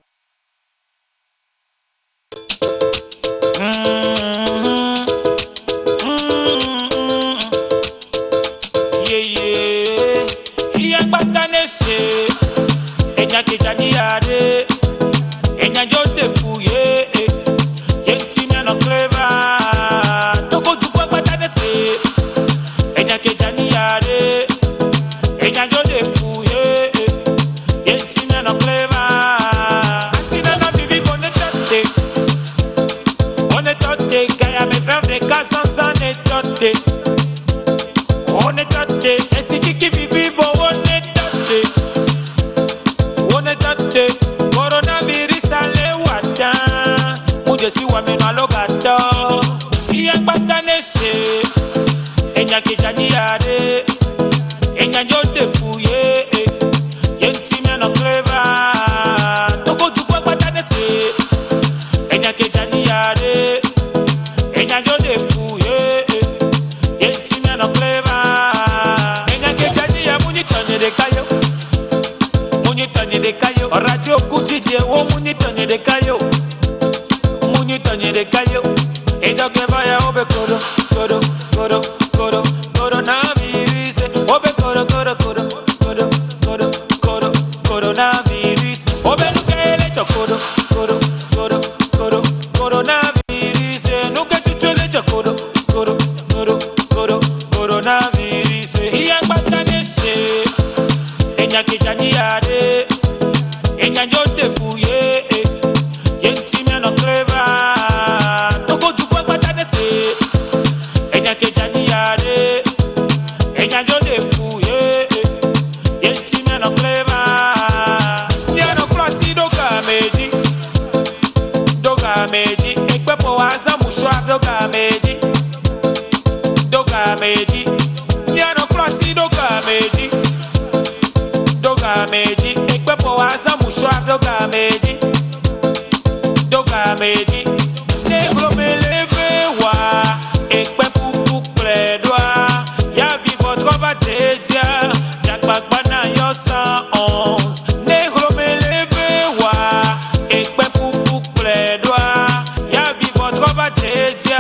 kejani yade. Enya jode fuye. Yenti me no clever. Toko chukwa kwa tanese. Enya kejani yade. Enya jode fuye. Yenti me no clever. Enya kejani ya muni tanye de kayo. Muni tanye de kayo. Radio kutije wo muni tanye de kayo. Muni tanye de kayo. Eda clever ya obe kodo. Kodo, kodo, kodo, kodo na virus. Obe kodo, kodo, kodo, kodo, kodo, kodo, kodo na virus. Obe nukele chokodo, kodo, kodo, kodo, kodo na virus. Nuke chuchele chokodo, kodo, kodo, kodo, kodo na virus. Iya batane se, enya kejani yade, enya jode fuye, yenti me no clever. Toko jukwa batane se. Enya kejani yade, enya jode fuye, yenti me no clever. Nya no klasi doga meji, ekpepo asa mushwa doga meji. Nya no klasi doga meji, ekpepo asa mushwa doga meji. Negro me leve wa, ekpe pou plaidoir. Ya vi votre batetia, Jack Bagbana yo 111. Negro me leve wa, ekpe pou plaidoir. Ya vi votre batetia,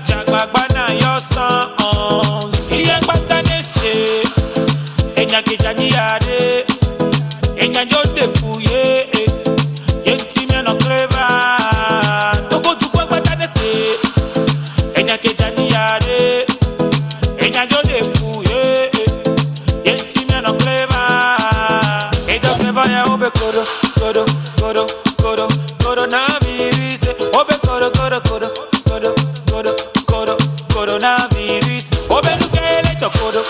Jack Bagbana yo 111. Iya batane se, enya kejani yade, enya jode fuye, yenti me no clever. Toko chukwa batane se. Enya kejani yade, enya jode fuye, yenti me no clever. Eda clever ya obe kodo, kodo, kodo, kodo, kodo na virus. Obe kodo, kodo, kodo, kodo, kodo, kodo, kodo na virus. Obe nukele chokodo.